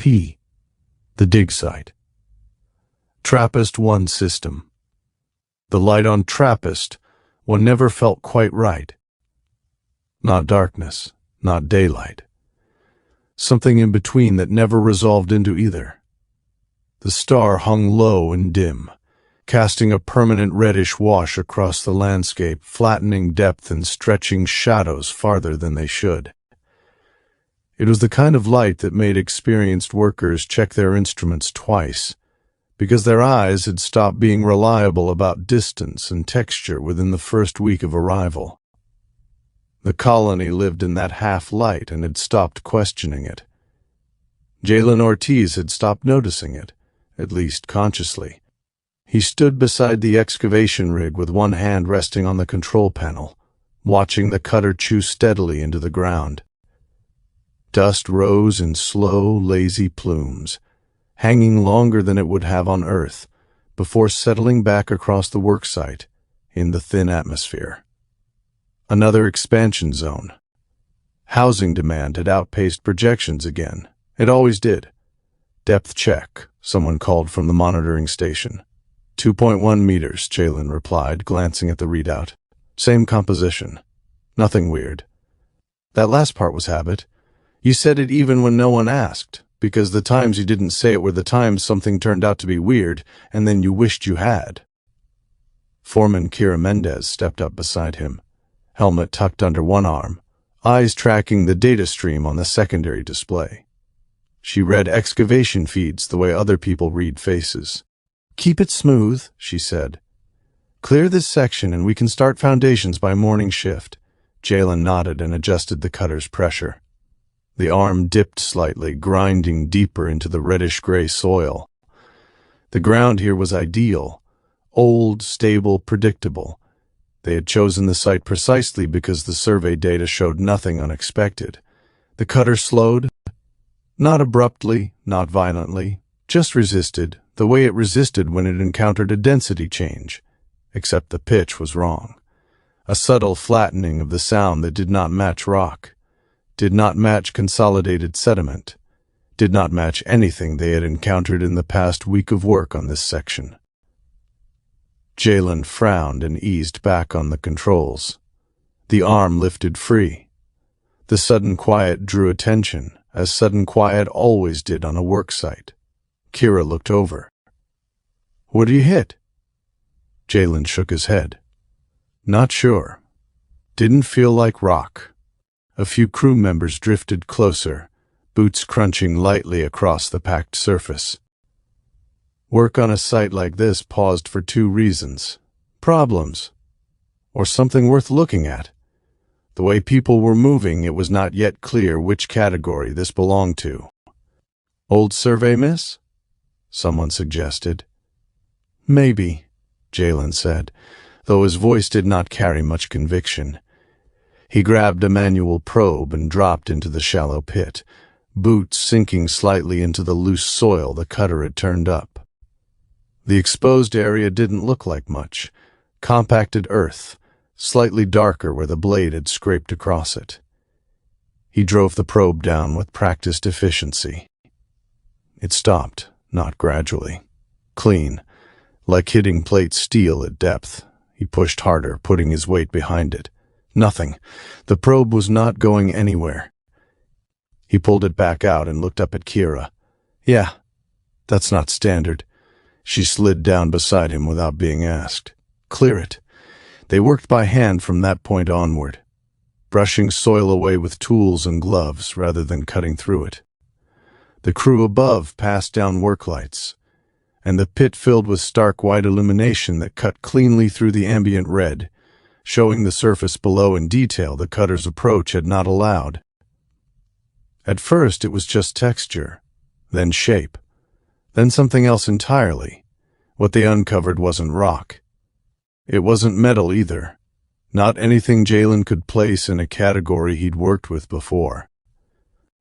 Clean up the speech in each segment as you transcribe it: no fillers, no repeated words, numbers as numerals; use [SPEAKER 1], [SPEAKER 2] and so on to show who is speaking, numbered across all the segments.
[SPEAKER 1] P. The dig site. Trappist 1 system. The light on Trappist 1 never felt quite right. Not darkness, not daylight. Something in between that never resolved into either. The star hung low and dim, casting a permanent reddish wash across the landscape, flattening depth and stretching shadows farther than they should. It was the kind of light that made experienced workers check their instruments twice, because their eyes had stopped being reliable about distance and texture within the first week of arrival. The colony lived in that half-light and had stopped questioning it. Jalen Ortiz had stopped noticing it, at least consciously. He stood beside the excavation rig with one hand resting on the control panel, watching the cutter chew steadily into the ground. Dust rose in slow, lazy plumes, hanging longer than it would have on Earth, before settling back across the worksite in the thin atmosphere. Another expansion zone. Housing demand had outpaced projections again. It always did. Depth check, someone called from the monitoring station. 2.1 meters, Jalen replied, glancing at the readout. Same composition. Nothing weird. That last part was habit. You said it even when no one asked, because the times you didn't say it were the times something turned out to be weird, and then you wished you had. Foreman Kira Mendez stepped up beside him, helmet tucked under one arm, eyes tracking the data stream on the secondary display. She read excavation feeds the way other people read faces. "Keep it smooth," she said. "Clear this section and we can start foundations by morning shift." Jalen nodded and adjusted the cutter's pressure. The arm dipped slightly, grinding deeper into the reddish-gray soil. The ground here was ideal. Old, stable, predictable. They had chosen the site precisely because the survey data showed nothing unexpected. The cutter slowed. Not abruptly, not violently, just resisted, the way it resisted when it encountered a density change. Except the pitch was wrong. A subtle flattening of the sound that did not match rock. Did not match consolidated sediment, did not match anything they had encountered in the past week of work on this section. Jalen frowned and eased back on the controls. The arm lifted free. The sudden quiet drew attention, as sudden quiet always did on a work site. Kira looked over. "What do you hit?" Jalen shook his head. "Not sure. Didn't feel like rock." A few crew members drifted closer, boots crunching lightly across the packed surface. Work on a site like this paused for 2 reasons. Problems, or something worth looking at. The way people were moving, it was not yet clear which category this belonged to. "Old survey miss?" someone suggested. "Maybe," Jalen said, though his voice did not carry much conviction. He grabbed a manual probe and dropped into the shallow pit, boots sinking slightly into the loose soil the cutter had turned up. The exposed area didn't look like much. Compacted earth, slightly darker where the blade had scraped across it. He drove the probe down with practiced efficiency. It stopped, not gradually. Clean, like hitting plate steel at depth. He pushed harder, putting his weight behind it. Nothing. The probe was not going anywhere. He pulled it back out and looked up at Kira. "Yeah, that's not standard." She slid down beside him without being asked. "Clear it." They worked by hand from that point onward, brushing soil away with tools and gloves rather than cutting through it. The crew above passed down work lights, and the pit filled with stark white illumination that cut cleanly through the ambient red, showing the surface below in detail the cutter's approach had not allowed. At first it was just texture, then shape, then something else entirely. What they uncovered wasn't rock. It wasn't metal either, not anything Jalen could place in a category he'd worked with before.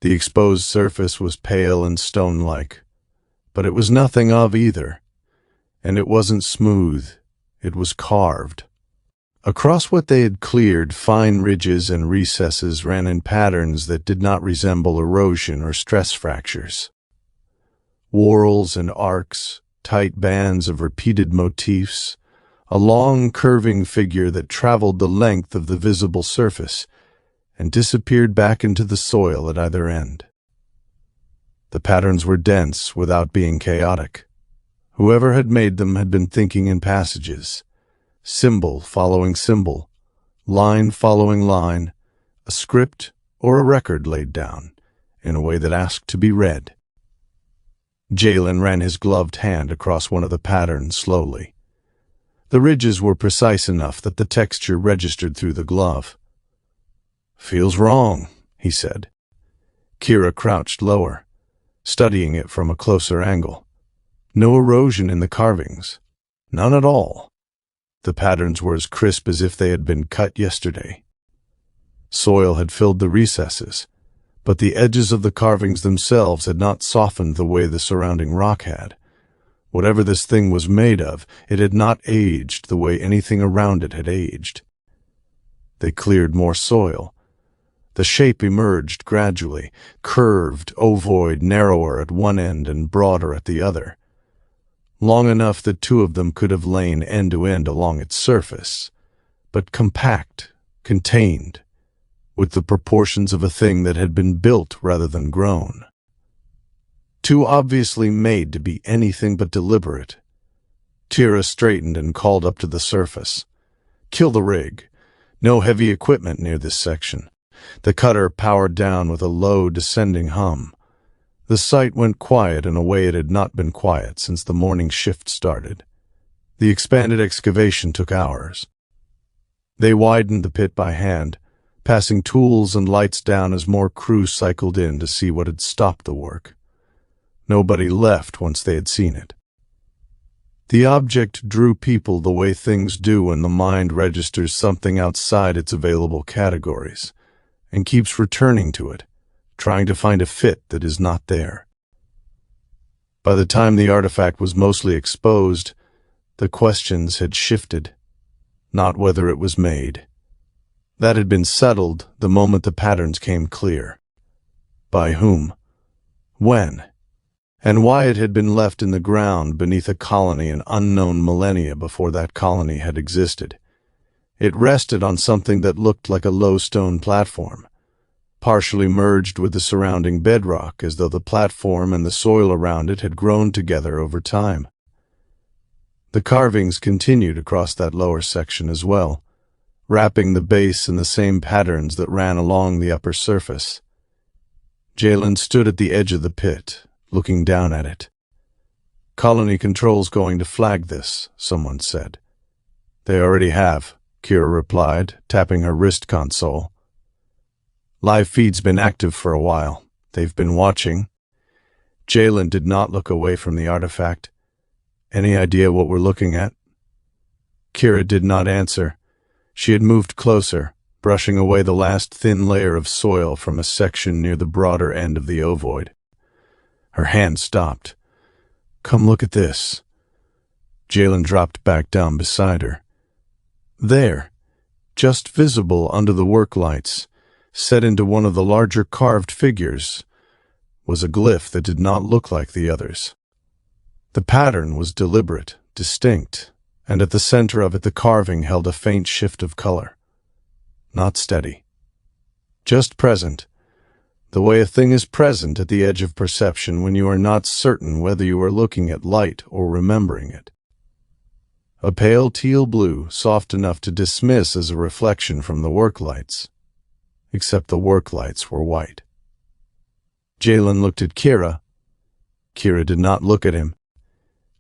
[SPEAKER 1] The exposed surface was pale and stone-like, but it was nothing of either, and it wasn't smooth, it was carved. Across what they had cleared, fine ridges and recesses ran in patterns that did not resemble erosion or stress fractures. Whorls and arcs, tight bands of repeated motifs, a long curving figure that traveled the length of the visible surface and disappeared back into the soil at either end. The patterns were dense without being chaotic. Whoever had made them had been thinking in passages, symbol following symbol, line following line, a script or a record laid down in a way that asked to be read. Jalen ran his gloved hand across one of the patterns slowly. The ridges were precise enough that the texture registered through the glove. "Feels wrong," he said. Kira crouched lower, studying it from a closer angle. No erosion in the carvings. None at all. The patterns were as crisp as if they had been cut yesterday. Soil had filled the recesses, but the edges of the carvings themselves had not softened the way the surrounding rock had. Whatever this thing was made of, it had not aged the way anything around it had aged. They cleared more soil. The shape emerged gradually, curved, ovoid, narrower at one end and broader at the other. Long enough that two of them could have lain end to end along its surface, but compact, contained, with the proportions of a thing that had been built rather than grown. Too obviously made to be anything but deliberate. Tira straightened and called up to the surface. "Kill the rig. No heavy equipment near this section." The cutter powered down with a low, descending hum. The site went quiet in a way it had not been quiet since the morning shift started. The expanded excavation took hours. They widened the pit by hand, passing tools and lights down as more crew cycled in to see what had stopped the work. Nobody left once they had seen it. The object drew people the way things do when the mind registers something outside its available categories, and keeps returning to it, trying to find a fit that is not there. By the time the artifact was mostly exposed, the questions had shifted, not whether it was made. That had been settled the moment the patterns came clear. By whom? When? And why it had been left in the ground beneath a colony an unknown millennia before that colony had existed. It rested on something that looked like a low stone platform, partially merged with the surrounding bedrock as though the platform and the soil around it had grown together over time. The carvings continued across that lower section as well, wrapping the base in the same patterns that ran along the upper surface. Jalen stood at the edge of the pit, looking down at it. "Colony Control's going to flag this," someone said. "They already have," Kira replied, tapping her wrist console. "Live feed's been active for a while. They've been watching." Jalen did not look away from the artifact. "Any idea what we're looking at?" Kira did not answer. She had moved closer, brushing away the last thin layer of soil from a section near the broader end of the ovoid. Her hand stopped. "Come look at this." Jalen dropped back down beside her. There, just visible under the work lights, set into one of the larger carved figures, was a glyph that did not look like the others. The pattern was deliberate, distinct, and at the center of it the carving held a faint shift of color. Not steady. Just present. The way a thing is present at the edge of perception when you are not certain whether you are looking at light or remembering it. A pale teal blue, soft enough to dismiss as a reflection from the work lights. Except the work lights were white. Jalen looked at Kira. Kira did not look at him.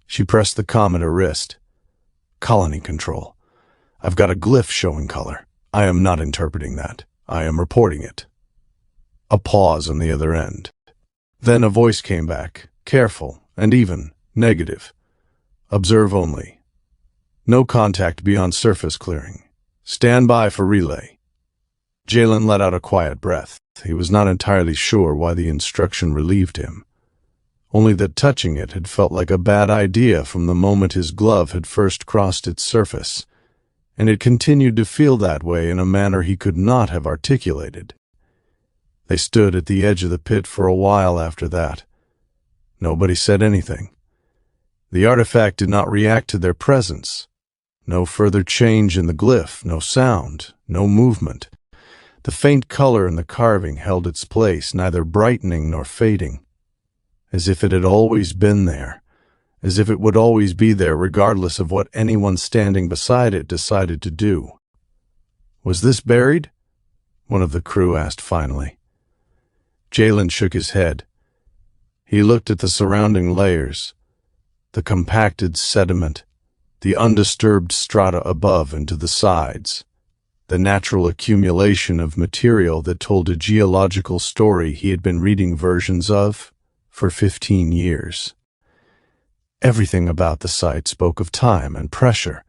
[SPEAKER 1] She pressed the comm at her wrist. "Colony Control. I've got a glyph showing color. I am not interpreting that. I am reporting it." A pause on the other end. Then a voice came back, careful and even, negative. "Observe only. No contact beyond surface clearing. Stand by for relay." Jalen let out a quiet breath. He was not entirely sure why the instruction relieved him. Only that touching it had felt like a bad idea from the moment his glove had first crossed its surface, and it continued to feel that way in a manner he could not have articulated. They stood at the edge of the pit for a while after that. Nobody said anything. The artifact did not react to their presence. No further change in the glyph, no sound, no movement. The faint color in the carving held its place, neither brightening nor fading, as if it had always been there, as if it would always be there regardless of what anyone standing beside it decided to do. "Was this buried?" one of the crew asked finally. Jalen shook his head. He looked at the surrounding layers, the compacted sediment, the undisturbed strata above and to the sides, the natural accumulation of material that told a geological story he had been reading versions of for 15 years. Everything about the site spoke of time and pressure,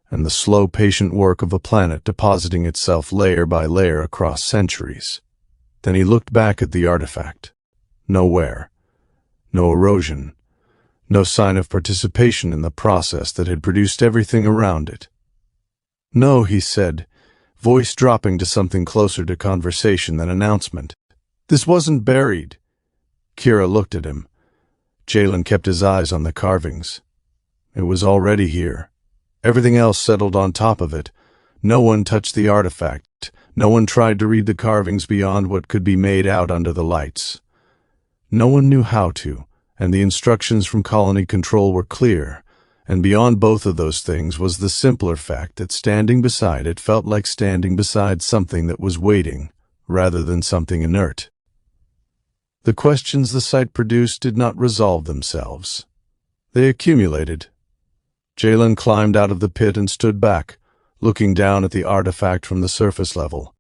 [SPEAKER 1] and the slow, patient work of a planet depositing itself layer by layer across centuries. Then he looked back at the artifact. No wear, no erosion, no sign of participation in the process that had produced everything around it. "No," he said, voice dropping to something closer to conversation than announcement. "This wasn't buried." Kira looked at him. Jalen kept his eyes on the carvings. It was already here. Everything else settled on top of it. No one touched the artifact. No one tried to read the carvings beyond what could be made out under the lights. No one knew how to, and the instructions from Colony Control were clear, and beyond both of those things was the simpler fact that standing beside it felt like standing beside something that was waiting, rather than something inert. The questions the site produced did not resolve themselves. They accumulated. Jalen climbed out of the pit and stood back, looking down at the artifact from the surface level.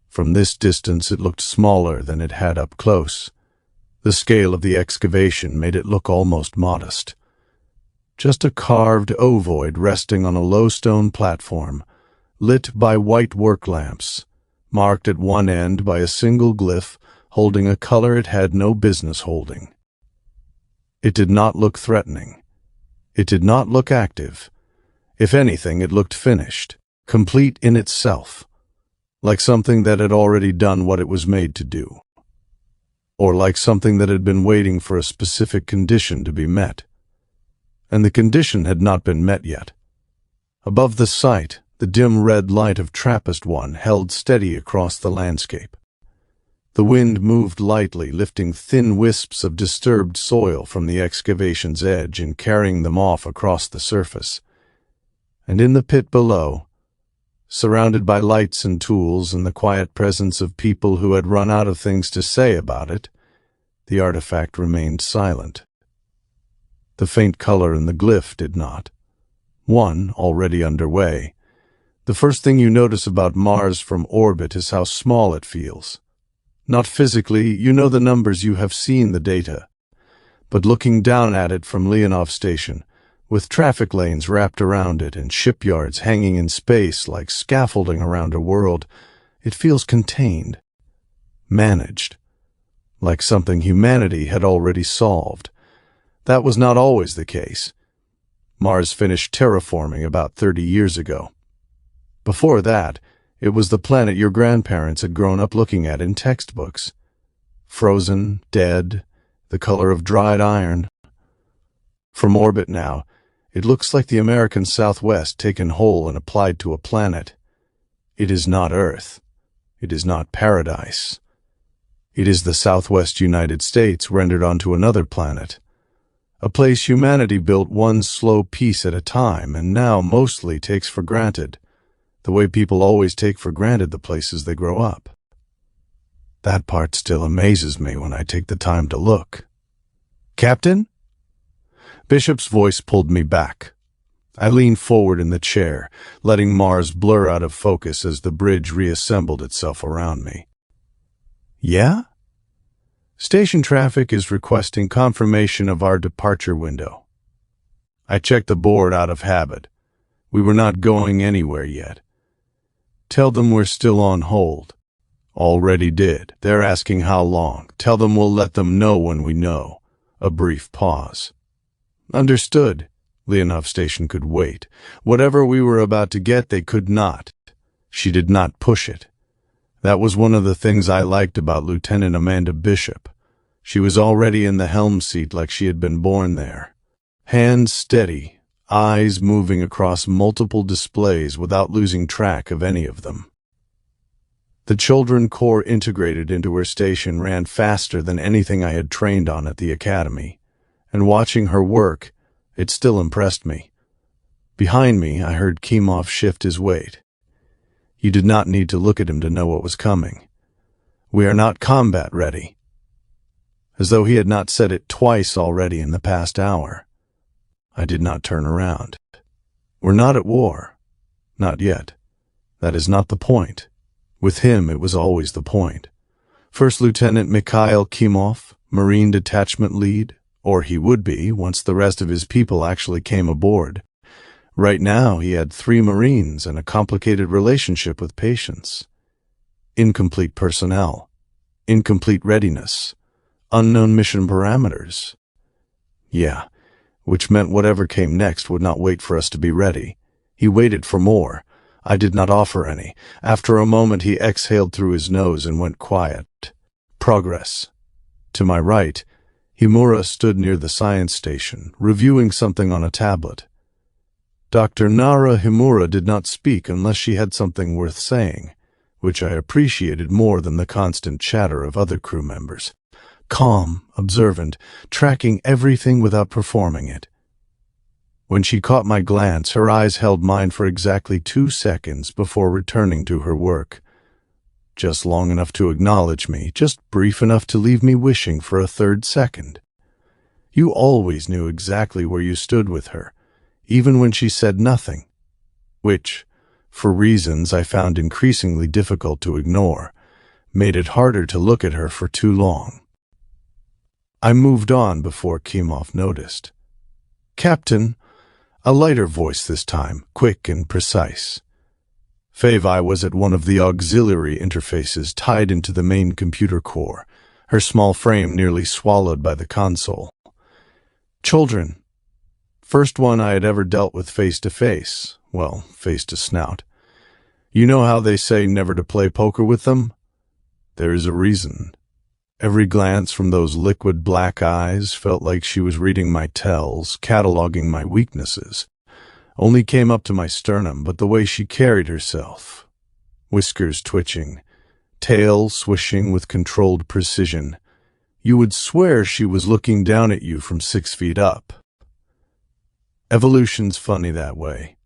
[SPEAKER 1] From this distance it looked smaller than it had up close. The scale of the excavation made it look almost modest. Just a carved ovoid resting on a low stone platform, lit by white work lamps, marked at one end by a single glyph holding a color it had no business holding. It did not look threatening. It did not look active. If anything, it looked finished, complete in itself, like something that had already done what it was made to do, or like something that had been waiting for a specific condition to be met. And the condition had not been met yet. Above the site, the dim red light of Trappist 1 held steady across the landscape. The wind moved lightly, lifting thin wisps of disturbed soil from the excavation's edge and carrying them off across the surface. And in the pit below, surrounded by lights and tools and the quiet presence of people who had run out of things to say about it, the artifact remained silent. The faint color in the glyph did not. One, already underway. The first thing you notice about Mars from orbit is how small it feels. Not physically, you know the numbers, you have seen the data. But looking down at it from Leonov Station, with traffic lanes wrapped around it and shipyards hanging in space like scaffolding around a world, it feels contained, managed, like something humanity had already solved. That was not always the case. Mars finished terraforming about 30 years ago. Before that, it was the planet your grandparents had grown up looking at in textbooks. Frozen, dead, the color of dried iron. From orbit now, it looks like the American Southwest taken whole and applied to a planet. It is not Earth. It is not paradise. It is the Southwest United States rendered onto another planet. A place humanity built one slow piece at a time and now mostly takes for granted, the way people always take for granted the places they grow up. That part still amazes me when I take the time to look. "Captain?" Bishop's voice pulled me back. I leaned forward in the chair, letting Mars blur out of focus as the bridge reassembled itself around me. "Yeah?" "Station traffic is requesting confirmation of our departure window." I checked the board out of habit. We were not going anywhere yet. "Tell them we're still on hold." "Already did. They're asking how long. Tell them we'll let them know when we know." A brief pause. "Understood." Leonov Station could wait. Whatever we were about to get, they could not. She did not push it. That was one of the things I liked about Lieutenant Amanda Bishop. She was already in the helm seat like she had been born there. Hands steady, eyes moving across multiple displays without losing track of any of them. The children core integrated into her station ran faster than anything I had trained on at the academy, and watching her work, it still impressed me. Behind me, I heard Kemov shift his weight. You did not need to look at him to know what was coming. We are not combat ready. As though he had not said it twice already in the past hour. I did not turn around. We're not at war. Not yet. That is not the point. With him, it was always the point. First Lieutenant Mikhail Kemov, Marine Detachment Lead, or he would be once the rest of his people actually came aboard. Right now, he had 3 Marines and a complicated relationship with patients. Incomplete personnel. Incomplete readiness. Unknown mission parameters. Yeah, which meant whatever came next would not wait for us to be ready. He waited for more. I did not offer any. After a moment, he exhaled through his nose and went quiet. Progress. To my right, Himura stood near the science station, reviewing something on a tablet. Dr. Nara Himura did not speak unless she had something worth saying, which I appreciated more than the constant chatter of other crew members. Calm, observant, tracking everything without performing it. When she caught my glance, her eyes held mine for exactly 2 seconds before returning to her work. Just long enough to acknowledge me, just brief enough to leave me wishing for a 3rd second. You always knew exactly where you stood with her, even when she said nothing, which, for reasons I found increasingly difficult to ignore, made it harder to look at her for too long. I moved on before Kemov noticed. Captain, a lighter voice this time, quick and precise. Favi was at one of the auxiliary interfaces tied into the main computer core, her small frame nearly swallowed by the console. Children. First one I had ever dealt with face-to-face, well, face-to-snout. You know how they say never to play poker with them? There is a reason. Every glance from those liquid black eyes felt like she was reading my tells, cataloging my weaknesses. Only came up to my sternum, but the way she carried herself. Whiskers twitching, tail swishing with controlled precision. You would swear she was looking down at you from 6 feet up. Evolution's funny that way.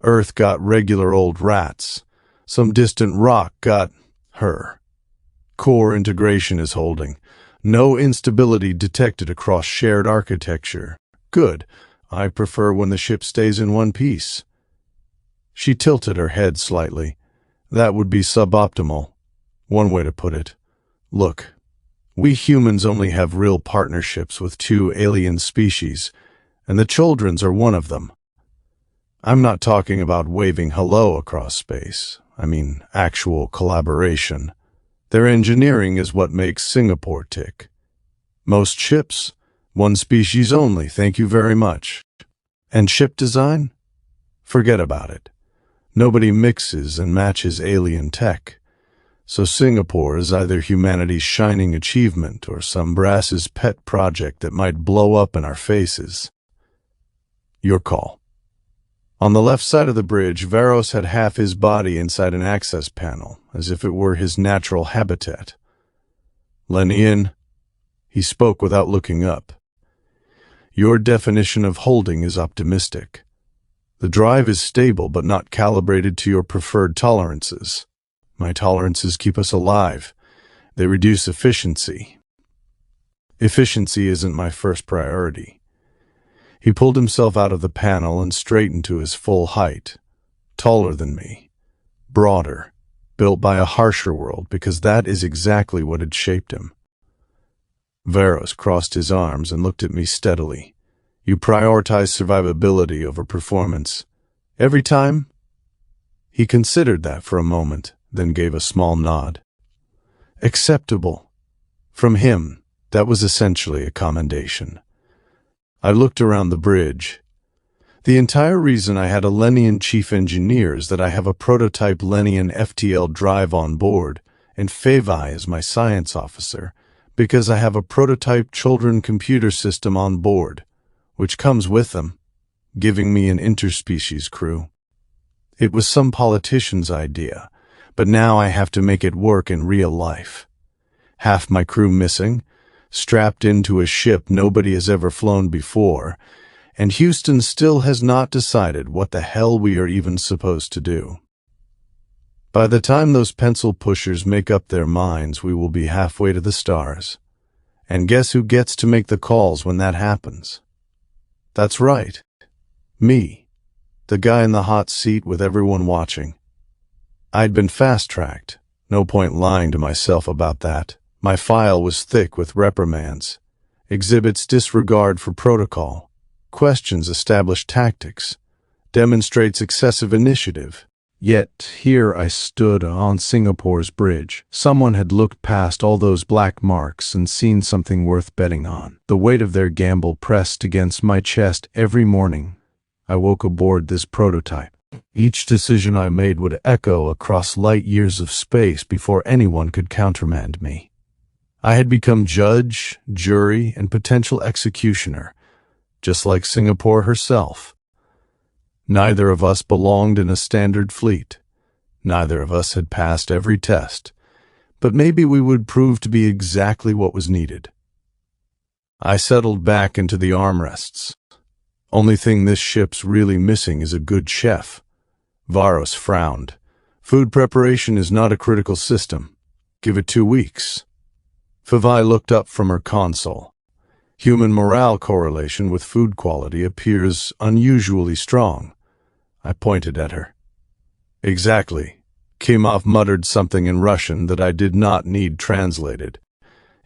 [SPEAKER 1] Earth got regular old rats. Some distant rock got her. Core integration is holding. No instability detected across shared architecture. Good. I prefer when the ship stays in one piece. She tilted her head slightly. That would be suboptimal. One way to put it. Look, we humans only have real partnerships with 2 alien species, and the children's are one of them. I'm not talking about waving hello across space. I mean actual collaboration. Their engineering is what makes Singapore tick. Most ships, 1 species only, thank you very much. And ship design? Forget about it. Nobody mixes and matches alien tech. So Singapore is either humanity's shining achievement or some brass's pet project that might blow up in our faces. Your call. On the left side of the bridge, Varos had half his body inside an access panel, as if it were his natural habitat. Lenian, he spoke without looking up. Your definition of holding is optimistic. The drive is stable but not calibrated to your preferred tolerances. My tolerances keep us alive. They reduce efficiency. Efficiency isn't my first priority. He pulled himself out of the panel and straightened to his full height. Taller than me. Broader. Built by a harsher world, because that is exactly what had shaped him. Varos crossed his arms and looked at me steadily. You prioritize survivability over performance. Every time? He considered that for a moment, then gave a small nod. Acceptable. From him, that was essentially a commendation. I looked around the bridge. The entire reason I had a Lenian chief engineer is that I have a prototype Lenian FTL drive on board, and Favi is my science officer, Because I have a prototype children computer system on board, which comes with them, giving me an interspecies crew. It was some politician's idea, but now I have to make it work in real life. Half my crew missing, strapped into a ship nobody has ever flown before, and Houston still has not decided what the hell we are even supposed to do. By the time those pencil pushers make up their minds, we will be halfway to the stars. And guess who gets to make the calls when that happens? That's right. Me. The guy in the hot seat with everyone watching. I'd been fast-tracked. No point lying to myself about that. My file was thick with reprimands. Exhibits disregard for protocol. Questions establish tactics. Demonstrates excessive initiative. Yet here I stood on Singapore's bridge. Someone had looked past all those black marks and seen something worth betting on. The weight of their gamble pressed against my chest every morning I woke aboard this prototype. Each decision I made would echo across light years of space before anyone could countermand me. I had become judge, jury, and potential executioner, just like Singapore herself. Neither of us belonged in a standard fleet. Neither of us had passed every test, but maybe we would prove to be exactly what was needed. I settled back into the armrests. Only thing this ship's really missing is a good chef. Varos frowned. Food preparation is not a critical system. Give it 2 weeks. Favai looked up from her console. Human morale correlation with food quality appears unusually strong. I pointed at her. Exactly. Kimov muttered something in Russian that I did not need translated.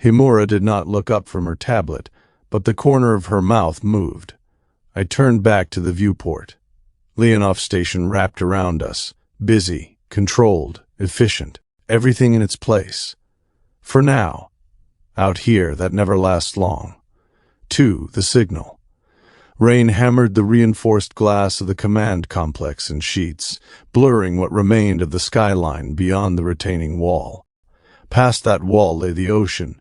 [SPEAKER 1] Himura did not look up from her tablet, but the corner of her mouth moved. I turned back to the viewport. Leonov Station wrapped around us. Busy, controlled, efficient, everything in its place. For now. Out here, that never lasts long. 2. The signal. Rain hammered the reinforced glass of the command complex in sheets, blurring what remained of the skyline beyond the retaining wall. Past that wall lay the ocean,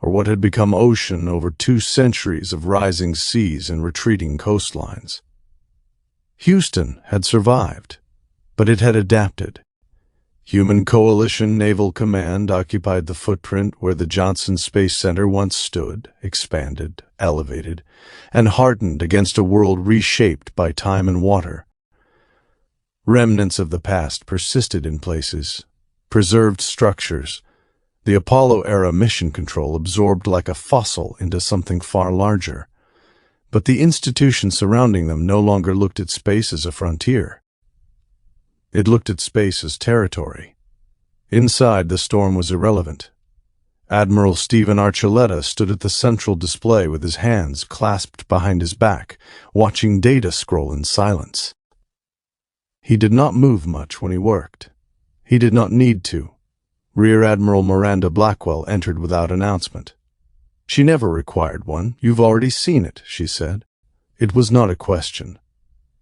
[SPEAKER 1] or what had become ocean over 2 centuries of rising seas and retreating coastlines. Houston had survived, but it had adapted. Human Coalition Naval Command occupied the footprint where the Johnson Space Center once stood, expanded, elevated, and hardened against a world reshaped by time and water. Remnants of the past persisted in places, preserved structures. The Apollo-era mission control absorbed like a fossil into something far larger. But the institutions surrounding them no longer looked at space as a frontier. It looked at space as territory. Inside, the storm was irrelevant. Admiral Stephen Archuleta stood at the central display with his hands clasped behind his back, watching data scroll in silence. He did not move much when he worked. He did not need to. Rear Admiral Miranda Blackwell entered without announcement. She never required one. You've already seen it, she said. It was not a question.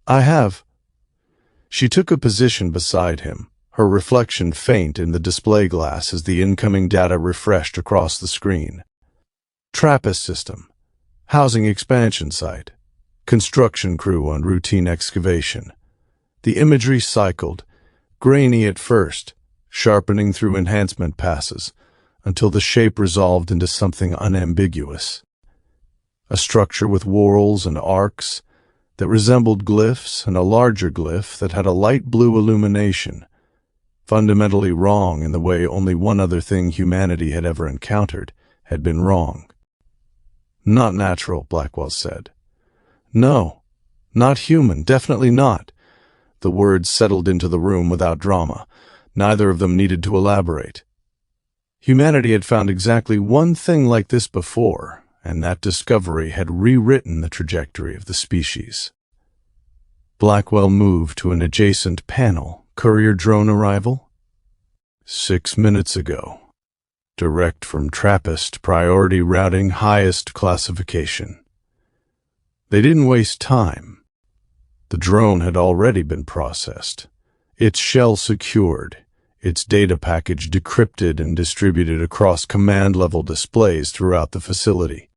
[SPEAKER 1] I have. She took a position beside him, her reflection faint in the display glass as the incoming data refreshed across the screen. Trappist system. Housing expansion site. Construction crew on routine excavation. The imagery cycled, grainy at first, sharpening through enhancement passes, until the shape resolved into something unambiguous. A structure with whorls and arcs that resembled glyphs, and a larger glyph that had a light blue illumination, fundamentally wrong in the way only one other thing humanity had ever encountered had been wrong. Not natural, Blackwell said. No, not human, definitely not. The words settled into the room without drama. Neither of them needed to elaborate. Humanity had found exactly one thing like this before, and that discovery had rewritten the trajectory of the species. Blackwell moved to an adjacent panel. Courier drone arrival? 6 minutes ago. Direct from Trappist, priority routing, highest classification. They didn't waste time. The drone had already been processed. Its shell secured, its data package decrypted and distributed across command-level displays throughout the facility.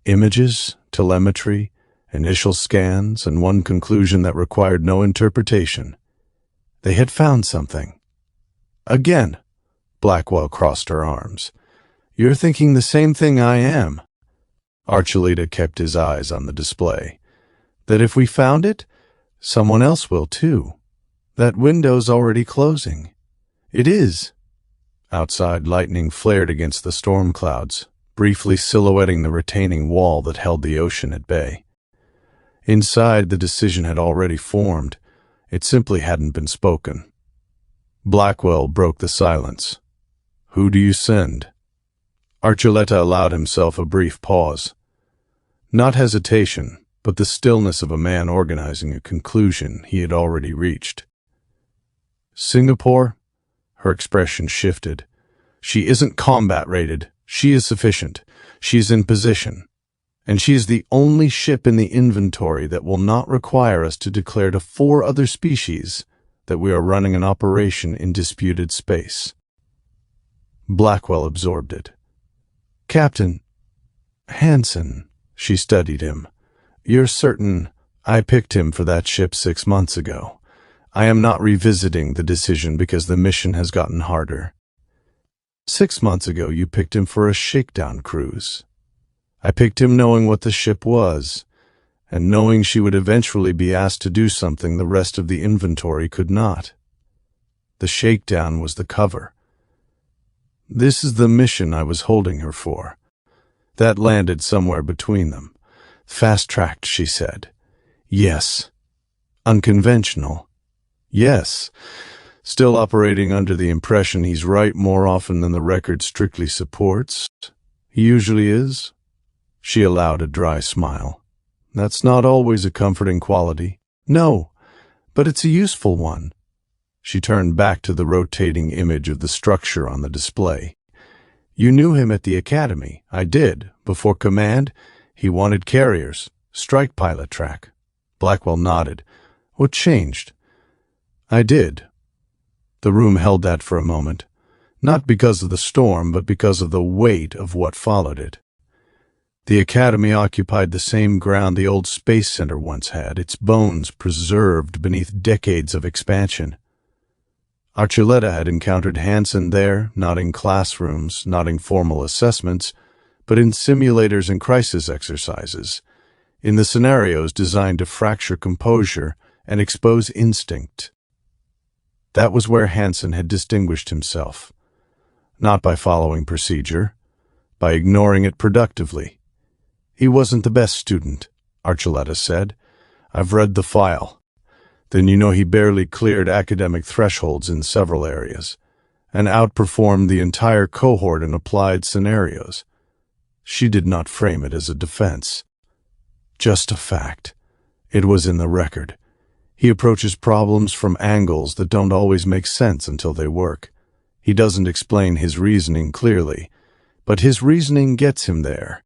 [SPEAKER 1] Images, telemetry, initial scans, and one conclusion that required no interpretation. They had found something. Again, Blackwell crossed her arms. You're thinking the same thing I am. Archuleta kept his eyes on the display. That if we found it, someone else will too. That window's already closing. It is. Outside, lightning flared against the storm clouds, briefly silhouetting the retaining wall that held the ocean at bay. Inside, the decision had already formed. It simply hadn't been spoken. Blackwell broke the silence. Who do you send? Archuleta allowed himself a brief pause. Not hesitation, but the stillness of a man organizing a conclusion he had already reached. Singapore? Her expression shifted. She isn't combat-rated. She is sufficient. She is in position. And she is the only ship in the inventory that will not require us to declare to 4 other species that we are running an operation in disputed space. Blackwell absorbed it. Captain Hansen, she studied him. You're certain I picked him for that ship 6 months ago. I am not revisiting the decision because the mission has gotten harder. 6 months ago you picked him for a shakedown cruise. I picked him knowing what the ship was, and knowing she would eventually be asked to do something the rest of the inventory could not. The shakedown was the cover. This is the mission I was holding her for. That landed somewhere between them. Fast-tracked, she said. Yes. Unconventional. Yes. Still operating under the impression he's right more often than the record strictly supports. He usually is. She allowed a dry smile. That's not always a comforting quality. No, but it's a useful one. She turned back to the rotating image of the structure on the display. You knew him at the academy. I did. Before command, he wanted carriers. Strike pilot track. Blackwell nodded. What changed? I did. The room held that for a moment. Not because of the storm, but because of the weight of what followed it. The academy occupied the same ground the old space center once had, its bones preserved beneath decades of expansion. Archuleta had encountered Hansen there, not in classrooms, not in formal assessments, but in simulators and crisis exercises, in the scenarios designed to fracture composure and expose instinct. That was where Hansen had distinguished himself, not by following procedure, by ignoring it productively. He wasn't the best student, Archuleta said. I've read the file. Then you know he barely cleared academic thresholds in several areas, and outperformed the entire cohort in applied scenarios. She did not frame it as a defense. Just a fact. It was in the record. He approaches problems from angles that don't always make sense until they work. He doesn't explain his reasoning clearly, but his reasoning gets him there.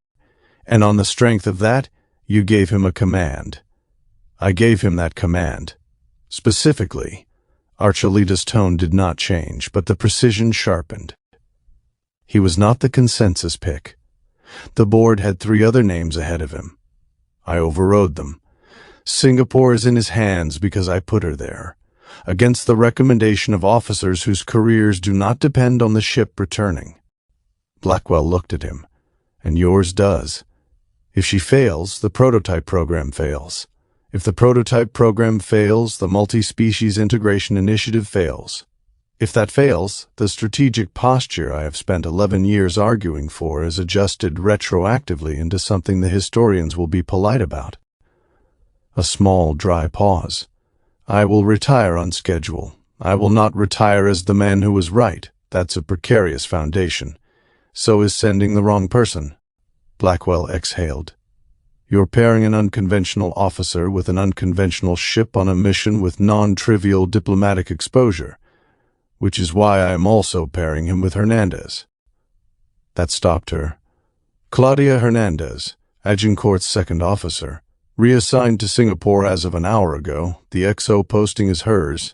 [SPEAKER 1] And on the strength of that, you gave him a command. I gave him that command. Specifically, Archuleta's tone did not change, but the precision sharpened. He was not the consensus pick. The board had 3 other names ahead of him. I overrode them. Singapore is in his hands because I put her there, against the recommendation of officers whose careers do not depend on the ship returning. Blackwell looked at him. And yours does. If she fails, the prototype program fails. If the prototype program fails, the multi-species integration initiative fails. If that fails, the strategic posture I have spent 11 years arguing for is adjusted retroactively into something the historians will be polite about. A small, dry pause. I will retire on schedule. I will not retire as the man who was right. That's a precarious foundation. So is sending the wrong person. Blackwell exhaled. You're pairing an unconventional officer with an unconventional ship on a mission with non-trivial diplomatic exposure, which is why I am also pairing him with Hernandez. That stopped her. Claudia Hernandez, Agincourt's second officer, reassigned to Singapore as of an hour ago. The XO posting is hers.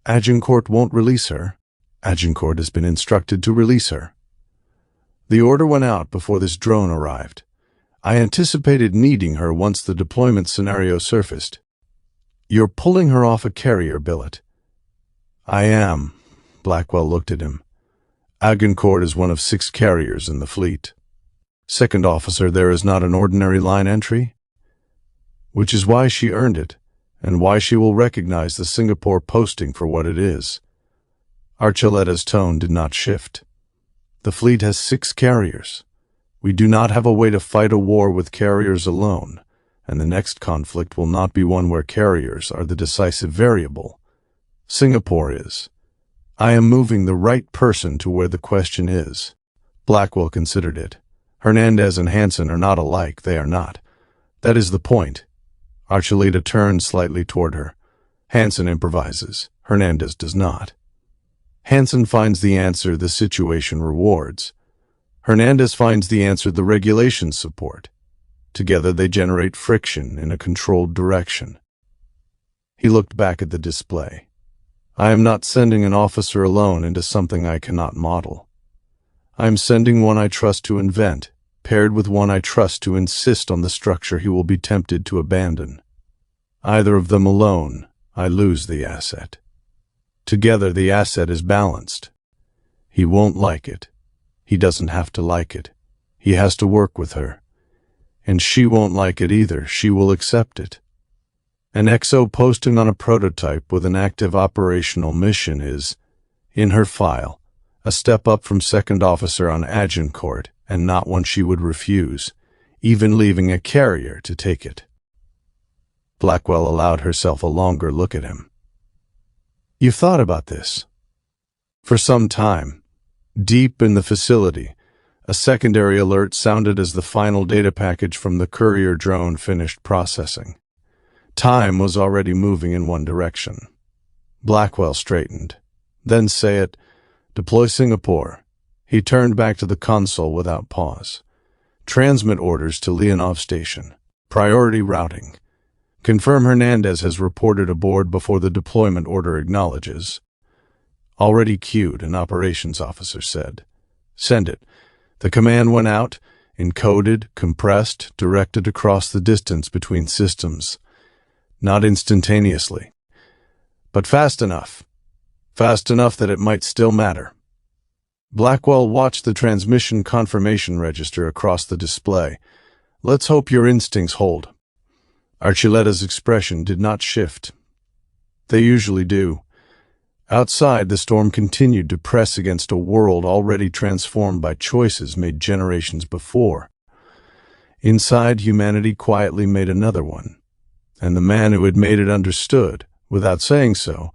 [SPEAKER 1] Agincourt won't release her. Agincourt has been instructed to release her. The order went out before this drone arrived. I anticipated needing her once the deployment scenario surfaced. You're pulling her off a carrier billet. I am. Blackwell looked at him. Agincourt is one of 6 carriers in the fleet. Second officer, there is not an ordinary line entry, which is why she earned it, and why she will recognize the Singapore posting for what it is. Archuleta's tone did not shift. The fleet has 6 carriers. We do not have a way to fight a war with carriers alone, and the next conflict will not be one where carriers are the decisive variable. Singapore is. I am moving the right person to where the question is. Blackwell considered it. Hernandez and Hansen are not alike, they are not. That is the point. Archuleta turned slightly toward her. Hansen improvises. Hernandez does not. Hansen finds the answer the situation rewards. Hernandez finds the answer the regulations support. Together they generate friction in a controlled direction. He looked back at the display. I am not sending an officer alone into something I cannot model. I am sending one I trust to invent, paired with one I trust to insist on the structure he will be tempted to abandon. Either of them alone, I lose the asset. Together the asset is balanced. He won't like it. He doesn't have to like it. He has to work with her. And she won't like it either. She will accept it. An XO posting on a prototype with an active operational mission is, in her file, a step up from second officer on Agincourt, and not one she would refuse, even leaving a carrier to take it. Blackwell allowed herself a longer look at him. You've thought about this? For some time. Deep in the facility, a secondary alert sounded as the final data package from the courier drone finished processing. Time was already moving in one direction. Blackwell straightened. Then say it. Deploy Singapore. He turned back to the console without pause. Transmit orders to Leonov Station. Priority routing. Confirm Hernandez has reported aboard before the deployment order acknowledges. Already queued, an operations officer said. Send it. The command went out, encoded, compressed, directed across the distance between systems. Not instantaneously, but fast enough. Fast enough that it might still matter. Blackwell watched the transmission confirmation register across the display. Let's hope your instincts hold. Archuleta's expression did not shift. They usually do. Outside, the storm continued to press against a world already transformed by choices made generations before. Inside, humanity quietly made another one. And the man who had made it understood, without saying so,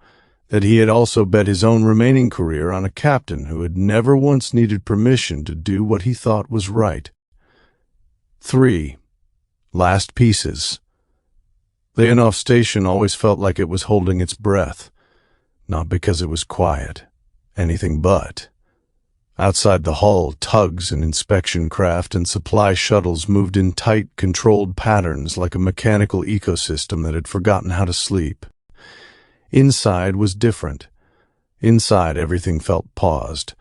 [SPEAKER 1] that he had also bet his own remaining career on a captain who had never once needed permission to do what he thought was right. 3. Last pieces. Leonov Station always felt like it was holding its breath. Not because it was quiet, anything but. Outside the hull, tugs and inspection craft and supply shuttles moved in tight, controlled patterns like a mechanical ecosystem that had forgotten how to sleep. Inside was different. Inside, everything felt paused,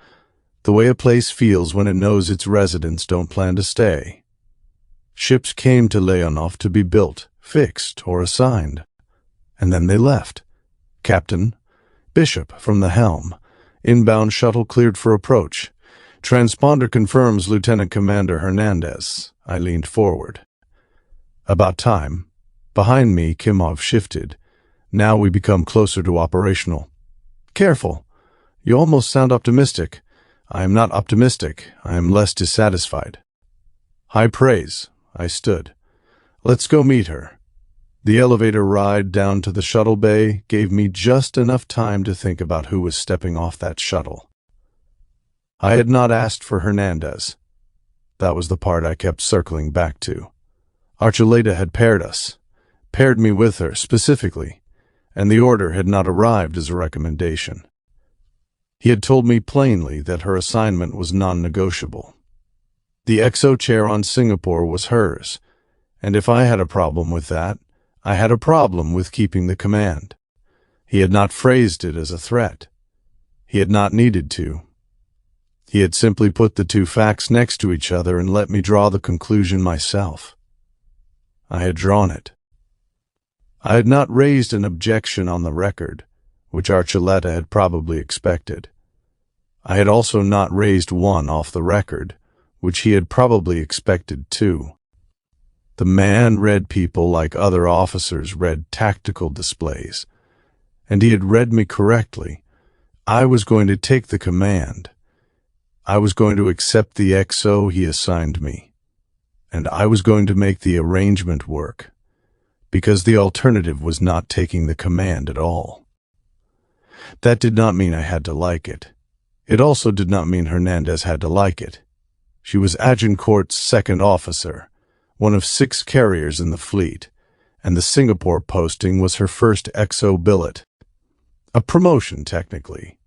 [SPEAKER 1] the way a place feels when it knows its residents don't plan to stay. Ships came to Leonov to be built, fixed, or assigned. And then they left. Captain, Bishop from the helm. Inbound shuttle cleared for approach. Transponder confirms Lieutenant Commander Hernandez. I leaned forward. About time. Behind me, Kimov shifted. Now we become closer to operational. Careful. You almost sound optimistic. I am not optimistic. I am less dissatisfied. High praise. I stood. Let's go meet her. The elevator ride down to the shuttle bay gave me just enough time to think about who was stepping off that shuttle. I had not asked for Hernandez. That was the part I kept circling back to. Archuleta had paired me with her specifically, and the order had not arrived as a recommendation. He had told me plainly that her assignment was non-negotiable. The XO chair on Singapore was hers, and if I had a problem with that, I had a problem with keeping the command. He had not phrased it as a threat. He had not needed to. He had simply put the two facts next to each other and let me draw the conclusion myself. I had drawn it. I had not raised an objection on the record, which Archuleta had probably expected. I had also not raised one off the record, which he had probably expected too. The man read people like other officers read tactical displays, and he had read me correctly. I was going to take the command. I was going to accept the XO he assigned me, and I was going to make the arrangement work, because the alternative was not taking the command at all. That did not mean I had to like it. It also did not mean Hernandez had to like it. She was Agincourt's second officer, one of 6 carriers in the fleet, and the Singapore posting was her first XO billet. A promotion, technically,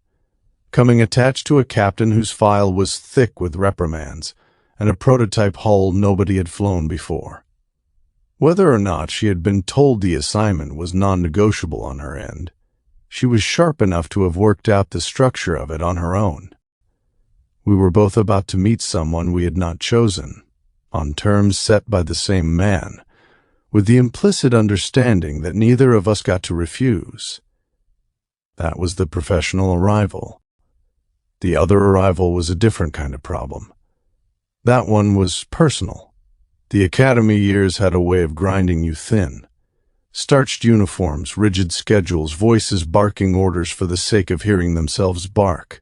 [SPEAKER 1] coming attached to a captain whose file was thick with reprimands and a prototype hull nobody had flown before. Whether or not she had been told the assignment was non-negotiable on her end, she was sharp enough to have worked out the structure of it on her own. We were both about to meet someone we had not chosen, on terms set by the same man, with the implicit understanding that neither of us got to refuse. That was the professional arrival. The other arrival was a different kind of problem. That one was personal. The academy years had a way of grinding you thin. Starched uniforms, rigid schedules, voices barking orders for the sake of hearing themselves bark.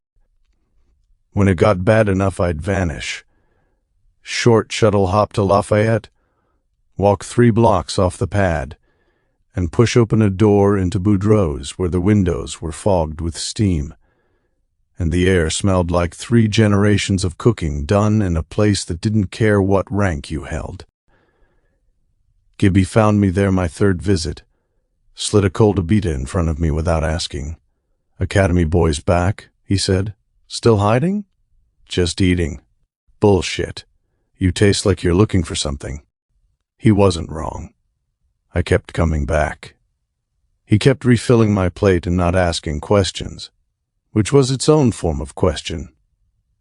[SPEAKER 1] When it got bad enough, I'd vanish. Short shuttle hop to Lafayette, walk 3 blocks off the pad, and push open a door into Boudreaux's where the windows were fogged with steam, and the air smelled like 3 generations of cooking done in a place that didn't care what rank you held. Gibby found me there my 3rd visit, slid a cold Abita in front of me without asking. "Academy boys back," he said. "Still hiding?" "Just eating." "Bullshit. You taste like you're looking for something." He wasn't wrong. I kept coming back. He kept refilling my plate and not asking questions, which was its own form of question.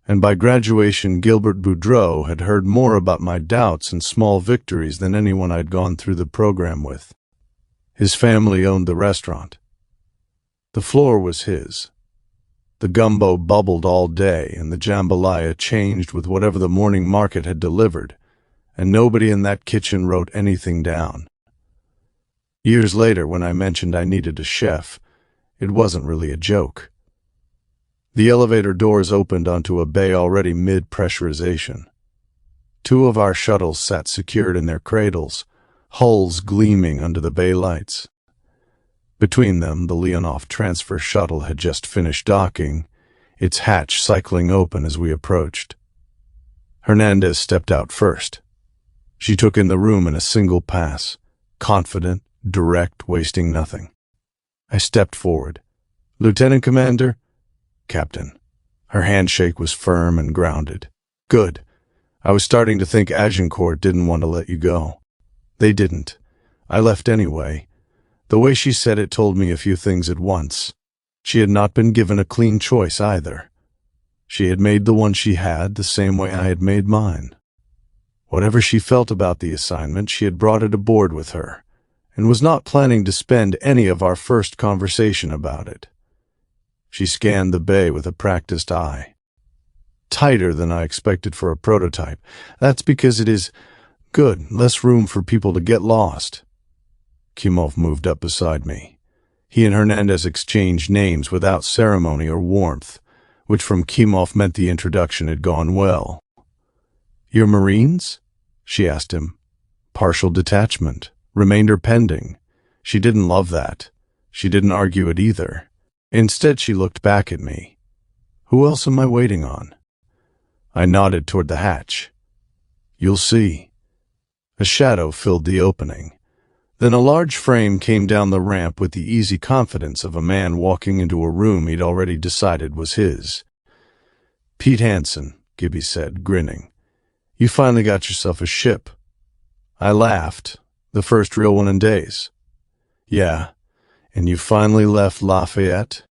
[SPEAKER 1] And by graduation, Gilbert Boudreaux had heard more about my doubts and small victories than anyone I'd gone through the program with. His family owned the restaurant. The floor was his. The gumbo bubbled all day, and the jambalaya changed with whatever the morning market had delivered, and nobody in that kitchen wrote anything down. Years later, when I mentioned I needed a chef, it wasn't really a joke. The elevator doors opened onto a bay already mid-pressurization. 2 of our shuttles sat secured in their cradles, hulls gleaming under the bay lights. Between them, the Leonov transfer shuttle had just finished docking, its hatch cycling open as we approached. Hernandez stepped out first. She took in the room in a single pass, confident, direct, wasting nothing. I stepped forward. "Lieutenant Commander?" "Captain." Her handshake was firm and grounded. "Good. I was starting to think Agincourt didn't want to let you go." "They didn't. I left anyway." The way she said it told me a few things at once. She had not been given a clean choice either. She had made the one she had the same way I had made mine. Whatever she felt about the assignment, she had brought it aboard with her, and was not planning to spend any of our first conversation about it. She scanned the bay with a practiced eye. "Tighter than I expected for a prototype. That's because it is good, less room for people to get lost." Kimov moved up beside me. He and Hernandez exchanged names without ceremony or warmth, which from Kimov meant the introduction had gone well. "You're Marines?" she asked him. "Partial detachment. Remainder pending." She didn't love that. She didn't argue it either. Instead, she looked back at me. "Who else am I waiting on?" I nodded toward the hatch. "You'll see." A shadow filled the opening. Then a large frame came down the ramp with the easy confidence of a man walking into a room he'd already decided was his. "Pete Hansen," Gibby said, grinning. "You finally got yourself a ship." I laughed. "The first real one in days." "Yeah. And you finally left Lafayette?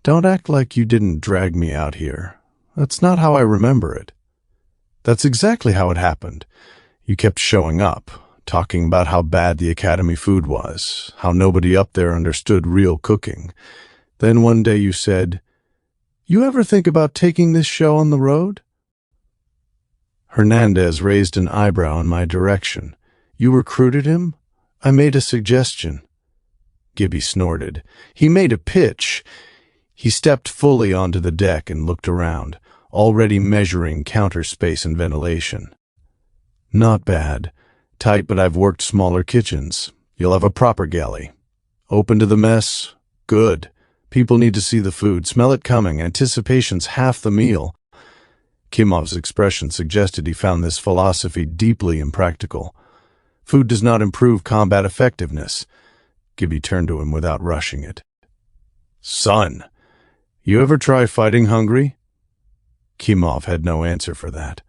[SPEAKER 1] Don't act like you didn't drag me out here. That's not how I remember it. That's exactly how it happened. You kept showing up, talking about how bad the academy food was, how nobody up there understood real cooking. Then one day you said, "You ever think about taking this show on the road?" Hernandez raised an eyebrow in my direction. "You recruited him?" "I made a suggestion." Gibby snorted. "He made a pitch." He stepped fully onto the deck and looked around, already measuring counter space and ventilation. "Not bad. Tight, but I've worked smaller kitchens. You'll have a proper galley. Open to the mess? Good. People need to see the food, smell it coming. Anticipation's half the meal." Kimov's expression suggested he found this philosophy deeply impractical. "Food does not improve combat effectiveness." Gibby turned to him without rushing it. "Son, you ever try fighting hungry?" Kimov had no answer for that.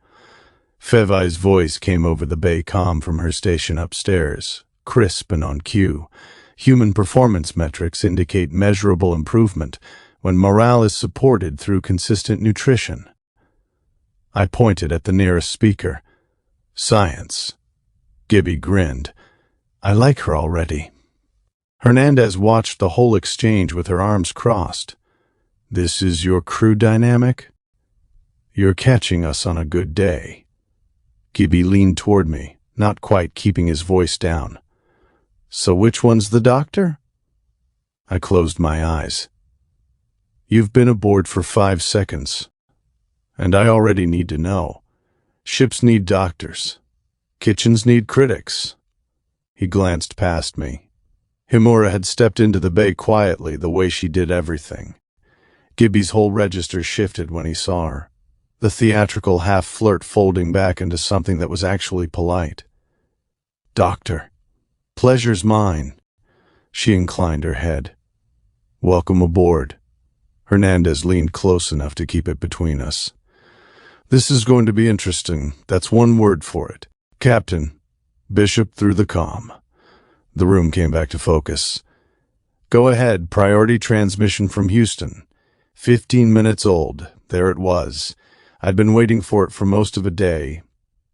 [SPEAKER 1] Fevai's voice came over the bay comm from her station upstairs, crisp and on cue. Human performance metrics indicate measurable improvement when morale is supported through consistent nutrition. I pointed at the nearest speaker. "Science." Gibby grinned. "I like her already." Hernandez watched the whole exchange with her arms crossed. "This is your crew dynamic? You're catching us on a good day." Gibby leaned toward me, not quite keeping his voice down. "So which one's the doctor?" I closed my eyes. "You've been aboard for 5 seconds, and I already need to know. Ships need doctors. Kitchens need critics." He glanced past me. Himura had stepped into the bay quietly, the way she did everything. Gibby's whole register shifted when he saw her, the theatrical half-flirt folding back into something that was actually polite. "Doctor, pleasure's mine." She inclined her head. "Welcome aboard." Hernandez leaned close enough to keep it between us. "This is going to be interesting. That's one word for it. Captain." Bishop through the comm. The room came back to focus. "Go ahead, priority transmission from Houston. 15 minutes old." There it was. I'd been waiting for it for most of a day,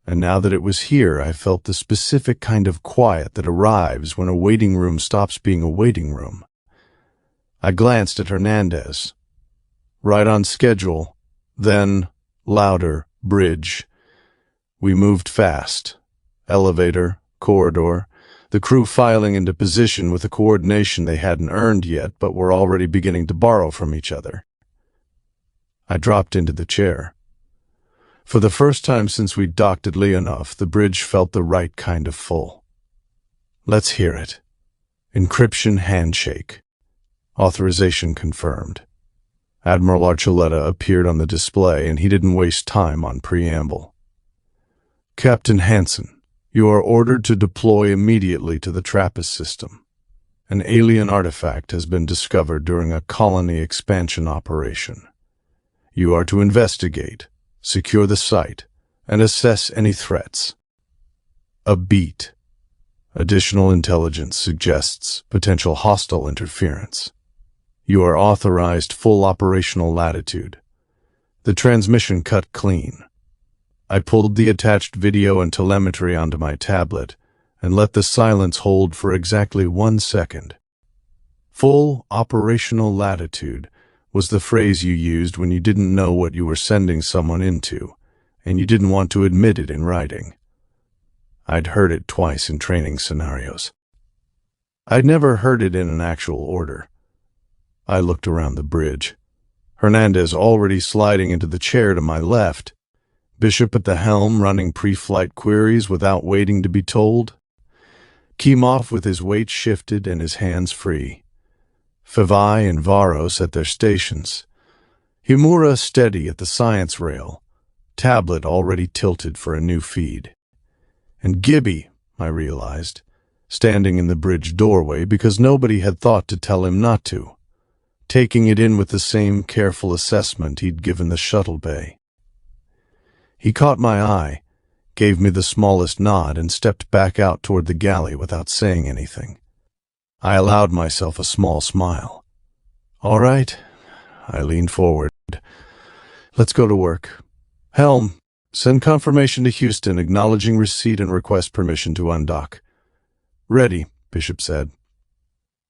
[SPEAKER 1] and now that it was here, I felt the specific kind of quiet that arrives when a waiting room stops being a waiting room. I glanced at Hernandez. "Right on schedule." Then, louder, bridge. We moved fast. Elevator, corridor, the crew filing into position with a coordination they hadn't earned yet, but were already beginning to borrow from each other. I dropped into the chair. For the first time since we'd docked at Leonov, the bridge felt the right kind of full. "Let's hear it." Encryption handshake. Authorization confirmed. Admiral Archuleta appeared on the display, and he didn't waste time on preamble. "Captain Hansen, you are ordered to deploy immediately to the Trappist system. An alien artifact has been discovered during a colony expansion operation. You are to investigate, secure the site, and assess any threats. A beat. Additional intelligence suggests potential hostile interference. You are authorized full operational latitude." The transmission cut clean. I pulled the attached video and telemetry onto my tablet and let the silence hold for exactly 1 second. Full operational latitude was the phrase you used when you didn't know what you were sending someone into, and you didn't want to admit it in writing. I'd heard it twice in training scenarios. I'd never heard it in an actual order. I looked around the bridge. Hernandez already sliding into the chair to my left. Bishop at the helm running pre-flight queries without waiting to be told. Kimov with his weight shifted and his hands free. Fevai and Varos at their stations. Himura steady at the science rail, tablet already tilted for a new feed. And Gibby, I realized, standing in the bridge doorway because nobody had thought to tell him not to, taking it in with the same careful assessment he'd given the shuttle bay. He caught my eye, gave me the smallest nod, and stepped back out toward the galley without saying anything. I allowed myself a small smile. All right. I leaned forward. Let's go to work. Helm, send confirmation to Houston acknowledging receipt and request permission to undock. Ready, Bishop said.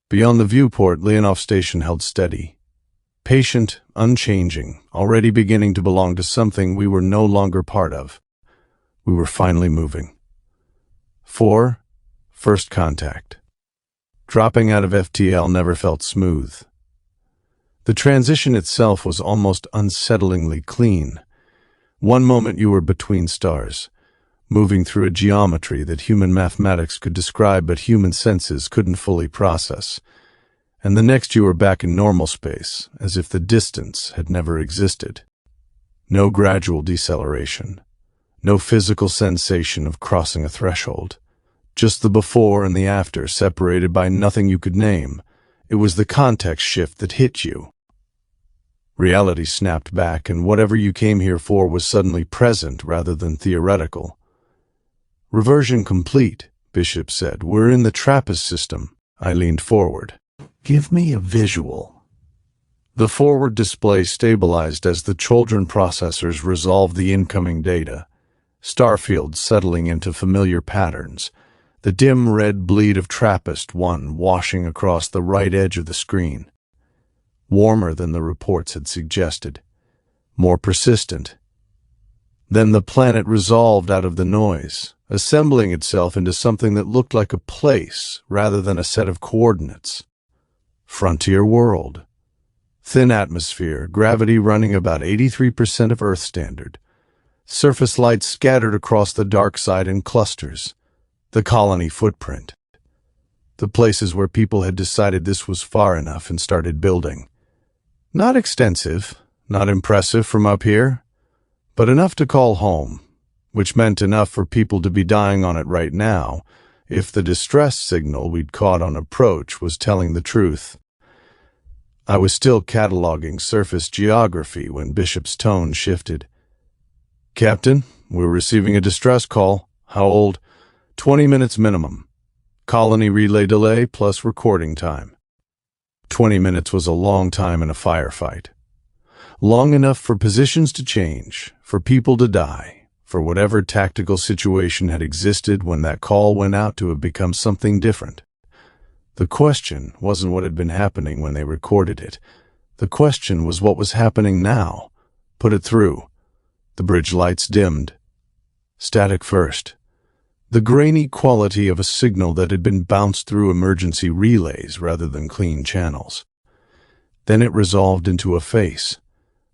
[SPEAKER 1] Beyond the viewport, Leonov Station held steady. Patient, unchanging, already beginning to belong to something we were no longer part of. We were finally moving. 4. First contact. Dropping out of FTL never felt smooth. The transition itself was almost unsettlingly clean. One moment you were between stars, moving through a geometry that human mathematics could describe but human senses couldn't fully process. And the next you were back in normal space, as if the distance had never existed. No gradual deceleration. No physical sensation of crossing a threshold. Just the before and the after, separated by nothing you could name. It was the context shift that hit you. Reality snapped back, and whatever you came here for was suddenly present rather than theoretical. Reversion complete, Bishop said. We're in the Trappist system. I leaned forward. Give me a visual. The forward display stabilized as the children processors resolved the incoming data. Starfields settling into familiar patterns. The dim red bleed of Trappist 1 washing across the right edge of the screen. Warmer than the reports had suggested. More persistent. Then the planet resolved out of the noise, assembling itself into something that looked like a place rather than a set of coordinates. Frontier world. Thin atmosphere, gravity running about 83% of Earth standard. Surface lights scattered across the dark side in clusters. The colony footprint. The places where people had decided this was far enough and started building. Not extensive, not impressive from up here, but enough to call home, which meant enough for people to be dying on it right now, if the distress signal we'd caught on approach was telling the truth. I was still cataloging surface geography when Bishop's tone shifted. Captain, we're receiving a distress call. How old? 20 minutes minimum. Colony relay delay plus recording time. 20 minutes was a long time in a firefight. Long enough for positions to change, for people to die, for whatever tactical situation had existed when that call went out to have become something different. The question wasn't what had been happening when they recorded it. The question was what was happening now. Put it through. The bridge lights dimmed. Static first. The grainy quality of a signal that had been bounced through emergency relays rather than clean channels. Then it resolved into a face.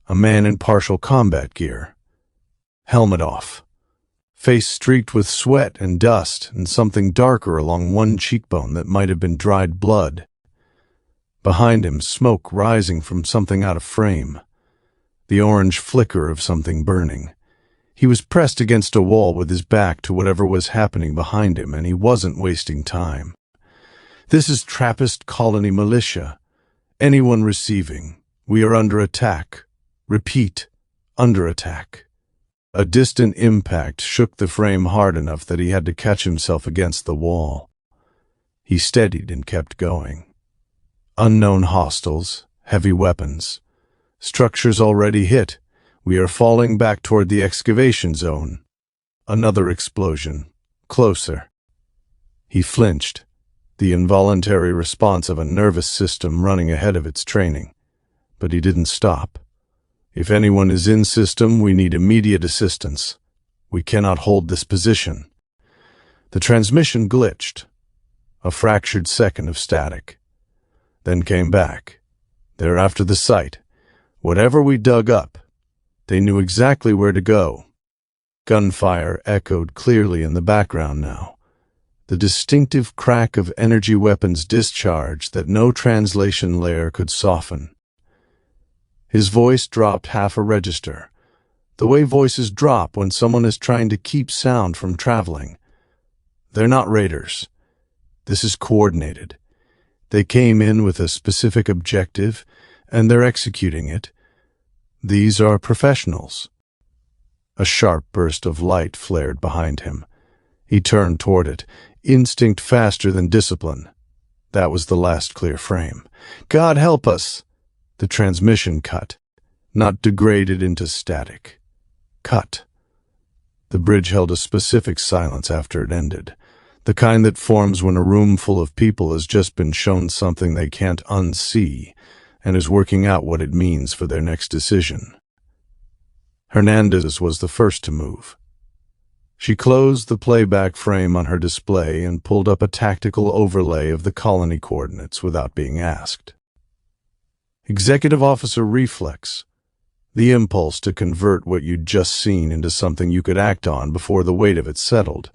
[SPEAKER 1] A man in partial combat gear. Helmet off. Face streaked with sweat and dust and something darker along one cheekbone that might have been dried blood. Behind him, smoke rising from something out of frame. The orange flicker of something burning. He was pressed against a wall with his back to whatever was happening behind him, and he wasn't wasting time. This is Trappist Colony Militia. Anyone receiving. We are under attack. Repeat, under attack. A distant impact shook the frame hard enough that he had to catch himself against the wall. He steadied and kept going. Unknown hostiles, heavy weapons. Structures already hit. We are falling back toward the excavation zone. Another explosion. Closer. He flinched, the involuntary response of a nervous system running ahead of its training. But he didn't stop. If anyone is in system, we need immediate assistance. We cannot hold this position. The transmission glitched. A fractured second of static. Then came back. They're after the site. Whatever we dug up, they knew exactly where to go. Gunfire echoed clearly in the background now. The distinctive crack of energy weapons discharge that no translation layer could soften. His voice dropped half a register, the way voices drop when someone is trying to keep sound from traveling. They're not raiders. This is coordinated. They came in with a specific objective, and they're executing it. These are professionals. A sharp burst of light flared behind him. He turned toward it, instinct faster than discipline. That was the last clear frame. God help us! The transmission cut, not degraded into static. Cut. The bridge held a specific silence after it ended, the kind that forms when a room full of people has just been shown something they can't unsee and is working out what it means for their next decision. Hernandez was the first to move. She closed the playback frame on her display and pulled up a tactical overlay of the colony coordinates without being asked. Executive Officer Reflex, the impulse to convert what you'd just seen into something you could act on before the weight of it settled.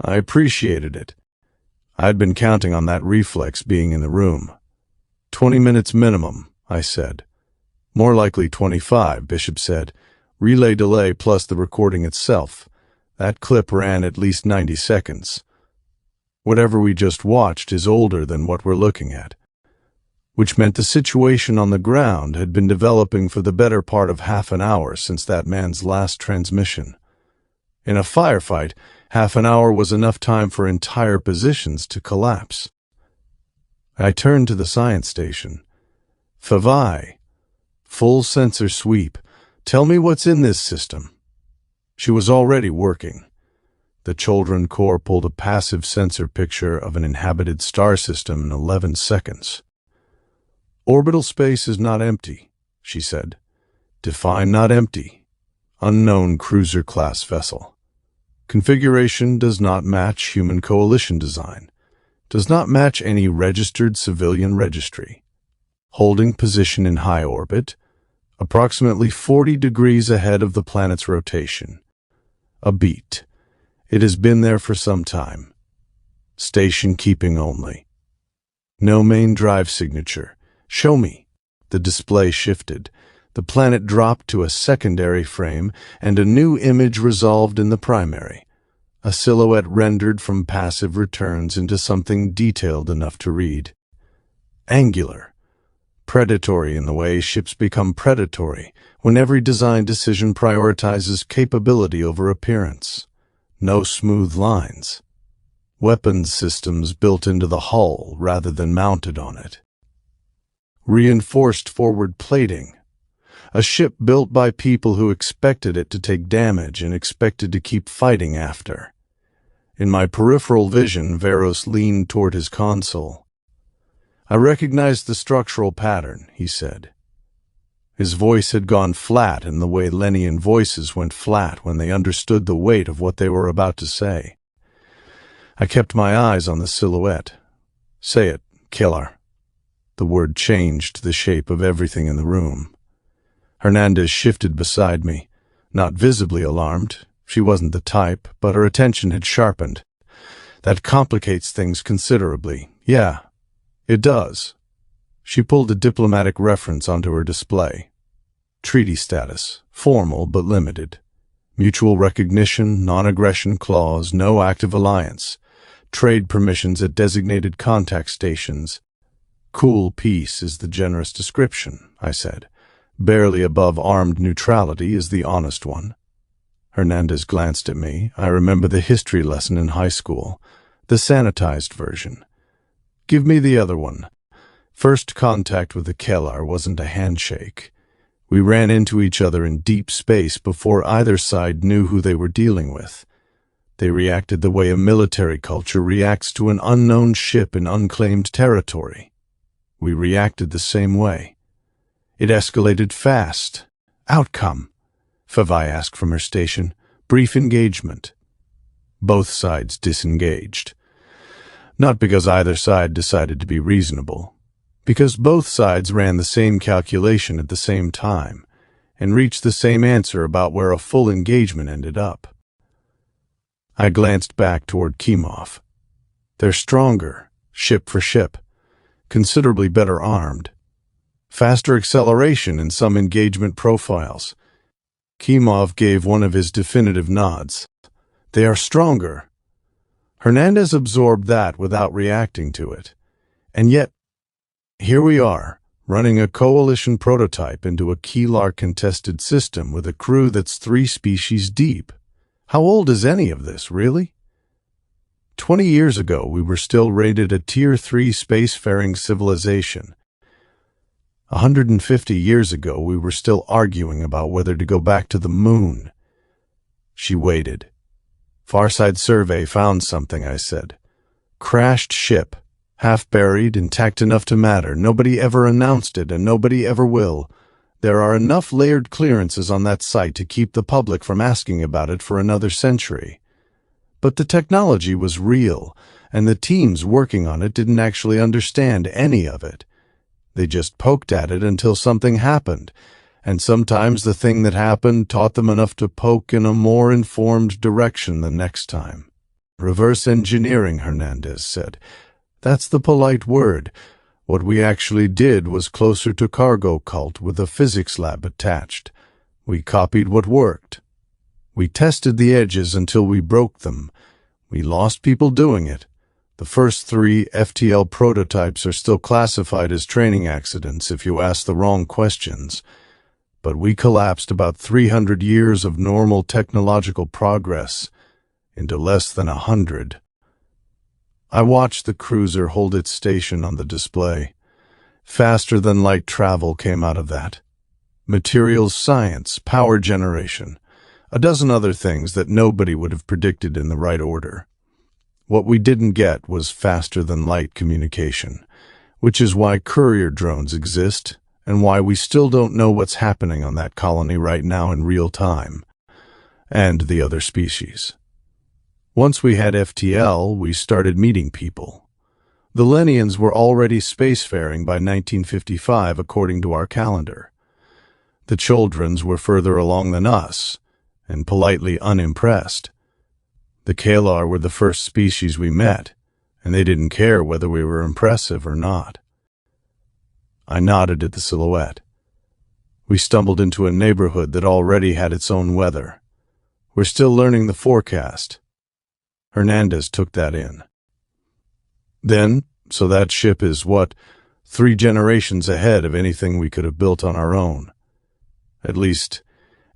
[SPEAKER 1] I appreciated it. I'd been counting on that reflex being in the room. 20 minutes minimum, I said. More likely 25, Bishop said. Relay delay plus the recording itself. That clip ran at least 90 seconds. Whatever we just watched is older than what we're looking at, which meant the situation on the ground had been developing for the better part of half an hour since that man's last transmission. In a firefight, half an hour was enough time for entire positions to collapse. I turned to the science station. Favai, full sensor sweep. Tell me what's in this system. She was already working. The Children Corps pulled a passive sensor picture of an inhabited star system in 11 seconds. Orbital space is not empty, she said. Define not empty. Unknown cruiser-class vessel. Configuration does not match human coalition design. Does not match any registered civilian registry. Holding position in high orbit, approximately 40 degrees ahead of the planet's rotation. A beat. It has been there for some time. Station keeping only. No main drive signature. Show me. The display shifted. The planet dropped to a secondary frame, and a new image resolved in the primary. A silhouette rendered from passive returns into something detailed enough to read. Angular. Predatory in the way ships become predatory, when every design decision prioritizes capability over appearance. No smooth lines. Weapons systems built into the hull rather than mounted on it. Reinforced forward plating. A ship built by people who expected it to take damage and expected to keep fighting after. In my peripheral vision, Veros leaned toward his console. I recognized the structural pattern, he said. His voice had gone flat in the way Lennian voices went flat when they understood the weight of what they were about to say. I kept my eyes on the silhouette. Say it, killer. The word changed the shape of everything in the room. Hernandez shifted beside me, not visibly alarmed. She wasn't the type, but her attention had sharpened. That complicates things considerably. Yeah, it does. She pulled a diplomatic reference onto her display. Treaty status, formal but limited. Mutual recognition, non-aggression clause, no active alliance. Trade permissions at designated contact stations. Cool peace is the generous description, I said. Barely above armed neutrality is the honest one. Hernandez glanced at me. I remember the history lesson in high school, the sanitized version. Give me the other one. First contact with the Kellar wasn't a handshake. We ran into each other in deep space before either side knew who they were dealing with. They reacted the way a military culture reacts to an unknown ship in unclaimed territory. We reacted the same way. It escalated fast. Outcome, Favai asked from her station. Brief engagement. Both sides disengaged. Not because either side decided to be reasonable, because both sides ran the same calculation at the same time and reached the same answer about where a full engagement ended up. I glanced back toward Kimov. They're stronger, ship for ship, considerably better armed. Faster acceleration in some engagement profiles. Kimov gave one of his definitive nods. They are stronger. Hernandez absorbed that without reacting to it. And yet, here we are, running a coalition prototype into a Keelar-contested system with a crew that's 3 species deep. How old is any of this, really? 20 years ago, we were still rated a Tier 3 spacefaring civilization. 150 years ago, we were still arguing about whether to go back to the moon. She waited. Farside survey found something, I said. Crashed ship. Half buried, intact enough to matter. Nobody ever announced it, and nobody ever will. There are enough layered clearances on that site to keep the public from asking about it for another century. But the technology was real, and the teams working on it didn't actually understand any of it. They just poked at it until something happened, and sometimes the thing that happened taught them enough to poke in a more informed direction the next time. Reverse engineering, Hernandez said. That's the polite word. What we actually did was closer to cargo cult with a physics lab attached. We copied what worked. We tested the edges until we broke them. We lost people doing it. The first 3 FTL prototypes are still classified as training accidents if you ask the wrong questions. But we collapsed about 300 years of normal technological progress into less than 100. I watched the cruiser hold its station on the display. Faster-than-light travel came out of that. Materials science, power generation, a dozen other things that nobody would have predicted in the right order. What we didn't get was faster-than-light communication, which is why courier drones exist and why we still don't know what's happening on that colony right now in real time, and the other species. Once we had FTL, we started meeting people. The Lenians were already spacefaring by 1955 according to our calendar. The Childrens were further along than us, and politely unimpressed. The Kalar were the first species we met, and they didn't care whether we were impressive or not. I nodded at the silhouette. We stumbled into a neighborhood that already had its own weather. We're still learning the forecast. Hernandez took that in. Then, so that ship is, 3 generations ahead of anything we could have built on our own. At least,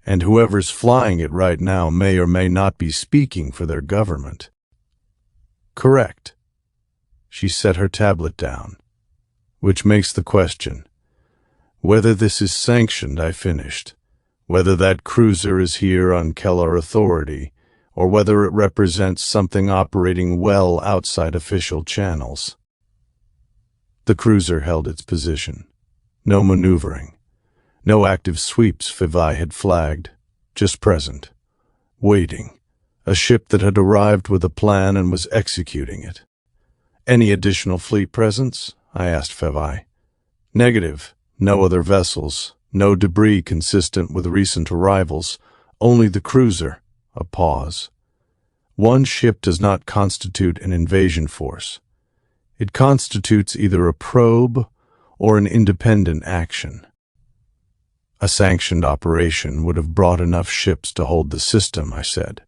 [SPEAKER 1] and whoever's flying it right now may or may not be speaking for their government. Correct. She set her tablet down. Which makes the question. Whether this is sanctioned, I finished. Whether that cruiser is here on Keller authority, or whether it represents something operating well outside official channels. The cruiser held its position. No maneuvering. No active sweeps Fivai had flagged. Just present. Waiting. A ship that had arrived with a plan and was executing it. Any additional fleet presence? I asked Fivai. Negative. No other vessels. No debris consistent with recent arrivals. Only the cruiser. A pause. One ship does not constitute an invasion force. It constitutes either a probe or an independent action. A sanctioned operation would have brought enough ships to hold the system, I said.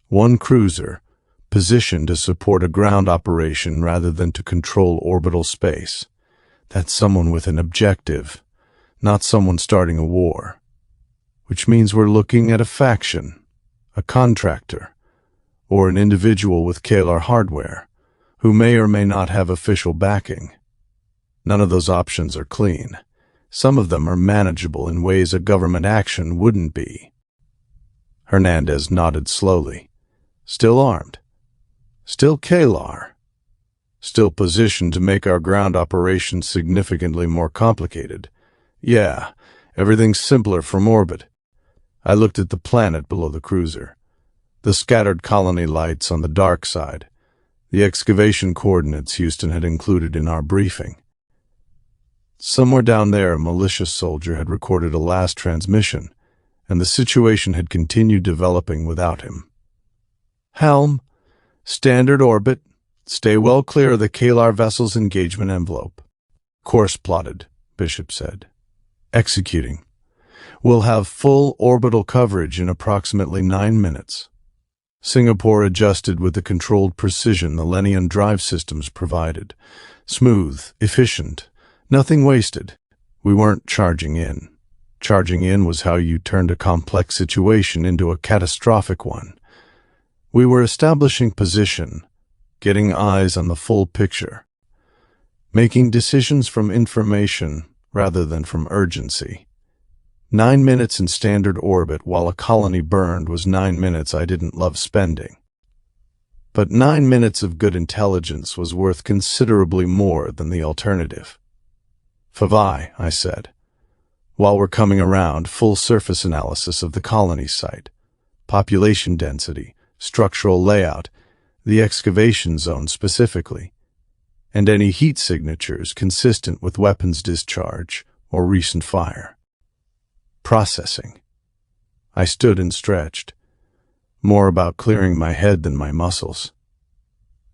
[SPEAKER 1] One cruiser, positioned to support a ground operation rather than to control orbital space. That's someone with an objective, not someone starting a war. Which means we're looking at a faction, a contractor, or an individual with Kalar hardware, who may or may not have official backing. None of those options are clean. Some of them are manageable in ways a government action wouldn't be. Hernandez nodded slowly. Still armed. Still Kalar. Still positioned to make our ground operations significantly more complicated. Yeah, everything's simpler from orbit. I looked at the planet below the cruiser. The scattered colony lights on the dark side. The excavation coordinates Houston had included in our briefing. Somewhere down there, a malicious soldier had recorded a last transmission, and the situation had continued developing without him. Helm, standard orbit, stay well clear of the Kalar vessel's engagement envelope. Course plotted, Bishop said. Executing. We'll have full orbital coverage in approximately 9 minutes. Singapore adjusted with the controlled precision the Lenian drive systems provided. Smooth, efficient, nothing wasted. We weren't charging in. Charging in was how you turned a complex situation into a catastrophic one. We were establishing position, getting eyes on the full picture, making decisions from information rather than from urgency. 9 minutes in standard orbit while a colony burned was 9 minutes I didn't love spending. But 9 minutes of good intelligence was worth considerably more than the alternative. "Favai," I said, "while we're coming around, full surface analysis of the colony site, population density, structural layout, the excavation zone specifically, and any heat signatures consistent with weapons discharge or recent fire." Processing. I stood and stretched, more about clearing my head than my muscles.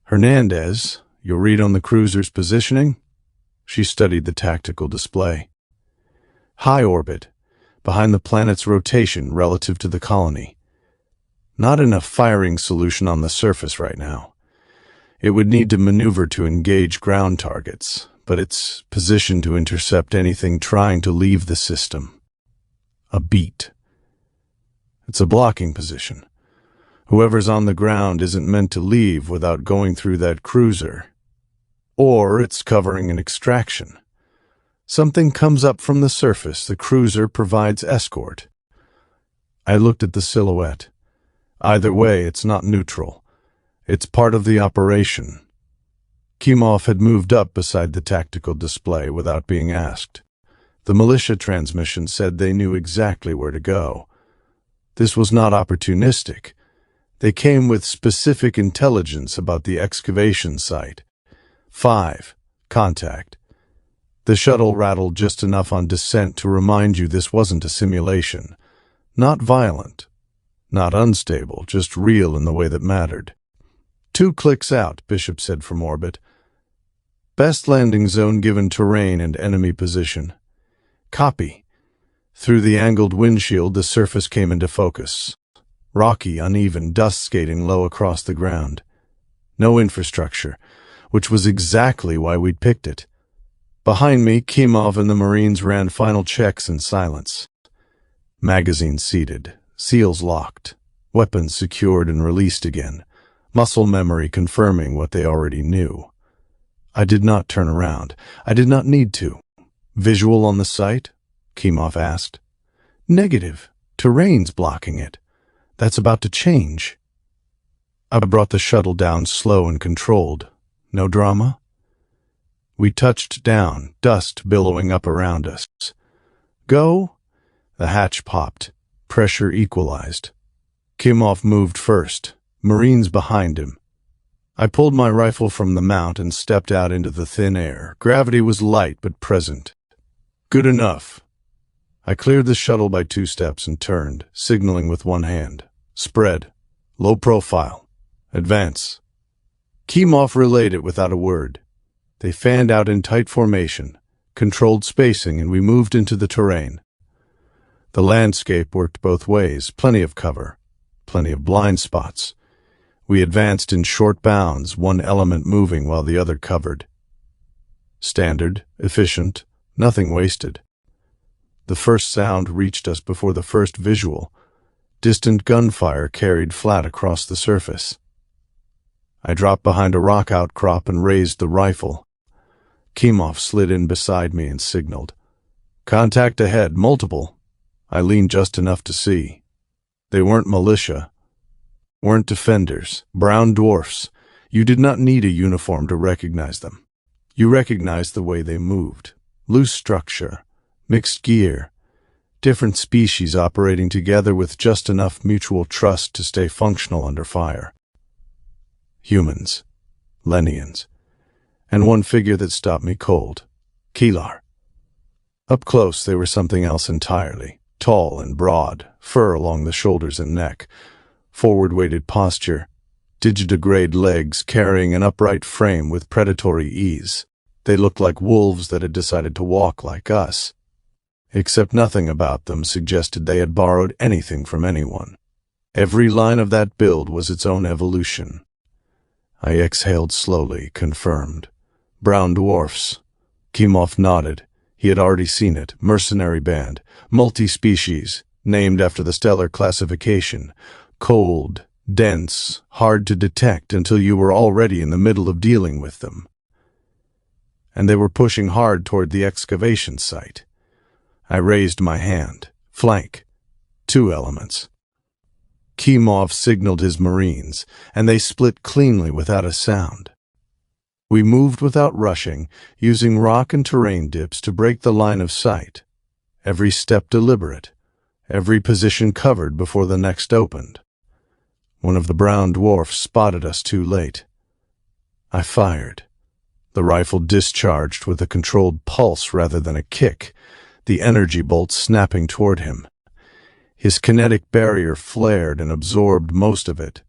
[SPEAKER 1] "Hernandez, you'll read on the cruiser's positioning?" She studied the tactical display. "High orbit, behind the planet's rotation relative to the colony. Not enough firing solution on the surface right now. It would need to maneuver to engage ground targets, but it's positioned to intercept anything trying to leave the system. A beat. It's a blocking position. Whoever's on the ground isn't meant to leave without going through that cruiser. Or it's covering an extraction. Something comes up from the surface, the cruiser provides escort." I looked at the silhouette. Either way, it's not neutral. It's part of the operation. Kimov had moved up beside the tactical display without being asked. The militia transmission said they knew exactly where to go. This was not opportunistic. They came with specific intelligence about the excavation site. 5. Contact. The shuttle rattled just enough on descent to remind you this wasn't a simulation. Not violent, not unstable, just real in the way that mattered. 2 clicks out, Bishop said from orbit. "Best landing zone given terrain and enemy position." "Copy." Through the angled windshield, the surface came into focus. Rocky, uneven, dust skating low across the ground. No infrastructure, which was exactly why we'd picked it. Behind me, Kimov and the Marines ran final checks in silence. Magazines seated, seals locked, weapons secured and released again, muscle memory confirming what they already knew. I did not turn around. I did not need to. "Visual on the site?" Kimov asked. "Negative. Terrain's blocking it. That's about to change." I brought the shuttle down slow and controlled. No drama? We touched down, dust billowing up around us. "Go?" The hatch popped. Pressure equalized. Kimov moved first, Marines behind him. I pulled my rifle from the mount and stepped out into the thin air. Gravity was light but present. "Good enough." I cleared the shuttle by 2 steps and turned, signaling with one hand. "Spread. Low profile. Advance." Kimov relayed it without a word. They fanned out in tight formation, controlled spacing, and we moved into the terrain. The landscape worked both ways, plenty of cover, plenty of blind spots. We advanced in short bounds, one element moving while the other covered. Standard, efficient, nothing wasted. The first sound reached us before the first visual. Distant gunfire carried flat across the surface. I dropped behind a rock outcrop and raised the rifle. Kimov slid in beside me and signaled. "Contact ahead, multiple." I leaned just enough to see. They weren't militia, weren't defenders, brown dwarfs. You did not need a uniform to recognize them. You recognized the way they moved. Loose structure, mixed gear, different species operating together with just enough mutual trust to stay functional under fire. Humans, Lenians, and one figure that stopped me cold, Kilar. Up close, they were something else entirely. Tall and broad, fur along the shoulders and neck, forward-weighted posture, digitigrade legs carrying an upright frame with predatory ease. They looked like wolves that had decided to walk like us. Except nothing about them suggested they had borrowed anything from anyone. Every line of that build was its own evolution. I exhaled slowly, confirmed. Brown dwarfs. Kimov nodded. He had already seen it. Mercenary band. Multi-species. Named after the stellar classification. Cold, dense, hard to detect until you were already in the middle of dealing with them. And they were pushing hard toward the excavation site. I raised my hand. Flank. 2 elements. Kimov signaled his Marines, and they split cleanly without a sound. We moved without rushing, using rock and terrain dips to break the line of sight. Every step deliberate, every position covered before the next opened. One of the brown dwarfs spotted us too late. I fired. The rifle discharged with a controlled pulse rather than a kick, the energy bolt snapping toward him. His kinetic barrier flared and absorbed most of it,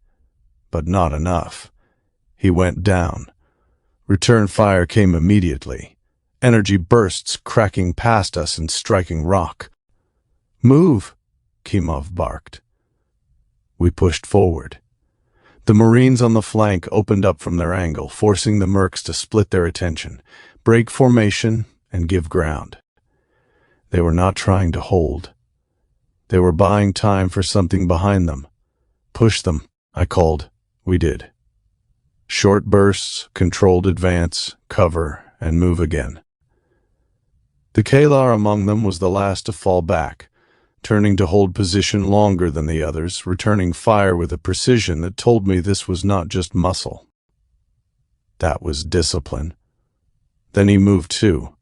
[SPEAKER 1] but not enough. He went down. Return fire came immediately, energy bursts cracking past us and striking rock. "Move!" Kimov barked. We pushed forward. The Marines on the flank opened up from their angle, forcing the mercs to split their attention, break formation, and give ground. They were not trying to hold. They were buying time for something behind them. "Push them," I called. We did. Short bursts, controlled advance, cover, and move again. The Kalar among them was the last to fall back, turning to hold position longer than the others, returning fire with a precision that told me this was not just muscle. That was discipline. Then he moved too,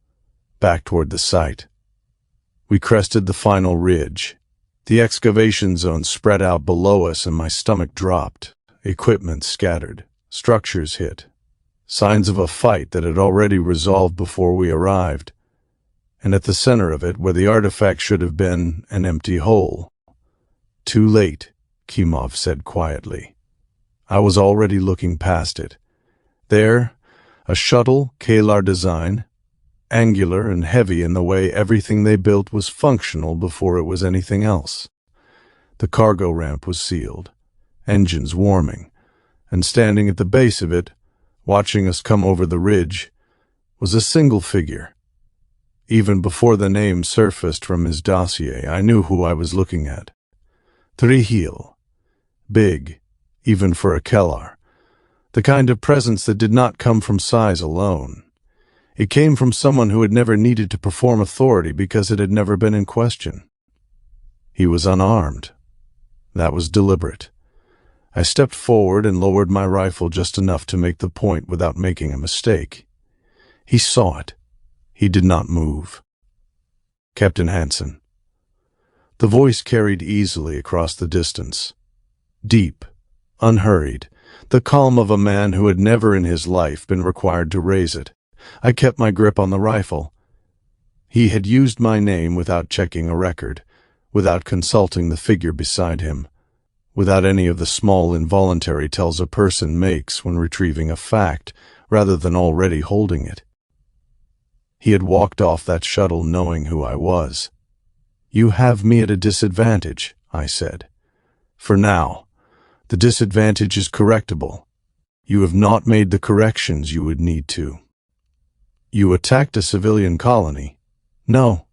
[SPEAKER 1] back toward the site. We crested the final ridge. The excavation zone spread out below us and my stomach dropped. Equipment scattered. Structures hit. Signs of a fight that had already resolved before we arrived. And at the center of it, where the artifact should have been, an empty hole. "Too late," Kimov said quietly. I was already looking past it. There, a shuttle, Kalar design, angular and heavy in the way everything they built was functional before it was anything else. The cargo ramp was sealed, engines warming, and standing at the base of it, watching us come over the ridge, was a single figure. Even before the name surfaced from his dossier, I knew who I was looking at. Trihil. Big, even for a Kellar. The kind of presence that did not come from size alone. It came from someone who had never needed to perform authority because it had never been in question. He was unarmed. That was deliberate. I stepped forward and lowered my rifle just enough to make the point without making a mistake. He saw it. He did not move. "Captain Hansen." The voice carried easily across the distance. Deep, unhurried, the calm of a man who had never in his life been required to raise it. I kept my grip on the rifle. He had used my name without checking a record, without consulting the figure beside him, without any of the small involuntary tells a person makes when retrieving a fact rather than already holding it. He had walked off that shuttle knowing who I was. "You have me at a disadvantage," I said. "For now. The disadvantage is correctable. You have not made the corrections you would need to." "You attacked a civilian colony?" "No.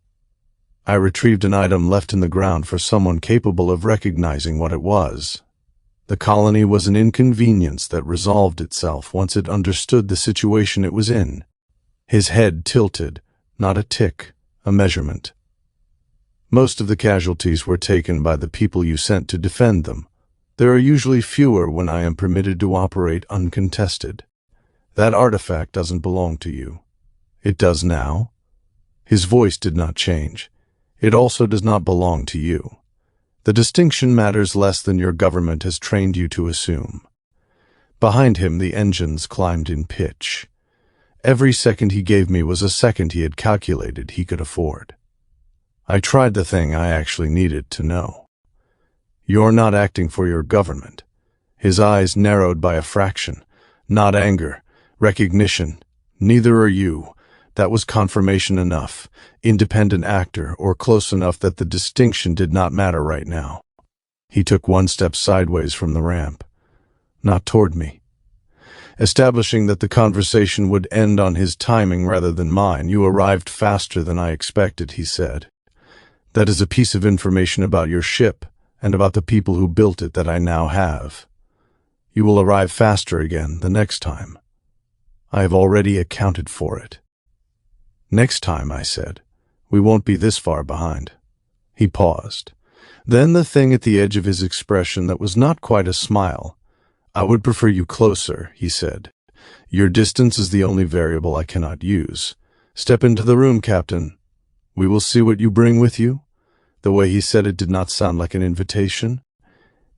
[SPEAKER 1] I retrieved an item left in the ground for someone capable of recognizing what it was. The colony was an inconvenience that resolved itself once it understood the situation it was in." His head tilted, not a tick, a measurement. "Most of the casualties were taken by the people you sent to defend them. There are usually fewer when I am permitted to operate uncontested. That artifact doesn't belong to you. It does now." His voice did not change. "It also does not belong to you. The distinction matters less than your government has trained you to assume." Behind him, the engines climbed in pitch. Every second he gave me was a second he had calculated he could afford. I tried the thing I actually needed to know. "You're not acting for your government." His eyes narrowed by a fraction. "Not anger, recognition. Neither are you. That was confirmation enough. Independent actor, or close enough that the distinction did not matter right now." He took one step sideways from the ramp. Not toward me. Establishing that the conversation would end on his timing rather than mine. "You arrived faster than I expected," he said. "That is a piece of information about your ship and about the people who built it that I now have. You will arrive faster again the next time. I have already accounted for it. Next time, I said, we won't be this far behind. He paused. Then the thing at the edge of his expression that was not quite a smile. I would prefer you closer, he said. Your distance is the only variable I cannot use. Step into the room, Captain. We will see what you bring with you. The way he said it did not sound like an invitation.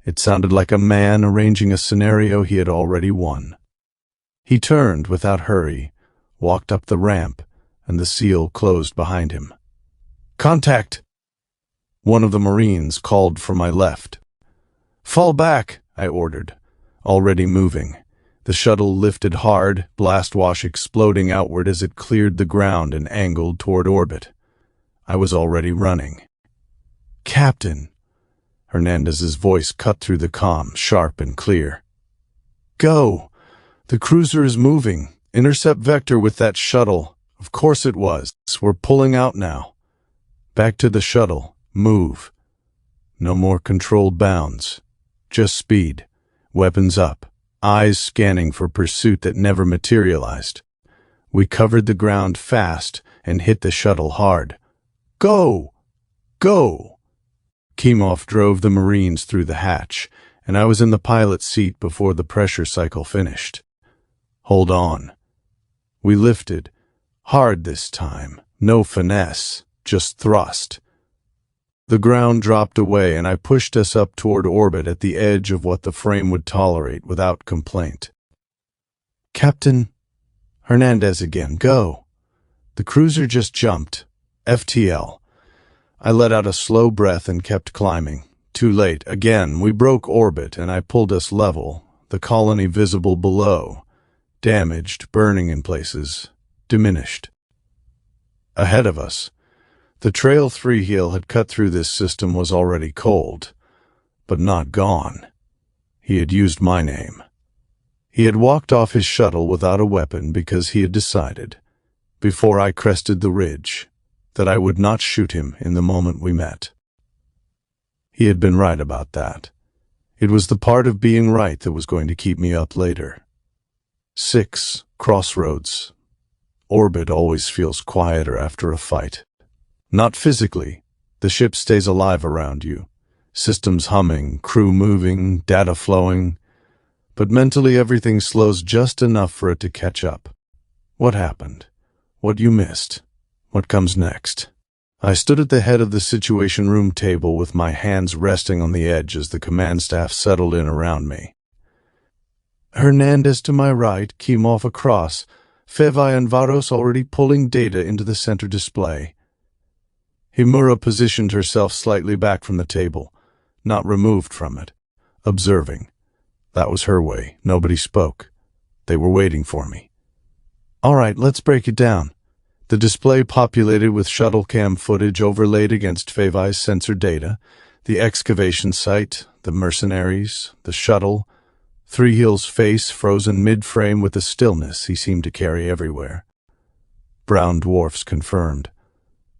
[SPEAKER 1] It sounded like a man arranging a scenario he had already won. He turned without hurry, walked up the ramp, and the seal closed behind him. Contact! One of the Marines called from my left. Fall back, I ordered, already moving. The shuttle lifted hard, blast wash exploding outward as it cleared the ground and angled toward orbit. I was already running. Captain! Hernandez's voice cut through the comm, sharp and clear. Go! The cruiser is moving. Intercept vector with that shuttle. Of course it was. We're pulling out now. Back to the shuttle. Move. No more controlled bounds. Just speed. Weapons up. Eyes scanning for pursuit that never materialized. We covered the ground fast and hit the shuttle hard. Go! Go! Klimov drove the Marines through the hatch, and I was in the pilot's seat before the pressure cycle finished. Hold on. We lifted. Hard this time. No finesse. Just thrust. The ground dropped away, and I pushed us up toward orbit at the edge of what the frame would tolerate without complaint. Captain Hernandez again, go. The cruiser just jumped. FTL. I let out a slow breath and kept climbing. Too late. Again, we broke orbit, and I pulled us level, the colony visible below. Damaged, burning in places, diminished. Ahead of us, the trail Three-Heel had cut through this system was already cold, but not gone. He had used my name. He had walked off his shuttle without a weapon because he had decided, before I crested the ridge, that I would not shoot him in the moment we met. He had been right about that. It was the part of being right that was going to keep me up later. 6. Crossroads. Orbit always feels quieter after a fight. Not physically. The ship stays alive around you. Systems humming, crew moving, data flowing. But mentally everything slows just enough for it to catch up. What happened? What you missed? What comes next? I stood at the head of the Situation Room table with my hands resting on the edge as the command staff settled in around me. Hernandez to my right, Klimov across, Fevai and Varos already pulling data into the center display. Himura positioned herself slightly back from the table, not removed from it, observing. That was her way. Nobody spoke. They were waiting for me. All right, let's break it down. The display populated with shuttle cam footage overlaid against Fevai's sensor data, the excavation site, the mercenaries, the shuttle, Three-Heel's face frozen mid-frame with the stillness he seemed to carry everywhere. Brown dwarfs confirmed.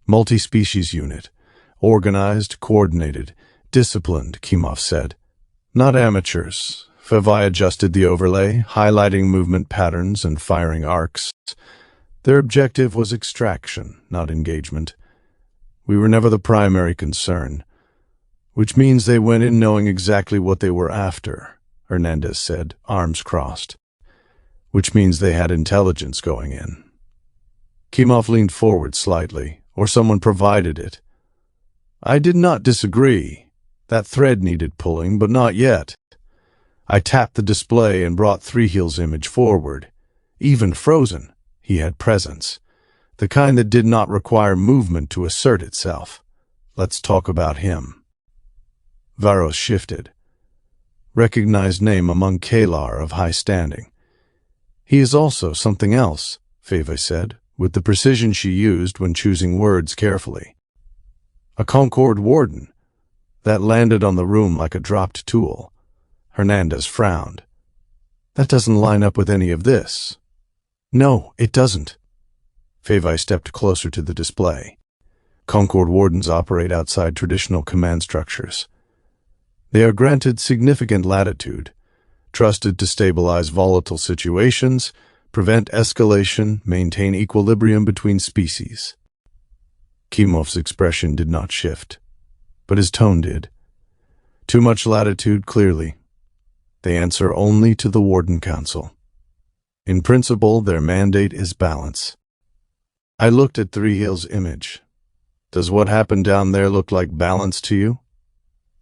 [SPEAKER 1] Multi-species unit. Organized, coordinated, disciplined, Klimov said. Not amateurs. Fevai adjusted the overlay, highlighting movement patterns and firing arcs. Their objective was extraction, not engagement. We were never the primary concern, which means they went in knowing exactly what they were after, Hernandez said, arms crossed. Which means they had intelligence going in. Klimov leaned forward slightly, or someone provided it. I did not disagree. That thread needed pulling, but not yet. I tapped the display and brought Three-Heel's image forward. Even frozen, he had presence. The kind that did not require movement to assert itself. Let's talk about him. Varos shifted. Recognized name among Kalar of high standing. He is also something else, Fevai said, with the precision she used when choosing words carefully. A Concord warden. That landed on the room like a dropped tool. Hernandez frowned. That doesn't line up with any of this. No, it doesn't. Fevai stepped closer to the display. Concord wardens operate outside traditional command structures. They are granted significant latitude, trusted to stabilize volatile situations, prevent escalation, maintain equilibrium between species. Kimov's expression did not shift, but his tone did. Too much latitude, clearly. They answer only to the Warden Council. In principle, their mandate is balance. I looked at Three Hills' image. Does what happened down there look like balance to you?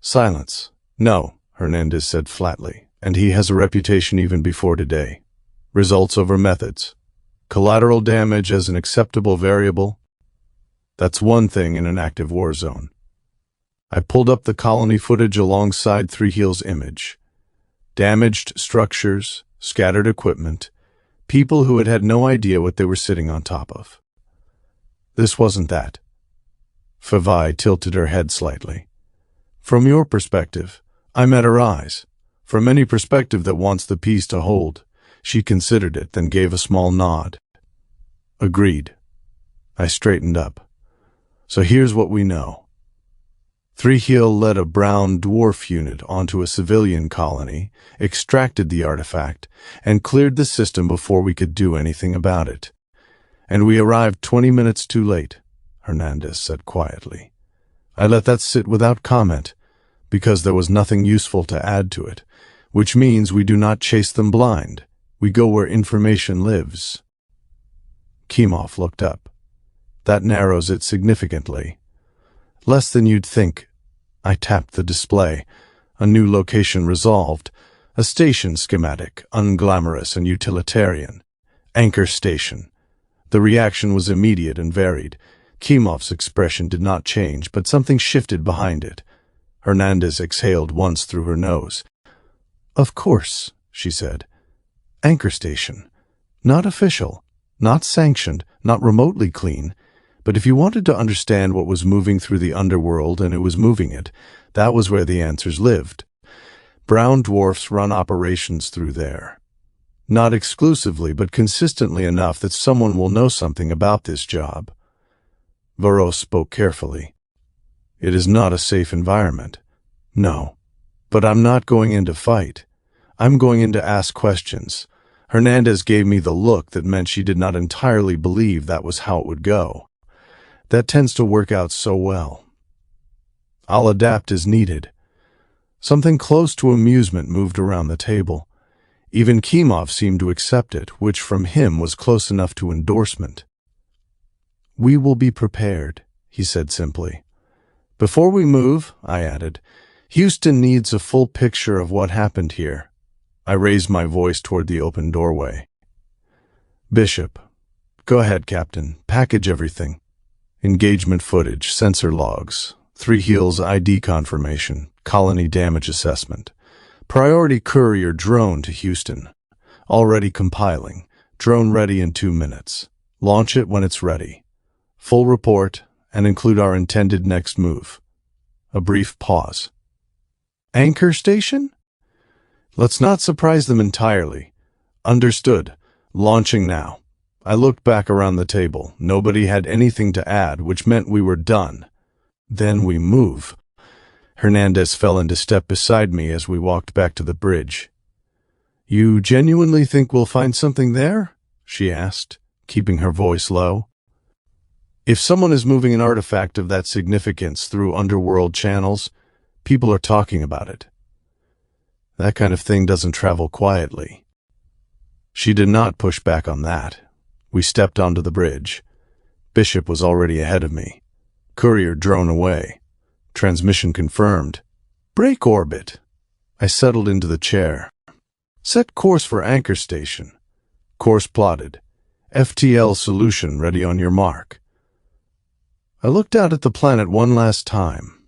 [SPEAKER 1] Silence. No, Hernandez said flatly, and he has a reputation even before today. Results over methods. Collateral damage as an acceptable variable. That's one thing in an active war zone. I pulled up the colony footage alongside Three Hills' image. Damaged structures, scattered equipment, people who had had no idea what they were sitting on top of. This wasn't that. Favai tilted her head slightly. From your perspective, I met her eyes. From any perspective that wants the peace to hold, she considered it, then gave a small nod. Agreed. I straightened up. So here's what we know. Three Hill led a brown dwarf unit onto a civilian colony, extracted the artifact, and cleared the system before we could do anything about it. And we arrived 20 minutes too late, Hernandez said quietly. I let that sit without comment, because there was nothing useful to add to it, which means we do not chase them blind. We go where information lives. Kimov looked up. That narrows it significantly. Less than you'd think. I tapped the display. A new location resolved. A station schematic, unglamorous and utilitarian. Anchor station. The reaction was immediate and varied. Kimov's expression did not change, but something shifted behind it. Hernandez exhaled once through her nose. Of course, she said. Anchor station. Not official, not sanctioned, not remotely clean. But if you wanted to understand what was moving through the underworld and who was moving it, that was where the answers lived. Brown dwarfs run operations through there. Not exclusively, but consistently enough that someone will know something about this job. Varro spoke carefully. It is not a safe environment. No. But I'm not going in to fight. I'm going in to ask questions. Hernandez gave me the look that meant she did not entirely believe that was how it would go. That tends to work out so well. I'll adapt as needed. Something close to amusement moved around the table. Even Kimov seemed to accept it, which from him was close enough to endorsement. We will be prepared, he said simply. Before we move, I added, Houston needs a full picture of what happened here. I raised my voice toward the open doorway. Bishop. Go ahead, Captain. Package everything. Engagement footage, sensor logs, Three Hills ID confirmation, colony damage assessment. Priority courier drone to Houston. Already compiling. Drone ready in 2 minutes. Launch it when it's ready. Full report, and include our intended next move. A brief pause. Anchor station? Let's not surprise them entirely. Understood. Launching now. I looked back around the table. Nobody had anything to add, which meant we were done. Then we move. Hernandez fell into step beside me as we walked back to the bridge. You genuinely think we'll find something there? She asked, keeping her voice low. If someone is moving an artifact of that significance through underworld channels, people are talking about it. That kind of thing doesn't travel quietly. She did not push back on that. We stepped onto the bridge. Bishop was already ahead of me. Courier drone away. Transmission confirmed. Break orbit. I settled into the chair. Set course for anchor station. Course plotted. FTL solution ready on your mark. I looked out at the planet one last time.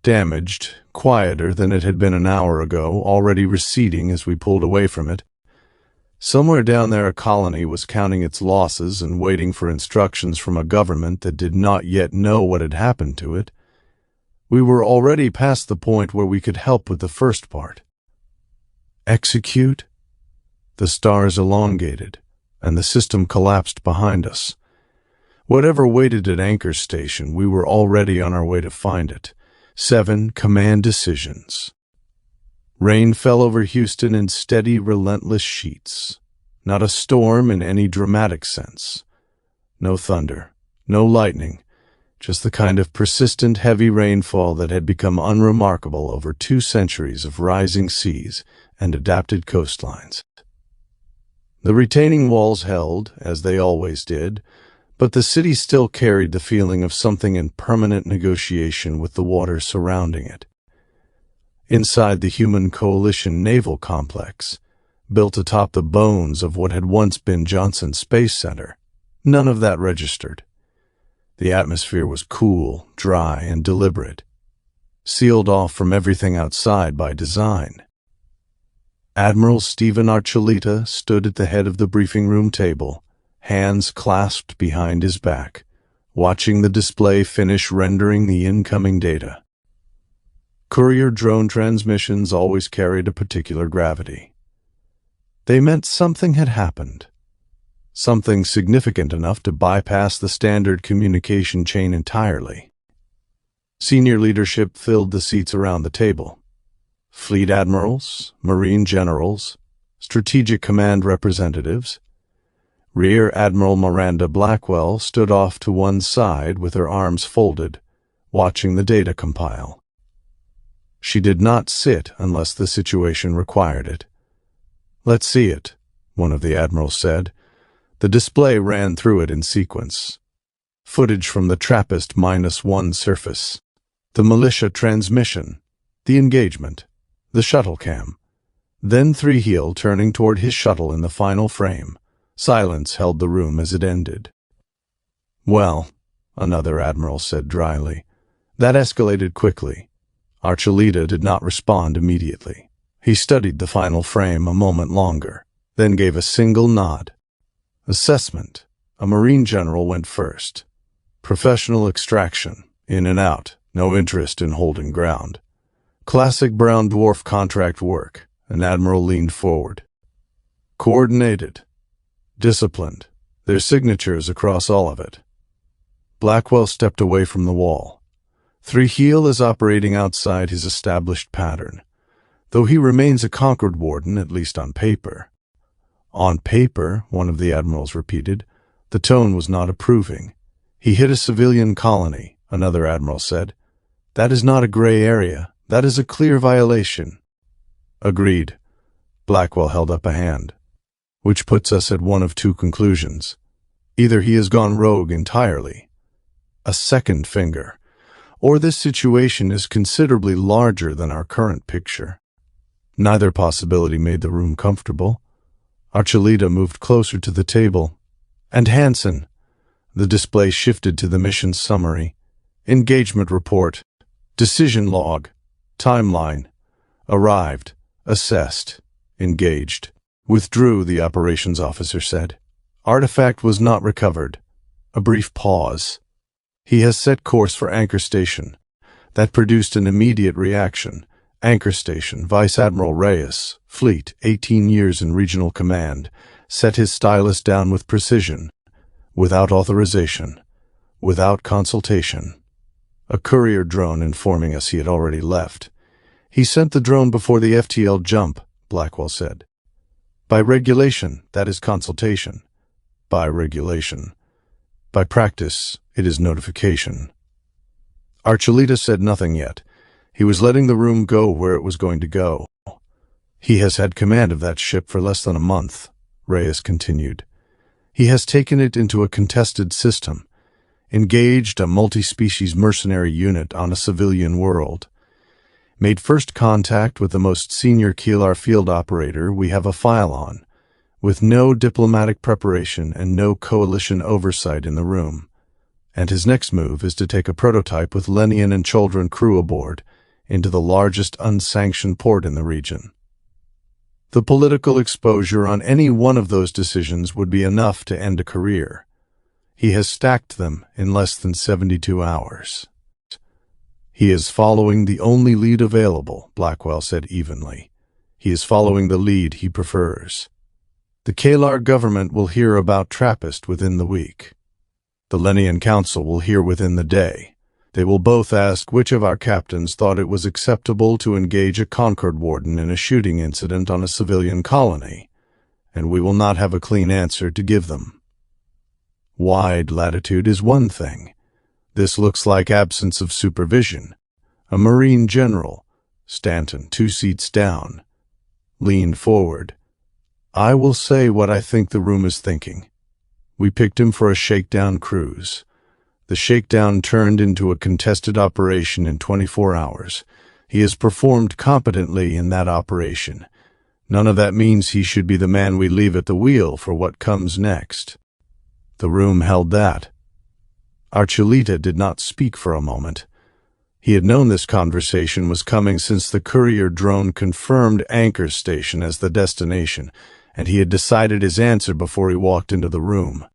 [SPEAKER 1] Damaged, quieter than it had been an hour ago, already receding as we pulled away from it. Somewhere down there a colony was counting its losses and waiting for instructions from a government that did not yet know what had happened to it. We were already past the point where we could help with the first part. Execute? The stars elongated, and the system collapsed behind us. Whatever waited at anchor station, we were already on our way to find it. 7 command decisions. Rain fell over Houston in steady, relentless sheets. Not a storm in any dramatic sense. No thunder, no lightning, just the kind of persistent, heavy rainfall that had become unremarkable over 2 centuries of rising seas and adapted coastlines. The retaining walls held, as they always did, but the city still carried the feeling of something in permanent negotiation with the water surrounding it. Inside the Human Coalition Naval Complex, built atop the bones of what had once been Johnson Space Center, none of that registered. The atmosphere was cool, dry, and deliberate, sealed off from everything outside by design. Admiral Stephen Archuleta stood at the head of the briefing room table, hands clasped behind his back, watching the display finish rendering the incoming data. Courier drone transmissions always carried a particular gravity. They meant something had happened, something significant enough to bypass the standard communication chain entirely. Senior leadership filled the seats around the table. Fleet admirals, marine generals, strategic command representatives. Rear Admiral Miranda Blackwell stood off to one side with her arms folded, watching the data compile. She did not sit unless the situation required it. "Let's see it," one of the admirals said. The display ran through it in sequence. Footage from the Trappist -1 surface, the militia transmission, the engagement, the shuttle cam. Then Three Heel turning toward his shuttle in the final frame. Silence held the room as it ended. "Well," another admiral said dryly, "that escalated quickly." Archuleta did not respond immediately. He studied the final frame a moment longer, then gave a single nod. Assessment. A Marine general went first. Professional extraction. In and out. No interest in holding ground. Classic brown dwarf contract work. An admiral leaned forward. Coordinated. Disciplined. Their signatures across all of it. Blackwell stepped away from the wall. Three Heel is operating outside his established pattern, though he remains a Concord warden, at least on paper. On paper, one of the admirals repeated. The tone was not approving. He hit a civilian colony, another admiral said. That is not a gray area. That is a clear violation. Agreed. Blackwell held up a hand. Which puts us at one of 2 conclusions. Either he has gone rogue entirely, a second finger, or this situation is considerably larger than our current picture. Neither possibility made the room comfortable. Archuleta moved closer to the table. And Hansen. The display shifted to the mission summary. Engagement report. Decision log. Timeline. Arrived. Assessed. Engaged. Withdrew, the operations officer said. Artifact was not recovered. A brief pause. He has set course for Anchor Station. That produced an immediate reaction. Anchor Station, Vice Admiral Reyes, Fleet, 18 years in regional command, set his stylus down with precision, without authorization, without consultation. A courier drone informing us he had already left. He sent the drone before the FTL jump, Blackwell said. By regulation, that is consultation. By regulation. By practice, it is notification. Archuleta said nothing yet. He was letting the room go where it was going to go. He has had command of that ship for less than a month, Reyes continued. He has taken it into a contested system, engaged a multi-species mercenary unit on a civilian world, made first contact with the most senior Keelar field operator we have a file on, with no diplomatic preparation and no coalition oversight in the room. And his next move is to take a prototype with Lenian and Choldron crew aboard into the largest unsanctioned port in the region. The political exposure on any one of those decisions would be enough to end a career. He has stacked them in less than 72 hours. He is following the only lead available, Blackwell said evenly. He is following the lead he prefers. The Keelar government will hear about Trappist within the week. The Lenian Council will hear within the day. They will both ask which of our captains thought it was acceptable to engage a Concord warden in a shooting incident on a civilian colony, and we will not have a clean answer to give them. Wide latitude is one thing. This looks like absence of supervision. A Marine general, Stratton, 2 seats down, leaned forward. I will say what I think the room is thinking. We picked him for a shakedown cruise. The shakedown turned into a contested operation in 24 hours. He has performed competently in that operation. None of that means he should be the man we leave at the wheel for what comes next. The room held that. Archuleta did not speak for a moment. He had known this conversation was coming since the courier drone confirmed Anchor Station as the destination, and he had decided his answer before he walked into the room.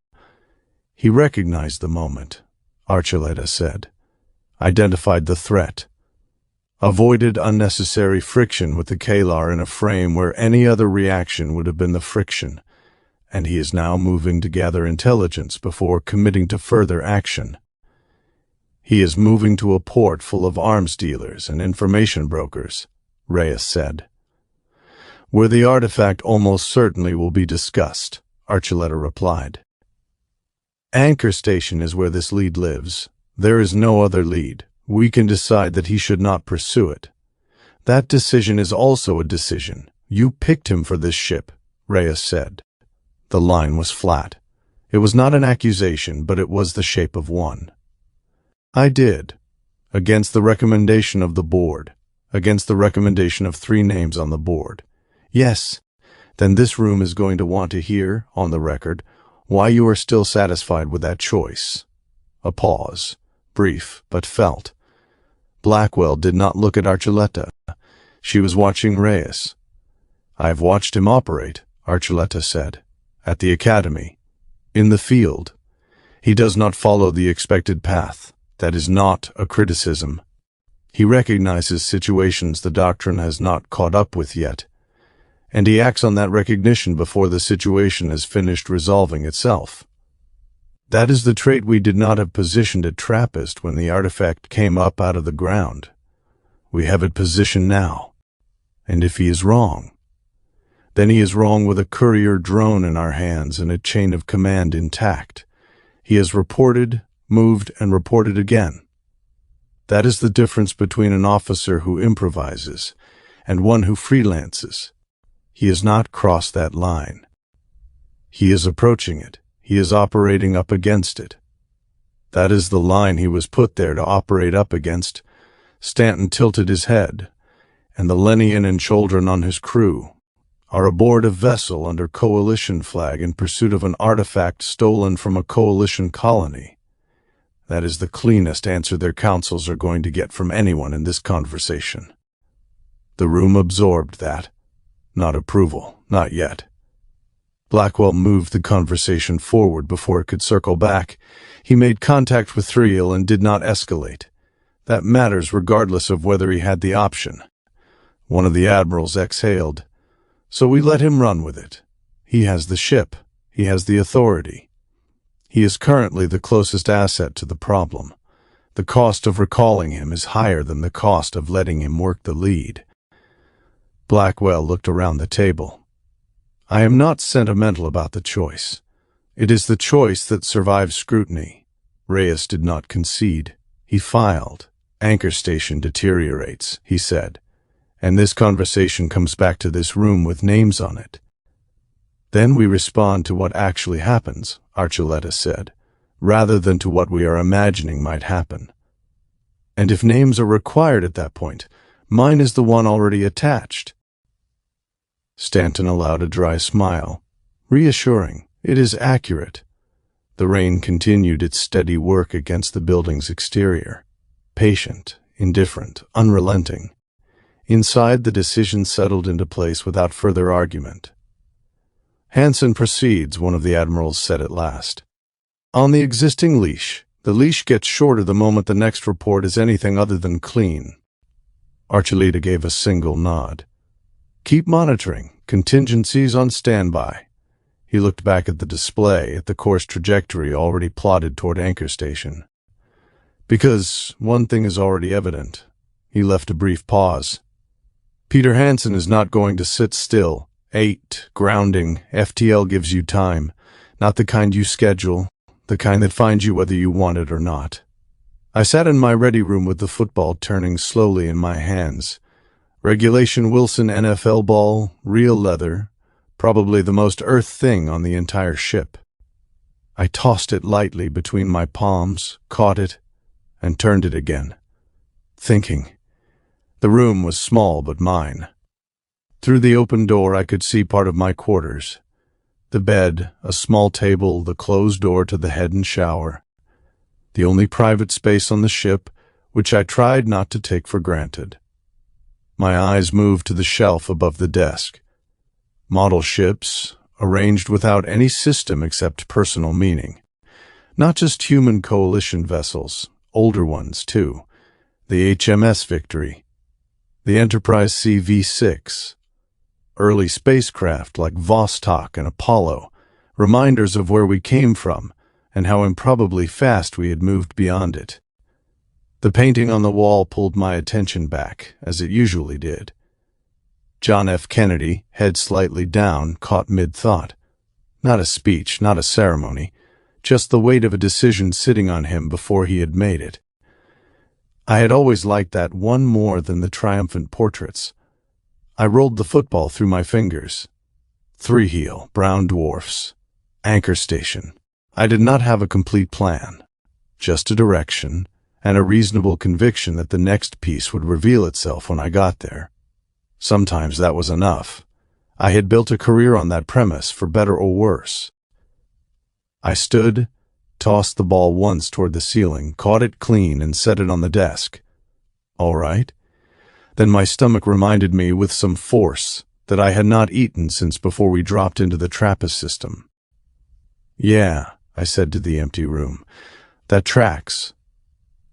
[SPEAKER 1] He recognized the moment, Archuleta said, identified the threat, avoided unnecessary friction with the Kalar in a frame where any other reaction would have been the friction, and he is now moving to gather intelligence before committing to further action. He is moving to a port full of arms dealers and information brokers, Reyes said. Where the artifact almost certainly will be discussed, Archuleta replied. Anchor Station is where this lead lives. There is no other lead. We can decide that he should not pursue it. That decision is also a decision. You picked him for this ship, Reyes said. The line was flat. It was not an accusation, but it was the shape of one. I did. Against the recommendation of the board. Against the recommendation of 3 names on the board. Yes. Then this room is going to want to hear, on the record, why you are still satisfied with that choice. A pause. Brief, but felt. Blackwell did not look at Archuleta. She was watching Reyes. I've watched him operate, Archuleta said. At the academy. In the field. He does not follow the expected path. That is not a criticism. He recognizes situations the doctrine has not caught up with yet, and he acts on that recognition before the situation has finished resolving itself. That is the trait we did not have positioned at Trappist when the artifact came up out of the ground. We have it positioned now. And if he is wrong, then he is wrong with a courier drone in our hands and a chain of command intact. He has reported, moved, and reported again. That is the difference between an officer who improvises and one who freelances. He has not crossed that line. He is approaching it. He is operating up against it. That is the line he was put there to operate up against. Stratton tilted his head, and the Lenian and children on his crew are aboard a vessel under coalition flag in pursuit of an artifact stolen from a coalition colony. That is the cleanest answer their councils are going to get from anyone in this conversation. The room absorbed that. Not approval, not yet. Blackwell moved the conversation forward before it could circle back. He made contact with Thriel and did not escalate. That matters regardless of whether he had the option. One of the admirals exhaled. So we let him run with it. He has the ship. He has the authority. He is currently the closest asset to the problem. The cost of recalling him is higher than the cost of letting him work the lead. Blackwell looked around the table. I am not sentimental about the choice. It is the choice that survives scrutiny. Reyes did not concede. He filed. Anchor Station deteriorates, he said. And this conversation comes back to this room with names on it. Then we respond to what actually happens, Archuleta said, rather than to what we are imagining might happen. And if names are required at that point, mine is the one already attached. Stratton allowed a dry smile. Reassuring. It is accurate. The rain continued its steady work against the building's exterior. Patient, indifferent, unrelenting. Inside, the decision settled into place without further argument. Hansen proceeds, one of the admirals said at last. On the existing leash, the leash gets shorter the moment the next report is anything other than clean. Archuleta gave a single nod. Keep monitoring. Contingencies on standby. He looked back at the display, at the course trajectory already plotted toward Anchor Station. Because one thing is already evident. He left a brief pause. Peter Hansen is not going to sit still. 8. Grounding. FTL gives you time. Not the kind you schedule, the kind that finds you whether you want it or not. I sat in my ready room with the football turning slowly in my hands. Regulation Wilson NFL ball, real leather, probably the most earth thing on the entire ship. I tossed it lightly between my palms, caught it, and turned it again. Thinking. The room was small but mine. Through the open door I could see part of my quarters. The bed, a small table, the closed door to the head and shower. The only private space on the ship, which I tried not to take for granted. My eyes moved to the shelf above the desk. Model ships, arranged without any system except personal meaning. Not just human coalition vessels, older ones too. The HMS Victory. The Enterprise CV-6. Early spacecraft like Vostok and Apollo, reminders of where we came from and how improbably fast we had moved beyond it. The painting on the wall pulled my attention back, as it usually did. John F. Kennedy, head slightly down, caught mid-thought. Not a speech, not a ceremony, just the weight of a decision sitting on him before he had made it. I had always liked that one more than the triumphant portraits. I rolled the football through my fingers. Three-heel, brown dwarfs. Anchor station. I did not have a complete plan. Just a direction, and a reasonable conviction that the next piece would reveal itself when I got there. Sometimes that was enough. I had built a career on that premise, for better or worse. I stood, tossed the ball once toward the ceiling, caught it clean, and set it on the desk. All right. Then my stomach reminded me with some force that I had not eaten since before we dropped into the Trappist system. Yeah, I said to the empty room. That tracks.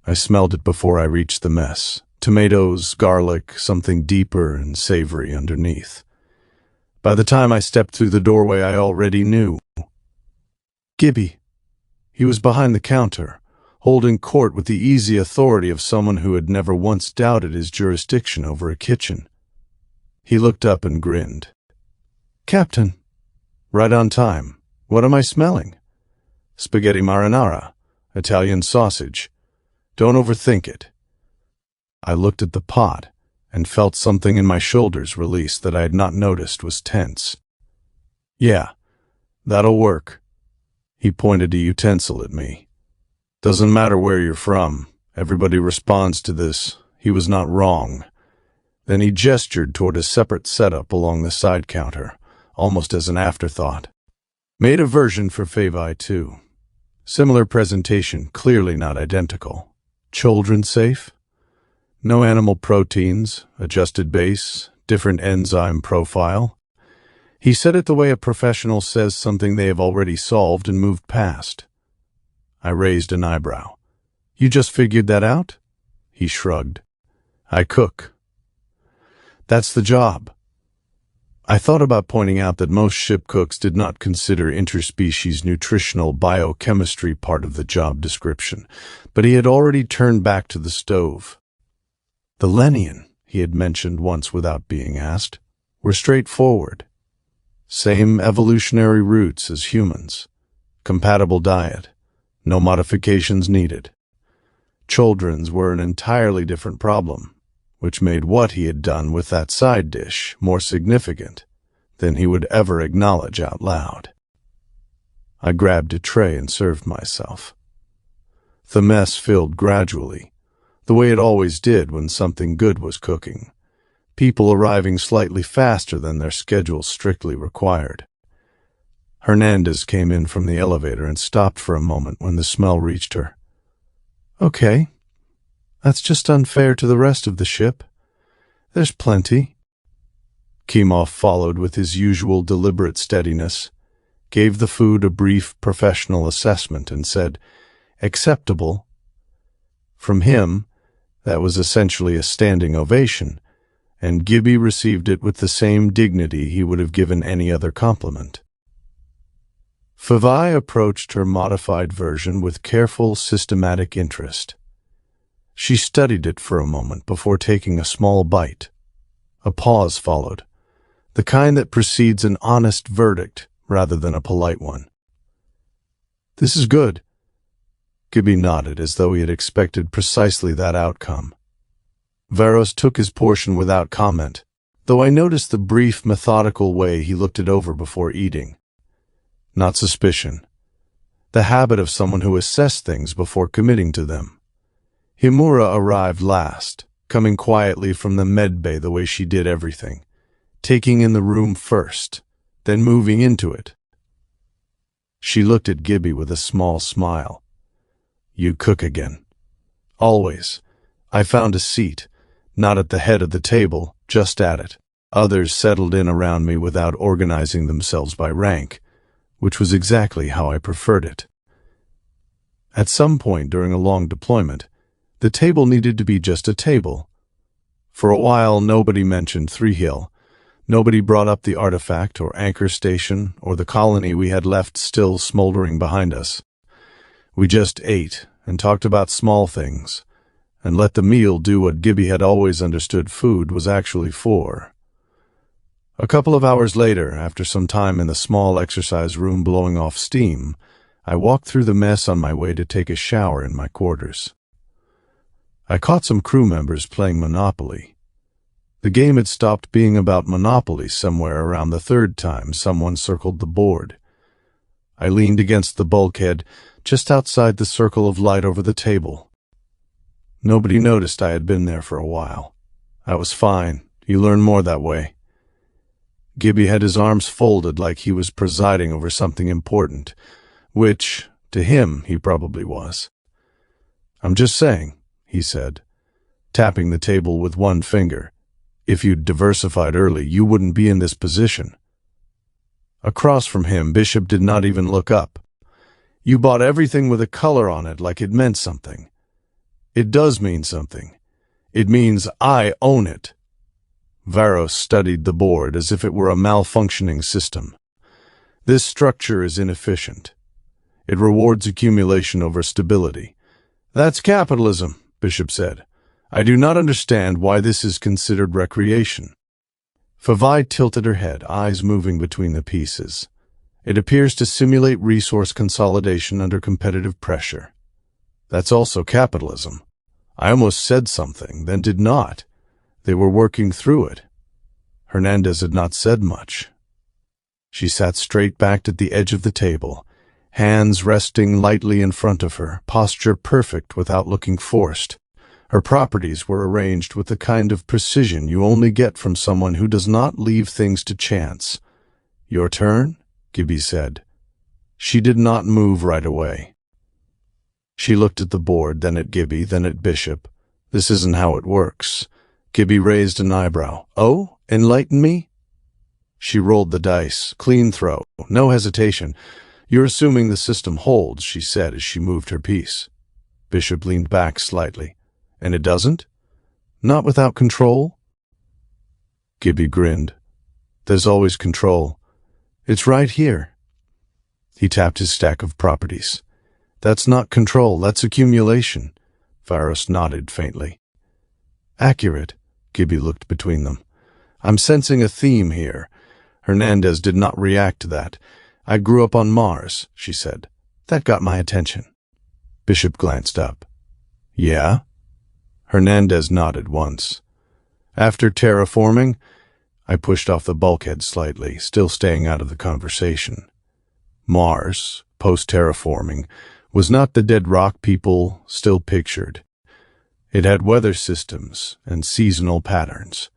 [SPEAKER 1] I smelled it before I reached the mess. Tomatoes, garlic, something deeper and savory underneath. By the time I stepped through the doorway, I already knew. Gibby. He was behind the counter, holding court with the easy authority of someone who had never once doubted his jurisdiction over a kitchen. He looked up and grinned. Captain. Right on time. What am I smelling? Spaghetti marinara. Italian sausage. Don't overthink it. I looked at the pot and felt something in my shoulders release that I had not noticed was tense. Yeah, that'll work. He pointed a utensil at me. Doesn't matter where you're from. Everybody responds to this. He was not wrong. Then he gestured toward a separate setup along the side counter, almost as an afterthought. Made a version for Favi too. Similar presentation, clearly not identical. Children safe? No animal proteins, adjusted base, different enzyme profile. He said it the way a professional says something they have already solved and moved past. I raised an eyebrow. You just figured that out? He shrugged. I cook. That's the job. I thought about pointing out that most ship cooks did not consider interspecies nutritional biochemistry part of the job description, but he had already turned back to the stove. The Lennian, he had mentioned once without being asked, were straightforward. Same evolutionary roots as humans. Compatible diet. No modifications needed. Children's were an entirely different problem, which made what he had done with that side dish more significant than he would ever acknowledge out loud. I grabbed a tray and served myself. The mess filled gradually, the way it always did when something good was cooking, people arriving slightly faster than their schedules strictly required. Hernandez came in from the elevator and stopped for a moment when the smell reached her. Okay, that's just unfair to the rest of the ship. There's plenty. Kimoff followed with his usual deliberate steadiness, gave the food a brief professional assessment and said, acceptable. From him, that was essentially a standing ovation, and Gibby received it with the same dignity he would have given any other compliment. Favi approached her modified version with careful, systematic interest. She studied it for a moment before taking a small bite. A pause followed, the kind that precedes an honest verdict rather than a polite one. "This is good." Gibby nodded as though he had expected precisely that outcome. Varos took his portion without comment, though I noticed the brief, methodical way he looked it over before eating. Not suspicion. The habit of someone who assessed things before committing to them. Himura arrived last, coming quietly from the medbay the way she did everything, taking in the room first, then moving into it. She looked at Gibby with a small smile. "You cook again." "Always." I found a seat, not at the head of the table, just at it. Others settled in around me without organizing themselves by rank, which was exactly how I preferred it. At some point during a long deployment, the table needed to be just a table. For a while, nobody mentioned Three Hill. Nobody brought up the artifact or anchor station or the colony we had left still smoldering behind us. We just ate and talked about small things, and let the meal do what Gibby had always understood food was actually for. A couple of hours later, after some time in the small exercise room blowing off steam, I walked through the mess on my way to take a shower in my quarters. I caught some crew members playing Monopoly. The game had stopped being about Monopoly somewhere around the third time someone circled the board. I leaned against the bulkhead, just outside the circle of light over the table. Nobody noticed I had been there for a while. I was fine. You learn more that way. Gibby had his arms folded like he was presiding over something important, which, to him, he probably was. "I'm just saying," he said, tapping the table with one finger. "If you'd diversified early, you wouldn't be in this position." Across from him, Bishop did not even look up. "You bought everything with a color on it like it meant something." "It does mean something. It means I own it." Varos studied the board as if it were a malfunctioning system. "This structure is inefficient. It rewards accumulation over stability." "That's capitalism," Bishop said. "I do not understand why this is considered recreation." Favai tilted her head, eyes moving between the pieces. "It appears to simulate resource consolidation under competitive pressure." "That's also capitalism." I almost said something, then did not. They were working through it. Hernandez had not said much. She sat straight backed at the edge of the table, hands resting lightly in front of her, posture perfect without looking forced. Her properties were arranged with the kind of precision you only get from someone who does not leave things to chance. "Your turn?" Gibby said. She did not move right away. She looked at the board, then at Gibby, then at Bishop. "This isn't how it works." Gibby raised an eyebrow. "Oh, enlighten me?" She rolled the dice. "Clean throw. No hesitation. You're assuming the system holds," she said as she moved her piece. Bishop leaned back slightly. "And it doesn't? Not without control?" Gibby grinned. "There's always control. It's right here." He tapped his stack of properties. "That's not control, that's accumulation." Varos nodded faintly. "Accurate." Gibby looked between them. "I'm sensing a theme here." Hernandez did not react to that. "I grew up on Mars," she said. "That got my attention." Bishop glanced up. "Yeah?" Hernandez nodded once. "After terraforming?" I pushed off the bulkhead slightly, still staying out of the conversation. Mars, post-terraforming, was not the dead rock people still pictured. It had weather systems and seasonal patterns.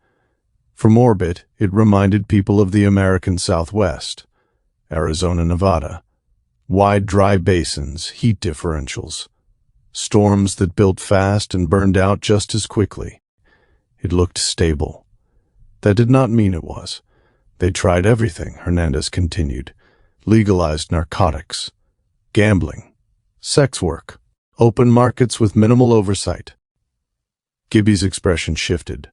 [SPEAKER 1] From orbit, it reminded people of the American Southwest, Arizona, Nevada. Wide dry basins, heat differentials. Storms that built fast and burned out just as quickly. It looked stable. That did not mean it was. They tried everything, Hernandez continued. Legalized narcotics, gambling, sex work, open markets with minimal oversight. Gibby's expression shifted.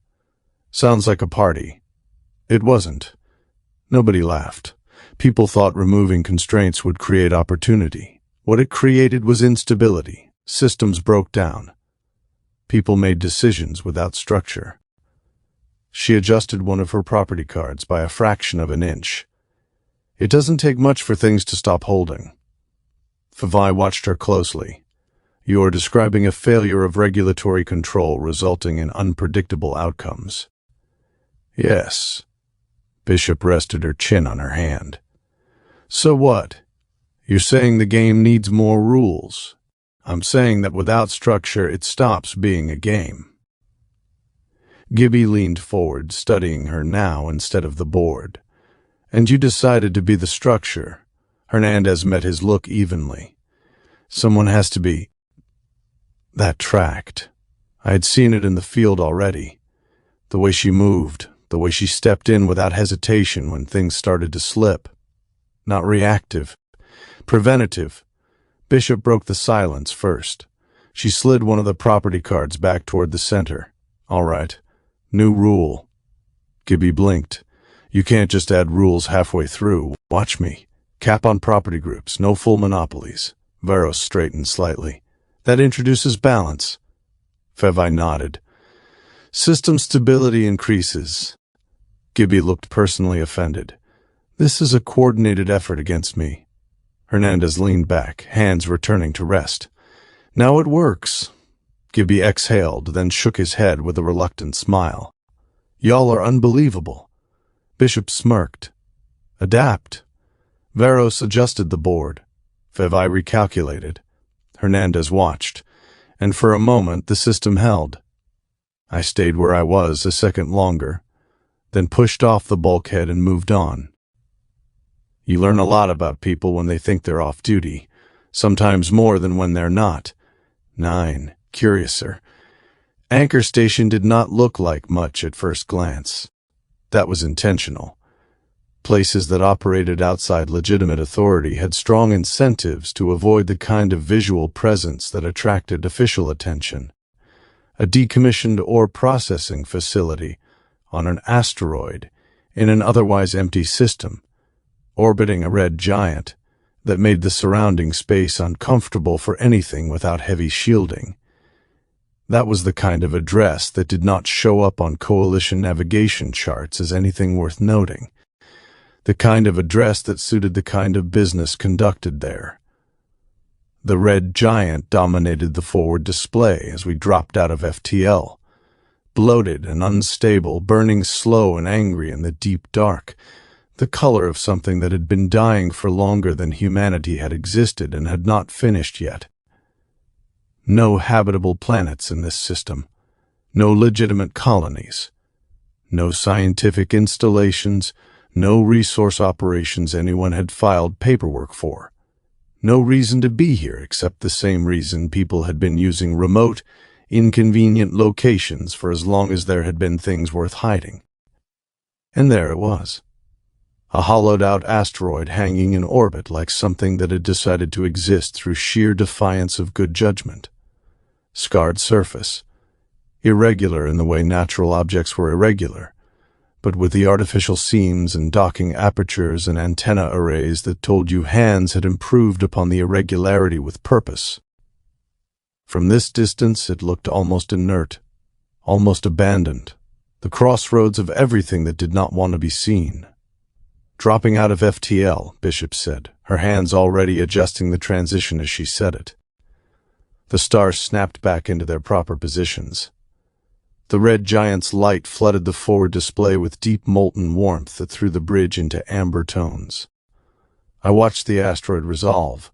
[SPEAKER 1] "Sounds like a party." It wasn't. Nobody laughed. People thought removing constraints would create opportunity. What it created was instability. Systems broke down. People made decisions without structure. She adjusted one of her property cards by a fraction of an inch. It doesn't take much for things to stop holding. Fevai watched her closely. You're describing a failure of regulatory control resulting in unpredictable outcomes. Yes. Bishop rested her chin on her hand. So what? You're saying the game needs more rules. I'm saying that without structure, it stops being a game. Gibby leaned forward, studying her now instead of the board. And you decided to be the structure. Hernandez met his look evenly. Someone has to be. That tracked. I had seen it in the field already. The way she moved, the way she stepped in without hesitation when things started to slip. Not reactive. Preventative. Bishop broke the silence first. She slid one of the property cards back toward the center. All right. New rule. Gibby blinked. You can't just add rules halfway through. Watch me. Cap on property groups. No full monopolies. Veros straightened slightly. That introduces balance. Fevai nodded. System stability increases. Gibby looked personally offended. This is a coordinated effort against me. Hernandez leaned back, hands returning to rest. Now it works. Gibby exhaled, then shook his head with a reluctant smile. Y'all are unbelievable. Bishop smirked. Adapt. Veros adjusted the board. Fevai recalculated. Hernandez watched, and for a moment the system held. I stayed where I was a second longer, then pushed off the bulkhead and moved on. You learn a lot about people when they think they're off duty, sometimes more than when they're not. 9. Curiouser. Anchor Station did not look like much at first glance. That was intentional. Places that operated outside legitimate authority had strong incentives to avoid the kind of visual presence that attracted official attention. A decommissioned ore processing facility on an asteroid in an otherwise empty system, orbiting a red giant that made the surrounding space uncomfortable for anything without heavy shielding. That was the kind of address that did not show up on coalition navigation charts as anything worth noting. The kind of address that suited the kind of business conducted there. The red giant dominated the forward display as we dropped out of FTL. Bloated and unstable, burning slow and angry in the deep dark, the color of something that had been dying for longer than humanity had existed and had not finished yet. No habitable planets in this system, no legitimate colonies, no scientific installations, no resource operations anyone had filed paperwork for. No reason to be here except the same reason people had been using remote, inconvenient locations for as long as there had been things worth hiding. And there it was. A hollowed-out asteroid hanging in orbit like something that had decided to exist through sheer defiance of good judgment. Scarred surface. Irregular in the way natural objects were irregular, but with the artificial seams and docking apertures and antenna arrays that told you hands had improved upon the irregularity with purpose. From this distance it looked almost inert, almost abandoned, the crossroads of everything that did not want to be seen. Dropping out of FTL, Bishop said, her hands already adjusting the transition as she said it. The stars snapped back into their proper positions. The red giant's light flooded the forward display with deep molten warmth that threw the bridge into amber tones. I watched the asteroid resolve,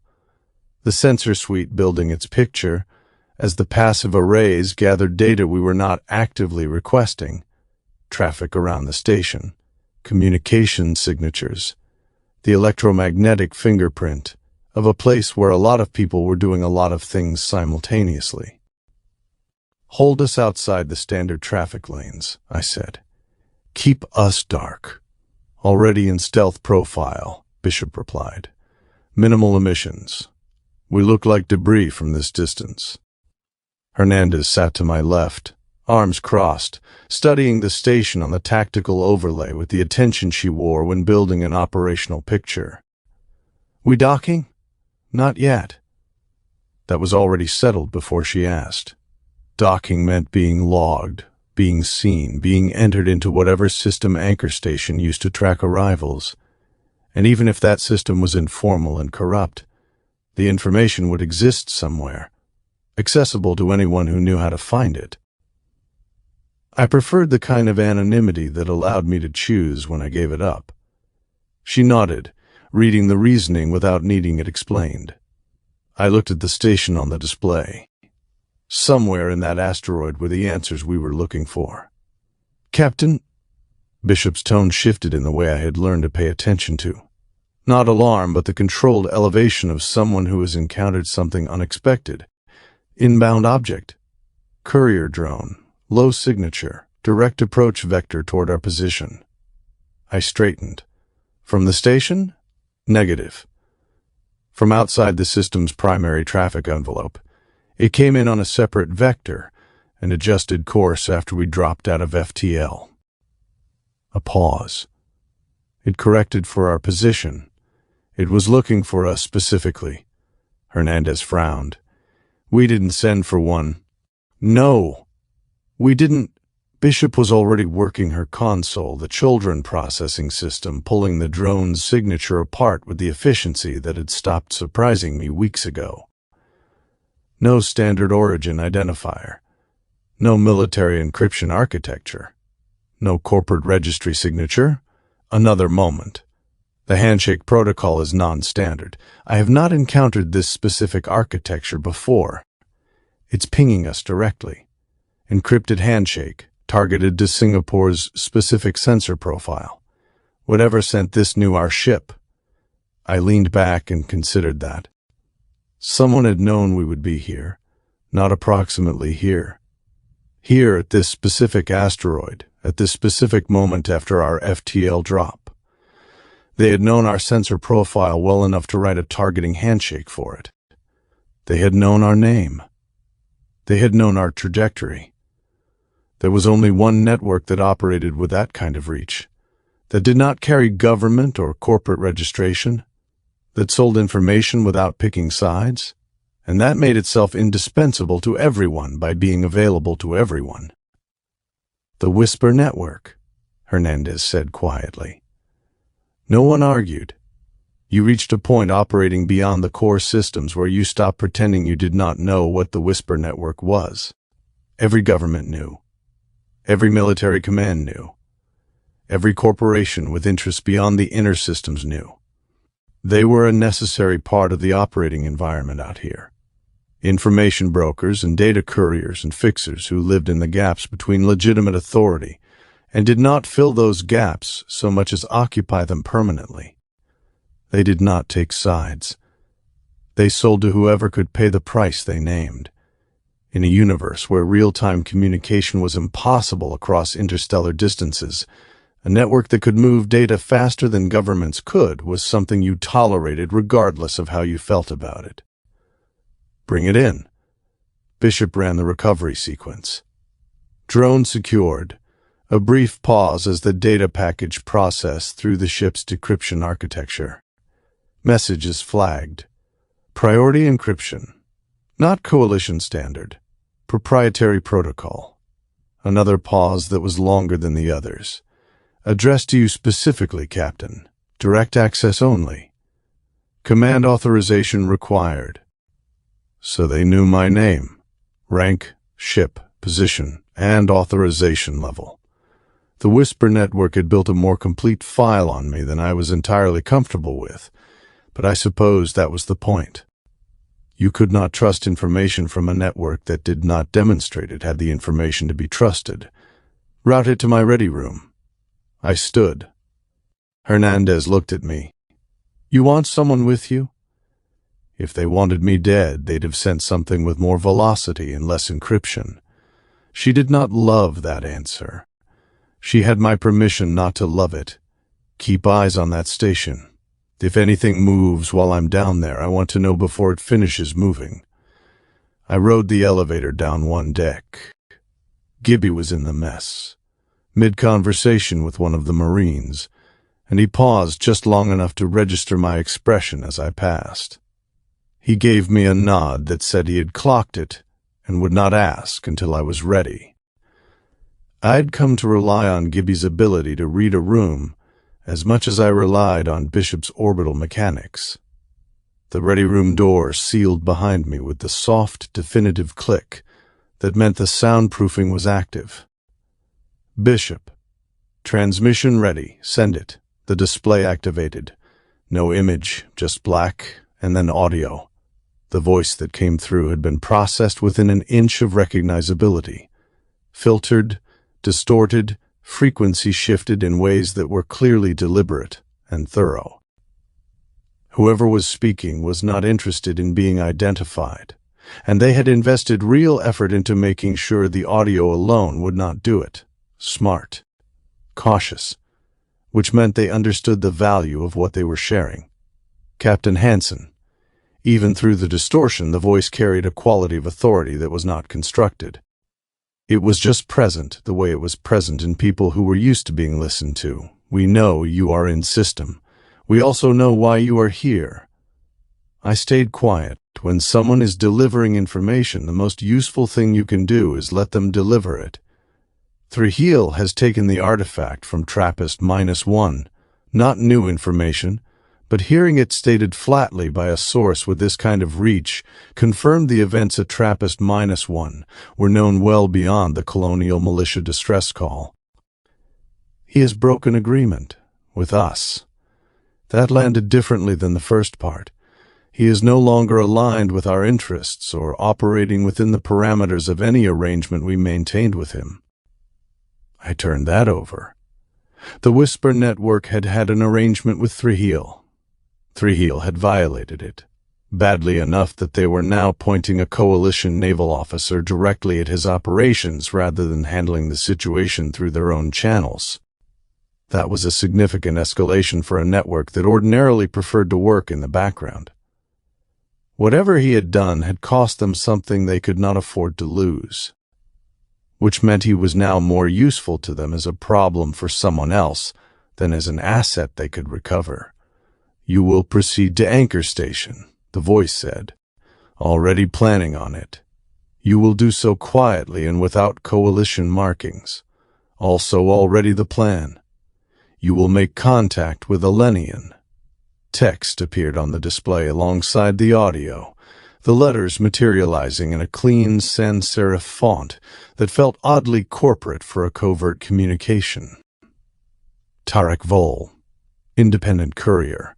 [SPEAKER 1] the sensor suite building its picture, as the passive arrays gathered data we were not actively requesting. Traffic around the station, communication signatures, the electromagnetic fingerprint of a place where a lot of people were doing a lot of things simultaneously. Hold us outside the standard traffic lanes, I said. Keep us dark. Already in stealth profile, Bishop replied. Minimal emissions. We look like debris from this distance. Hernandez sat to my left, arms crossed, studying the station on the tactical overlay with the attention she wore when building an operational picture. We docking? Not yet. That was already settled before she asked. Docking meant being logged, being seen, being entered into whatever system anchor station used to track arrivals. And even if that system was informal and corrupt, the information would exist somewhere, accessible to anyone who knew how to find it. I preferred the kind of anonymity that allowed me to choose when I gave it up. She nodded, reading the reasoning without needing it explained. I looked at the station on the display. Somewhere in that asteroid were the answers we were looking for. "Captain," Bishop's tone shifted in the way I had learned to pay attention to. Not alarm, but the controlled elevation of someone who has encountered something unexpected. "Inbound object. Courier drone. Low signature. Direct approach vector toward our position." I straightened. "From the station?" "Negative. From outside the system's primary traffic envelope. It came in on a separate vector and adjusted course after we dropped out of FTL." A pause. "It corrected for our position. It was looking for us specifically." Hernandez frowned. "We didn't send for one." "No, we didn't." Bishop was already working her console, the children processing system, pulling the drone's signature apart with the efficiency that had stopped surprising me weeks ago. No standard origin identifier. No military encryption architecture. No corporate registry signature. Another moment. The handshake protocol is non-standard. I have not encountered this specific architecture before. It's pinging us directly. Encrypted handshake, targeted to Singapore's specific sensor profile. Whatever sent this knew our ship. I leaned back and considered that. Someone had known we would be here, not approximately here. Here at this specific asteroid, at this specific moment after our FTL drop. They had known our sensor profile well enough to write a targeting handshake for it. They had known our name. They had known our trajectory. There was only one network that operated with that kind of reach, that did not carry government or corporate registration, that sold information without picking sides, and that made itself indispensable to everyone by being available to everyone. "The Whisper Network," Hernandez said quietly. No one argued. You reached a point operating beyond the core systems where you stopped pretending you did not know what the Whisper Network was. Every government knew. Every military command knew. Every corporation with interests beyond the inner systems knew. They were a necessary part of the operating environment out here. Information brokers and data couriers and fixers who lived in the gaps between legitimate authority and did not fill those gaps so much as occupy them permanently. They did not take sides. They sold to whoever could pay the price they named. In a universe where real-time communication was impossible across interstellar distances, a network that could move data faster than governments could was something you tolerated regardless of how you felt about it. "Bring it in." Bishop ran the recovery sequence. Drone secured. A brief pause as the data package processed through the ship's decryption architecture. Messages flagged. Priority encryption. Not coalition standard. Proprietary protocol. Another pause that was longer than the others. Addressed to you specifically, Captain. Direct access only. Command authorization required. So they knew my name, rank, ship, position, and authorization level. The Whisper Network had built a more complete file on me than I was entirely comfortable with, but I suppose that was the point. You could not trust information from a network that did not demonstrate it had the information to be trusted. Route it to my ready room. I stood. Hernandez looked at me. "You want someone with you?" If they wanted me dead, they'd have sent something with more velocity and less encryption. She did not love that answer. She had my permission not to love it. Keep eyes on that station. If anything moves while I'm down there, I want to know before it finishes moving. I rode the elevator down one deck. Gibby was in the mess, mid-conversation with one of the Marines, and he paused just long enough to register my expression as I passed. He gave me a nod that said he had clocked it and would not ask until I was ready. I'd come to rely on Gibby's ability to read a room as much as I relied on Bishop's orbital mechanics. The ready room door sealed behind me with the soft, definitive click that meant the soundproofing was active. Bishop. Transmission ready. Send it. The display activated. No image, just black, and then audio. The voice that came through had been processed within an inch of recognizability. Filtered, distorted, frequency shifted in ways that were clearly deliberate and thorough. Whoever was speaking was not interested in being identified, and they had invested real effort into making sure the audio alone would not do it. Smart. Cautious. Which meant they understood the value of what they were sharing. Captain Hansen. Even through the distortion, the voice carried a quality of authority that was not constructed. It was just present the way it was present in people who were used to being listened to. We know you are in system. We also know why you are here. I stayed quiet. When someone is delivering information, the most useful thing you can do is let them deliver it. Trujillo has taken the artifact from Trappist-1, not new information, but hearing it stated flatly by a source with this kind of reach confirmed the events at Trappist-1 were known well beyond the colonial militia distress call. He has broken agreement with us. That landed differently than the first part. He is no longer aligned with our interests or operating within the parameters of any arrangement we maintained with him. I turned that over. The Whisper Network had had an arrangement with Trujillo. Trujillo had violated it, badly enough that they were now pointing a coalition naval officer directly at his operations rather than handling the situation through their own channels. That was a significant escalation for a network that ordinarily preferred to work in the background. Whatever he had done had cost them something they could not afford to lose, which meant he was now more useful to them as a problem for someone else than as an asset they could recover. You will proceed to Anchor Station, the voice said, already planning on it. You will do so quietly and without coalition markings. Also already the plan. You will make contact with Elenian. Text appeared on the display alongside the audio, the letters materializing in a clean sans-serif font that felt oddly corporate for a covert communication. Tarek Vol, independent courier,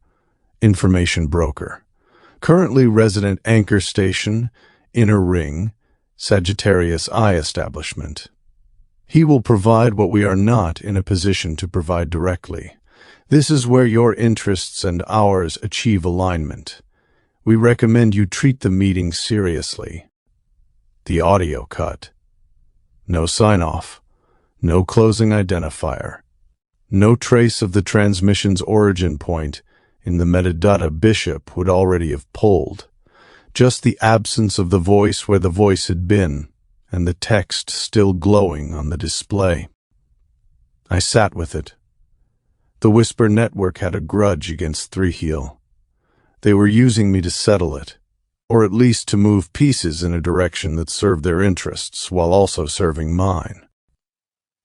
[SPEAKER 1] information broker, currently resident Anchor Station, Inner Ring, Sagittarius Eye Establishment. He will provide what we are not in a position to provide directly. This is where your interests and ours achieve alignment. We recommend you treat the meeting seriously. The audio cut. No sign-off. No closing identifier. No trace of the transmission's origin point in the metadata Bishop would already have pulled. Just the absence of the voice where the voice had been, and the text still glowing on the display. I sat with it. The Whisper Network had a grudge against Trujillo. They were using me to settle it, or at least to move pieces in a direction that served their interests while also serving mine.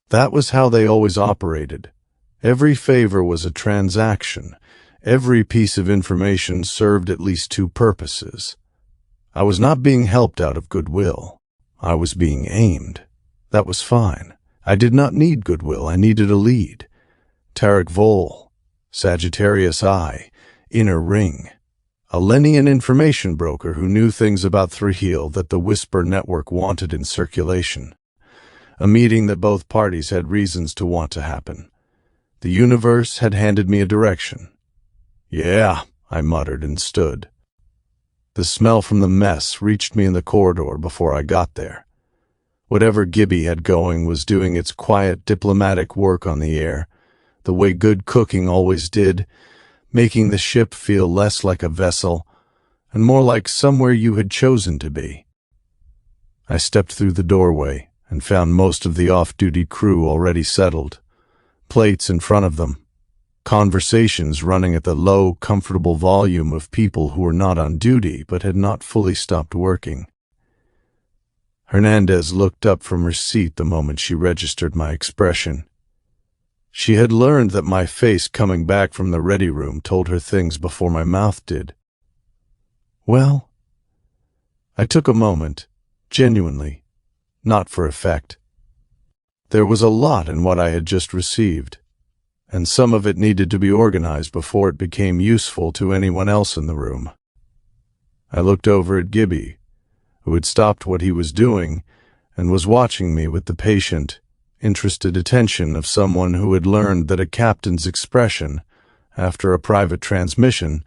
[SPEAKER 1] That was how they always operated. Every favor was a transaction. Every piece of information served at least two purposes. I was not being helped out of goodwill. I was being aimed. That was fine. I did not need goodwill. I needed a lead. Tarek Vol, Sagittarius Eye, Inner Ring. A Lenian information broker who knew things about Trujillo that the Whisper Network wanted in circulation. A meeting that both parties had reasons to want to happen. The universe had handed me a direction. Yeah, I muttered and stood. The smell from the mess reached me in the corridor before I got there. Whatever Gibby had going was doing its quiet diplomatic work on the air, the way good cooking always did, making the ship feel less like a vessel and more like somewhere you had chosen to be. I stepped through the doorway and found most of the off-duty crew already settled, plates in front of them, conversations running at the low, comfortable volume of people who were not on duty but had not fully stopped working. Hernandez looked up from her seat the moment she registered my expression. She had learned that my face coming back from the ready room told her things before my mouth did. Well, I took a moment, genuinely, not for effect. There was a lot in what I had just received, and some of it needed to be organized before it became useful to anyone else in the room. I looked over at Gibby, who had stopped what he was doing and was watching me with the patient, interested attention of someone who had learned that a captain's expression, after a private transmission,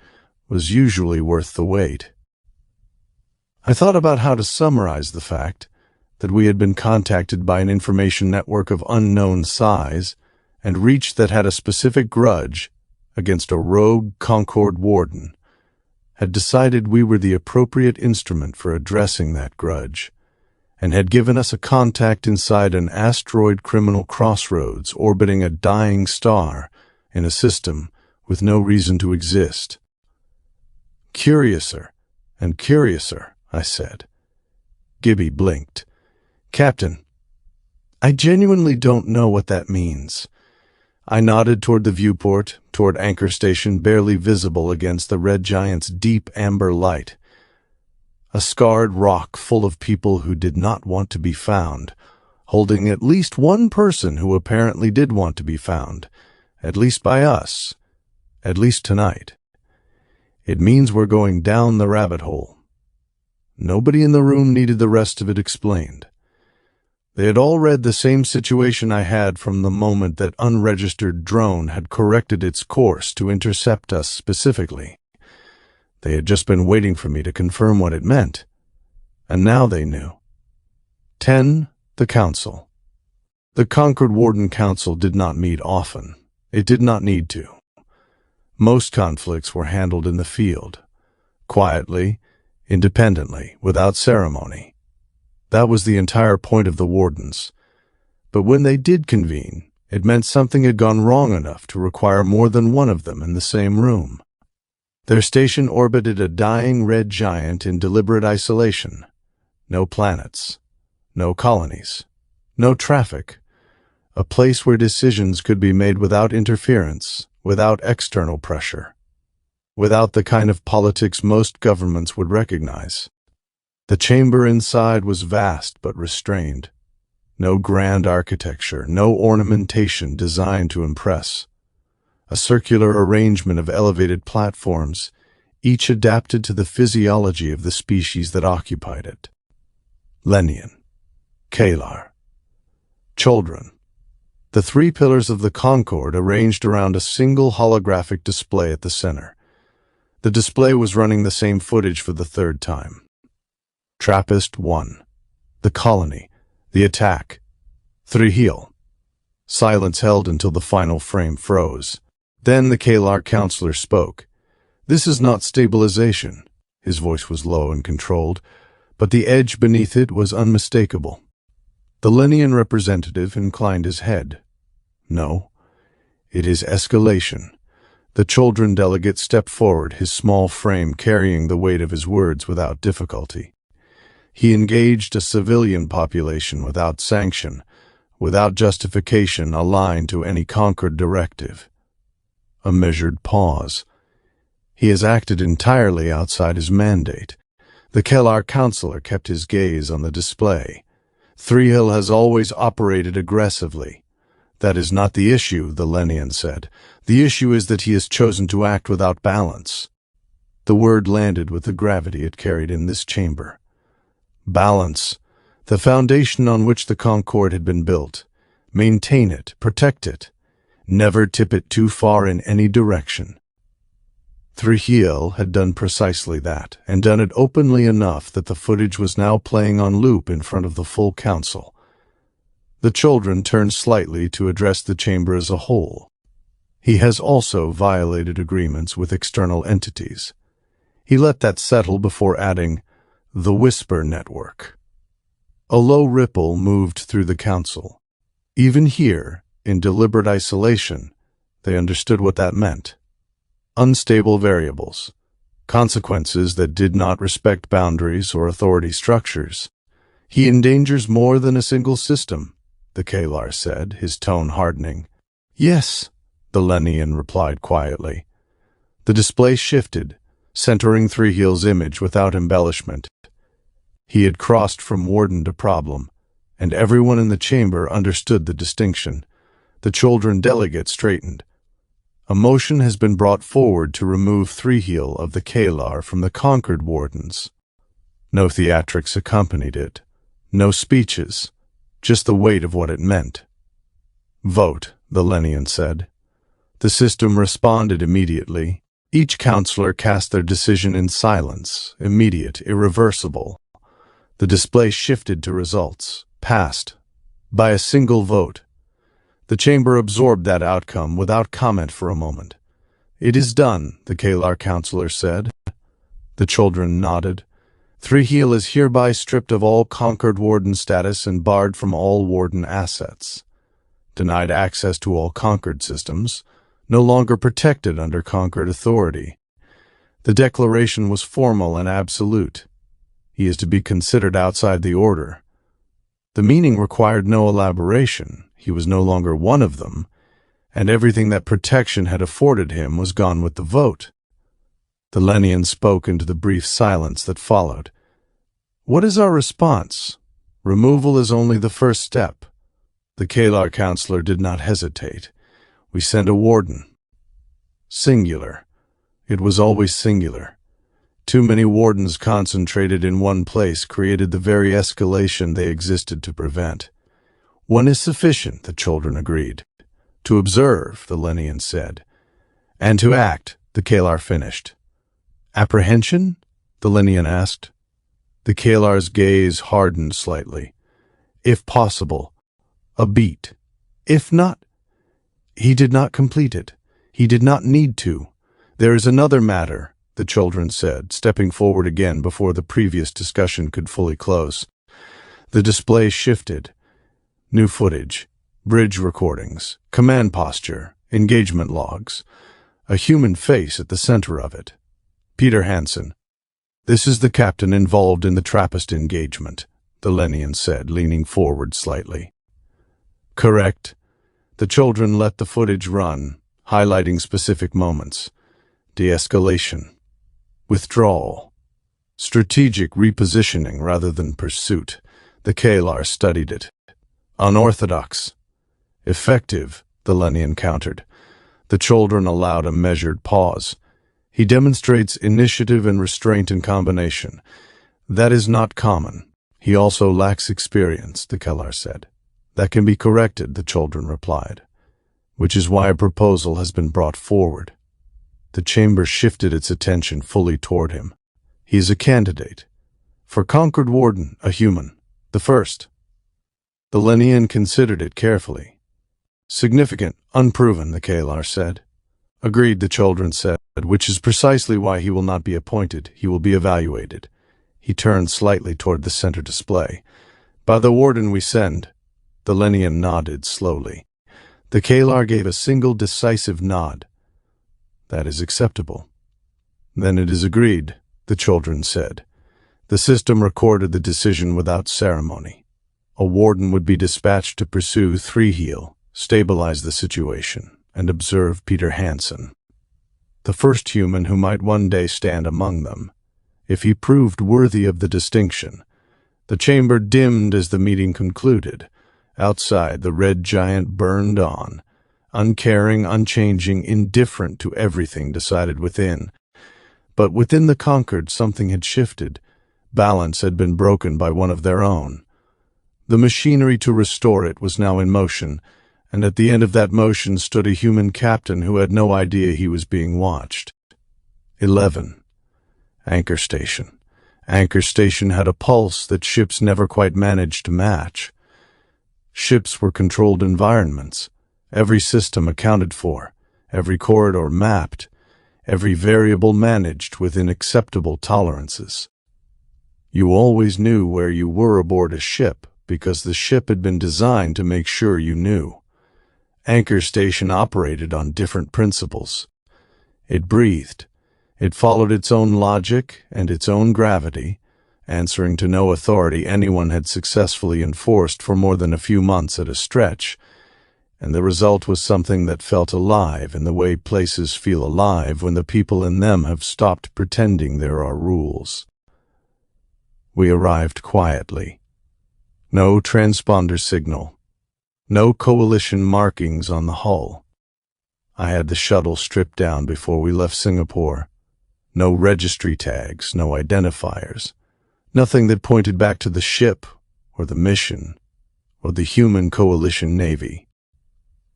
[SPEAKER 1] was usually worth the wait. I thought about how to summarize the fact that we had been contacted by an information network of unknown size and reach that had a specific grudge against a rogue Concord warden, had decided we were the appropriate instrument for addressing that grudge, and had given us a contact inside an asteroid criminal crossroads orbiting a dying star in a system with no reason to exist. Curiouser and curiouser, I said. Gibby blinked. Captain, I genuinely don't know what that means. I nodded toward the viewport, toward Anchor Station barely visible against the Red Giant's deep amber light. A scarred rock full of people who did not want to be found, holding at least one person who apparently did want to be found, at least by us, at least tonight. It means we're going down the rabbit hole. Nobody in the room needed the rest of it explained. They had all read the same situation I had from the moment that unregistered drone had corrected its course to intercept us specifically. They had just been waiting for me to confirm what it meant, and now they knew. 10. The Council. The Concord Warden Council did not meet often. It did not need to. Most conflicts were handled in the field, quietly, independently, without ceremony. That was the entire point of the wardens. But when they did convene, it meant something had gone wrong enough to require more than one of them in the same room. Their station orbited a dying red giant in deliberate isolation. No planets, no colonies, no traffic. A place where decisions could be made without interference, without external pressure, without the kind of politics most governments would recognize. The chamber inside was vast but restrained. No grand architecture, no ornamentation designed to impress. A circular arrangement of elevated platforms, each adapted to the physiology of the species that occupied it. Lenian, Kalar, children. The three pillars of the Concord arranged around a single holographic display at the center. The display was running the same footage for the third time. Trappist 1. The colony. The attack. Trujillo. Silence held until the final frame froze. Then the Kalar counselor spoke. This is not stabilization. His voice was low and controlled, but the edge beneath it was unmistakable. The Lenian representative inclined his head. No, it is escalation. The children delegate stepped forward, his small frame carrying the weight of his words without difficulty. He engaged a civilian population without sanction, without justification aligned to any Concord directive. A measured pause. He has acted entirely outside his mandate. The Kalar counselor kept his gaze on the display. Trujillo has always operated aggressively. That is not the issue, the Lenian said. The issue is that he has chosen to act without balance. The word landed with the gravity it carried in this chamber. Balance, the foundation on which the Concord had been built. Maintain it, protect it. Never tip it too far in any direction. Trujillo had done precisely that, and done it openly enough that the footage was now playing on loop in front of the full council. The children turned slightly to address the chamber as a whole. He has also violated agreements with external entities. He let that settle before adding, the Whisper Network. A low ripple moved through the council. Even here, in deliberate isolation, they understood what that meant. Unstable variables, consequences that did not respect boundaries or authority structures. He endangers more than a single system, the Kalar said, his tone hardening. Yes, the Lenian replied quietly. The display shifted, centering Threehill's image without embellishment. He had crossed from warden to problem, and everyone in the chamber understood the distinction. The children delegate straightened. A motion has been brought forward to remove Threehill of the Kalar from the Concord wardens. No theatrics accompanied it. No speeches, just the weight of what it meant. Vote, the Lenian said. The system responded immediately. Each counselor cast their decision in silence, immediate, irreversible. The display shifted to results, passed, by a single vote. The chamber absorbed that outcome without comment for a moment. It is done, the Kalar counselor said. The children nodded. Threehill is hereby stripped of all Concord warden status and barred from all warden assets. Denied access to all Concord systems, no longer protected under Concord authority. The declaration was formal and absolute. He is to be considered outside the order. The meaning required no elaboration. He was no longer one of them, and everything that protection had afforded him was gone with the vote. The Lenian spoke into the brief silence that followed. What is our response? Removal is only the first step. The Kalar counselor did not hesitate. We send a warden. Singular. It was always singular. Too many wardens concentrated in one place created the very escalation they existed to prevent. One is sufficient, the children agreed. To observe, the Lenian said. And to act, the Kalar finished. Apprehension? The Lenian asked. The Kalar's gaze hardened slightly. If possible, a beat. If not, he did not complete it. He did not need to. There is another matter, the children said, stepping forward again before the previous discussion could fully close. The display shifted. New footage, bridge recordings, command posture, engagement logs. A human face at the center of it. Peter Hansen. This is the captain involved in the Trappist engagement, the Lenian said, leaning forward slightly. Correct. The children let the footage run, highlighting specific moments. De-escalation. Withdrawal. Strategic repositioning rather than pursuit. The Kalar studied it. Unorthodox. Effective, the Lenian countered. The children allowed a measured pause. He demonstrates initiative and restraint in combination. That is not common. He also lacks experience, the Kalar said. That can be corrected, the children replied, which is why a proposal has been brought forward. The chamber shifted its attention fully toward him. He is a candidate. For Concord warden, a human. The first. The Lenian considered it carefully. Significant, unproven, the Kalar said. Agreed, the children said, which is precisely why he will not be appointed. He will be evaluated. He turned slightly toward the center display. By the warden we send. The Lenian nodded slowly. The Kalar gave a single decisive nod. That is acceptable. Then it is agreed, the children said. The system recorded the decision without ceremony. A warden would be dispatched to pursue Threehill, stabilize the situation, and observe Peter Hansen, the first human who might one day stand among them. If he proved worthy of the distinction. The chamber dimmed as the meeting concluded. Outside, the red giant burned on, uncaring, unchanging, indifferent to everything decided within. But within the Concord something had shifted. Balance had been broken by one of their own. The machinery to restore it was now in motion, and at the end of that motion stood a human captain who had no idea he was being watched. 11. Anchor Station. Anchor Station had a pulse that ships never quite managed to match. Ships were controlled environments, every system accounted for, every corridor mapped, every variable managed within acceptable tolerances. You always knew where you were aboard a ship because the ship had been designed to make sure you knew. Anchor Station operated on different principles. It breathed. It followed its own logic and its own gravity, answering to no authority anyone had successfully enforced for more than a few months at a stretch, and the result was something that felt alive in the way places feel alive when the people in them have stopped pretending there are rules. We arrived quietly. No transponder signal. No coalition markings on the hull. I had the shuttle stripped down before we left Singapore. No registry tags, no identifiers. Nothing that pointed back to the ship, or the mission, or the human coalition navy.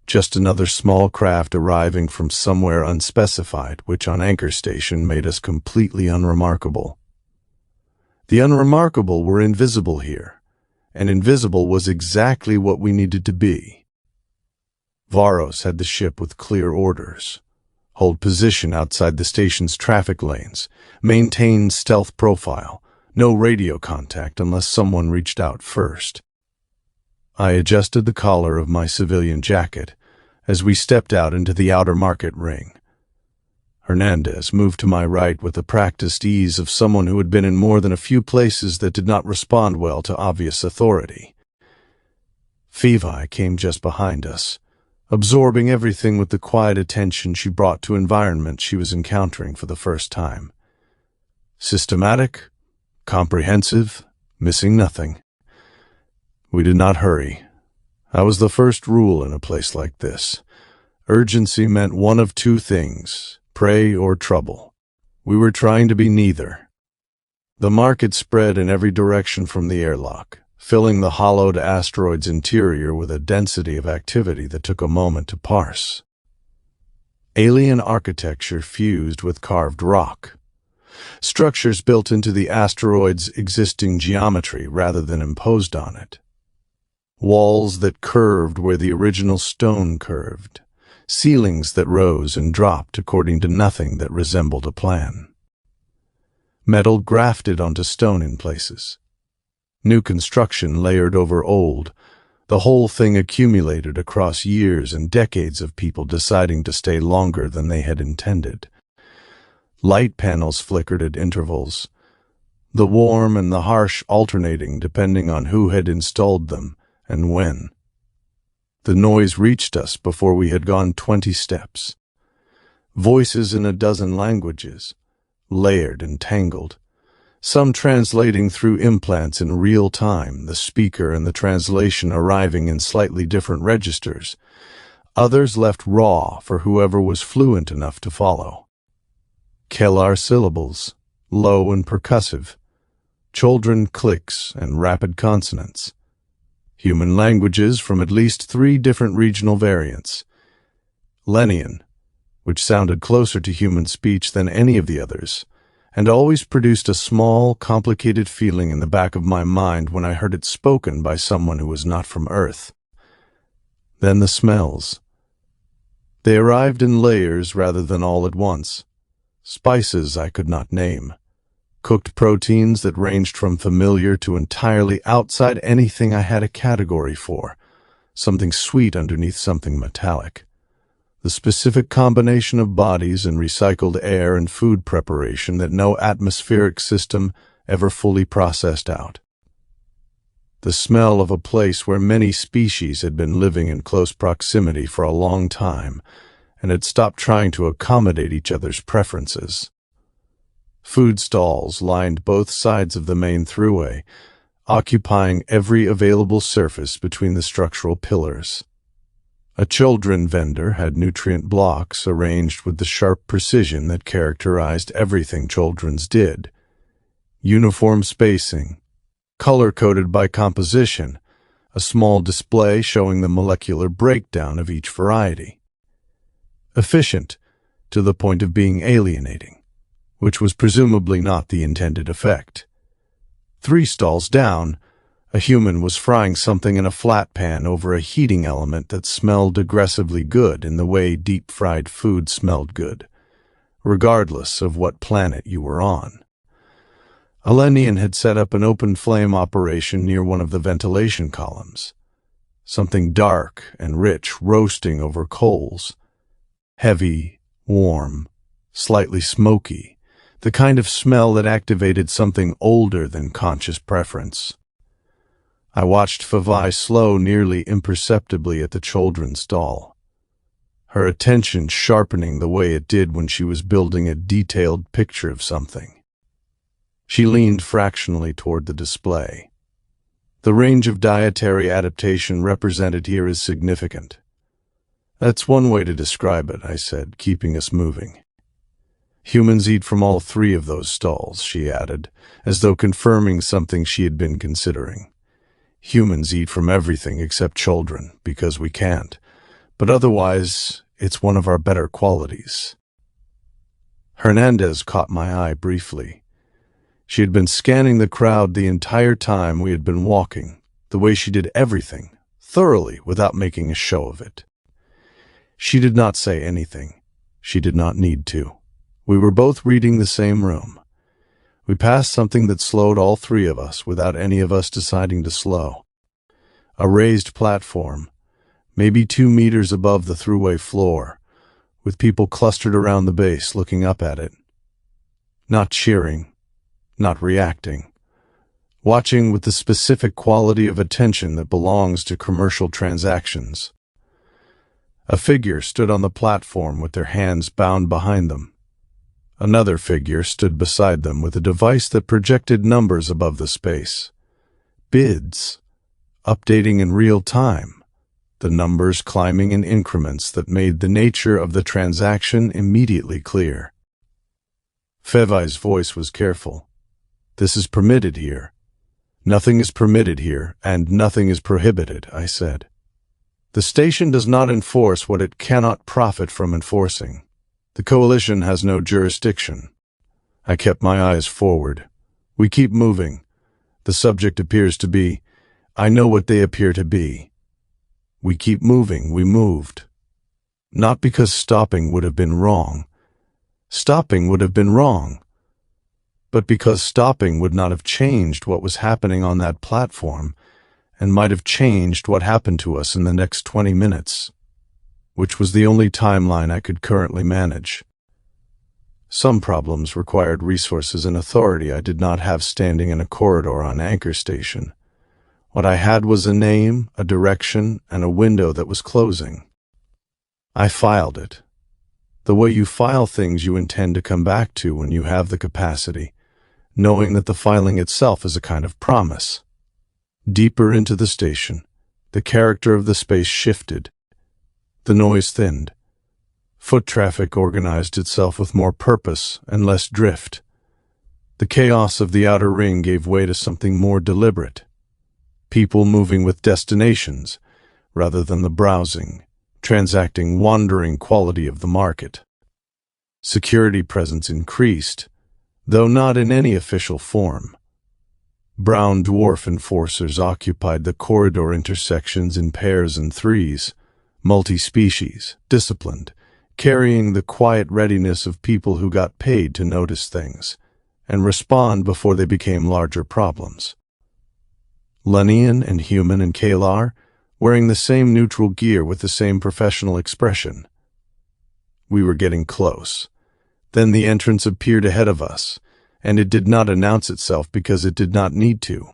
[SPEAKER 1] Just another small craft arriving from somewhere unspecified, which on anchor station made us completely unremarkable. The unremarkable were invisible here, and invisible was exactly what we needed to be. Varos had the ship with clear orders. Hold position outside the station's traffic lanes, maintain stealth profile, no radio contact unless someone reached out first. I adjusted the collar of my civilian jacket as we stepped out into the outer market ring. Hernandez moved to my right with the practiced ease of someone who had been in more than a few places that did not respond well to obvious authority. Phoebe came just behind us, absorbing everything with the quiet attention she brought to environments she was encountering for the first time. Systematic, comprehensive, missing nothing. We did not hurry. That was the first rule in a place like this. Urgency meant one of two things, prey or trouble. We were trying to be neither. The market spread in every direction from the airlock, filling the hollowed asteroid's interior with a density of activity that took a moment to parse. Alien architecture fused with carved rock. Structures built into the asteroid's existing geometry rather than imposed on it. Walls that curved where the original stone curved. Ceilings that rose and dropped according to nothing that resembled a plan. Metal grafted onto stone in places. New construction layered over old, the whole thing accumulated across years and decades of people deciding to stay longer than they had intended. Light panels flickered at intervals, the warm and the harsh alternating depending on who had installed them and when. The noise reached us before we had gone 20 steps. Voices in a dozen languages, layered and tangled, some translating through implants in real time, the speaker and the translation arriving in slightly different registers, others left raw for whoever was fluent enough to follow. Kellar syllables, low and percussive, Choldran clicks and rapid consonants. Human languages from at least 3 different regional variants. Lenian, which sounded closer to human speech than any of the others, and always produced a small, complicated feeling in the back of my mind when I heard it spoken by someone who was not from Earth. Then the smells. They arrived in layers rather than all at once. Spices I could not name. Cooked proteins that ranged from familiar to entirely outside anything I had a category for. Something sweet underneath something metallic. The specific combination of bodies and recycled air and food preparation that no atmospheric system ever fully processed out. The smell of a place where many species had been living in close proximity for a long time and had stopped trying to accommodate each other's preferences. Food stalls lined both sides of the main thruway, occupying every available surface between the structural pillars. A children vendor had nutrient blocks arranged with the sharp precision that characterized everything children's did. Uniform spacing, color-coded by composition, a small display showing the molecular breakdown of each variety. Efficient, to the point of being alienating, which was presumably not the intended effect. 3 stalls down, a human was frying something in a flat pan over a heating element that smelled aggressively good in the way deep-fried food smelled good, regardless of what planet you were on. A Lenian had set up an open flame operation near one of the ventilation columns. Something dark and rich roasting over coals. Heavy, warm, slightly smoky, the kind of smell that activated something older than conscious preference. I watched Favai slow nearly imperceptibly at the children's doll, her attention sharpening the way it did when she was building a detailed picture of something. She leaned fractionally toward the display. The range of dietary adaptation represented here is significant. That's one way to describe it, I said, keeping us moving. Humans eat from all three of those stalls, she added, as though confirming something she had been considering. Humans eat from everything except children, because we can't. But otherwise, it's one of our better qualities. Hernandez caught my eye briefly. She had been scanning the crowd the entire time we had been walking, the way she did everything, thoroughly, without making a show of it. She did not say anything. She did not need to. We were both reading the same room. We passed something that slowed all three of us without any of us deciding to slow. A raised platform, maybe 2 meters above the throughway floor, with people clustered around the base looking up at it. Not cheering, not reacting. Watching with the specific quality of attention that belongs to commercial transactions. A figure stood on the platform with their hands bound behind them. Another figure stood beside them with a device that projected numbers above the space. Bids, updating in real time, the numbers climbing in increments that made the nature of the transaction immediately clear. Fevai's voice was careful. This is permitted here. Nothing is permitted here, and nothing is prohibited, I said. The station does not enforce what it cannot profit from enforcing. The coalition has no jurisdiction. I kept my eyes forward. We keep moving. The subject appears to be, I know what they appear to be. We keep moving, we moved. Not because stopping would have been wrong. Stopping would have been wrong. But because stopping would not have changed what was happening on that platform, and might have changed what happened to us in the next 20 minutes, which was the only timeline I could currently manage. Some problems required resources and authority I did not have standing in a corridor on Anchor Station. What I had was a name, a direction, and a window that was closing. I filed it. The way you file things you intend to come back to when you have the capacity, knowing that the filing itself is a kind of promise. Deeper into the station, the character of the space shifted. The noise thinned. Foot traffic organized itself with more purpose and less drift. The chaos of the outer ring gave way to something more deliberate. People moving with destinations, rather than the browsing, transacting, wandering quality of the market. Security presence increased, though not in any official form. Brown dwarf enforcers occupied the corridor intersections in pairs and threes, multi-species, disciplined, carrying the quiet readiness of people who got paid to notice things and respond before they became larger problems. Lenian and Human and Kalar, wearing the same neutral gear with the same professional expression. We were getting close. Then the entrance appeared ahead of us, and it did not announce itself because it did not need to.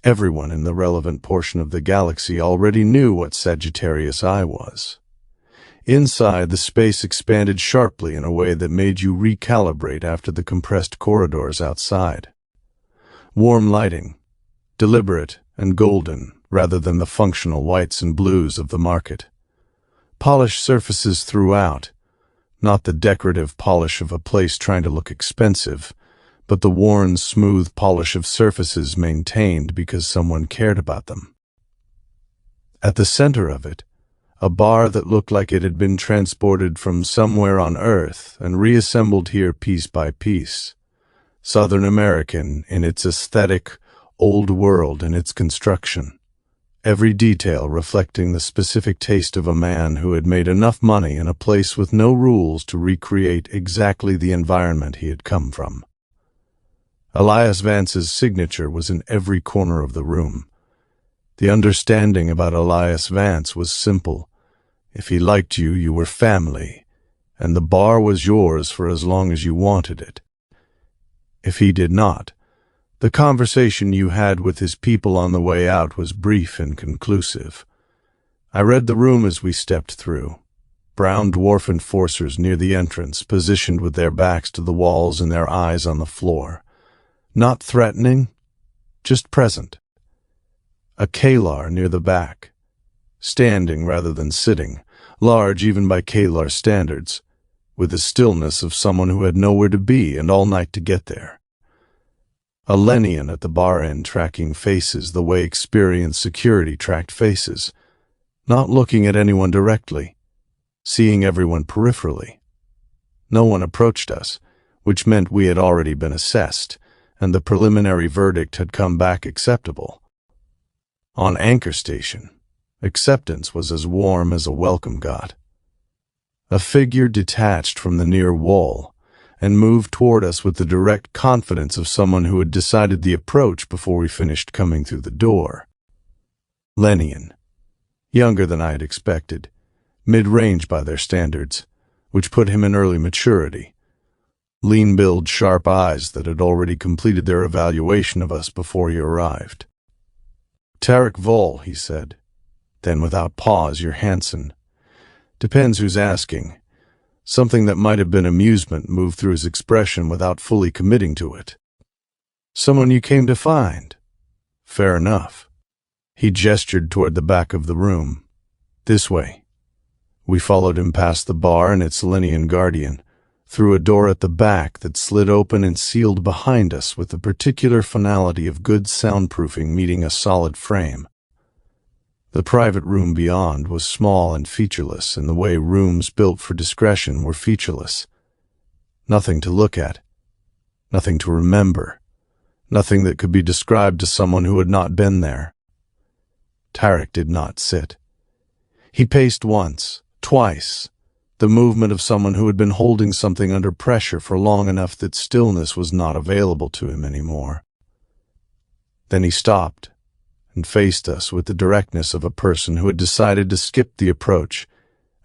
[SPEAKER 1] Everyone in the relevant portion of the galaxy already knew what Sagittarius I was. Inside, the space expanded sharply in a way that made you recalibrate after the compressed corridors outside. Warm lighting, deliberate and golden rather than the functional whites and blues of the market. Polished surfaces throughout, not the decorative polish of a place trying to look expensive, but the worn, smooth polish of surfaces maintained because someone cared about them. At the center of it, a bar that looked like it had been transported from somewhere on Earth and reassembled here piece by piece. Southern American in its aesthetic, old world in its construction. Every detail reflecting the specific taste of a man who had made enough money in a place with no rules to recreate exactly the environment he had come from. Elias Vance's signature was in every corner of the room. The understanding about Elias Vance was simple. If he liked you, you were family, and the bar was yours for as long as you wanted it. If he did not, the conversation you had with his people on the way out was brief and conclusive. I read the room as we stepped through. Brown dwarf enforcers near the entrance, positioned with their backs to the walls and their eyes on the floor. Not threatening, just present. A Kalar near the back, standing rather than sitting, large even by Kalar standards, with the stillness of someone who had nowhere to be and all night to get there. A Lenian at the bar end tracking faces the way experienced security tracked faces, not looking at anyone directly, seeing everyone peripherally. No one approached us, which meant we had already been assessed, and the preliminary verdict had come back acceptable. On Anchor Station, acceptance was as warm as a welcome got. A figure detached from the near wall and moved toward us with the direct confidence of someone who had decided the approach before we finished coming through the door. Lenian, younger than I had expected, mid-range by their standards, which put him in early maturity. Lean-build, sharp eyes that had already completed their evaluation of us before he arrived. "Tarek Vol," he said. Then without pause, "You're Hansen." Depends who's asking. Something that might have been amusement moved through his expression without fully committing to it. "Someone you came to find." "Fair enough." He gestured toward the back of the room. "This way." We followed him past the bar and its Lenian guardian, through a door at the back that slid open and sealed behind us with the particular finality of good soundproofing meeting a solid frame. The private room beyond was small and featureless in the way rooms built for discretion were featureless. Nothing to look at, nothing to remember, nothing that could be described to someone who had not been there. Tarek did not sit. He paced once, twice, the movement of someone who had been holding something under pressure for long enough that stillness was not available to him anymore. Then he stopped and faced us with the directness of a person who had decided to skip the approach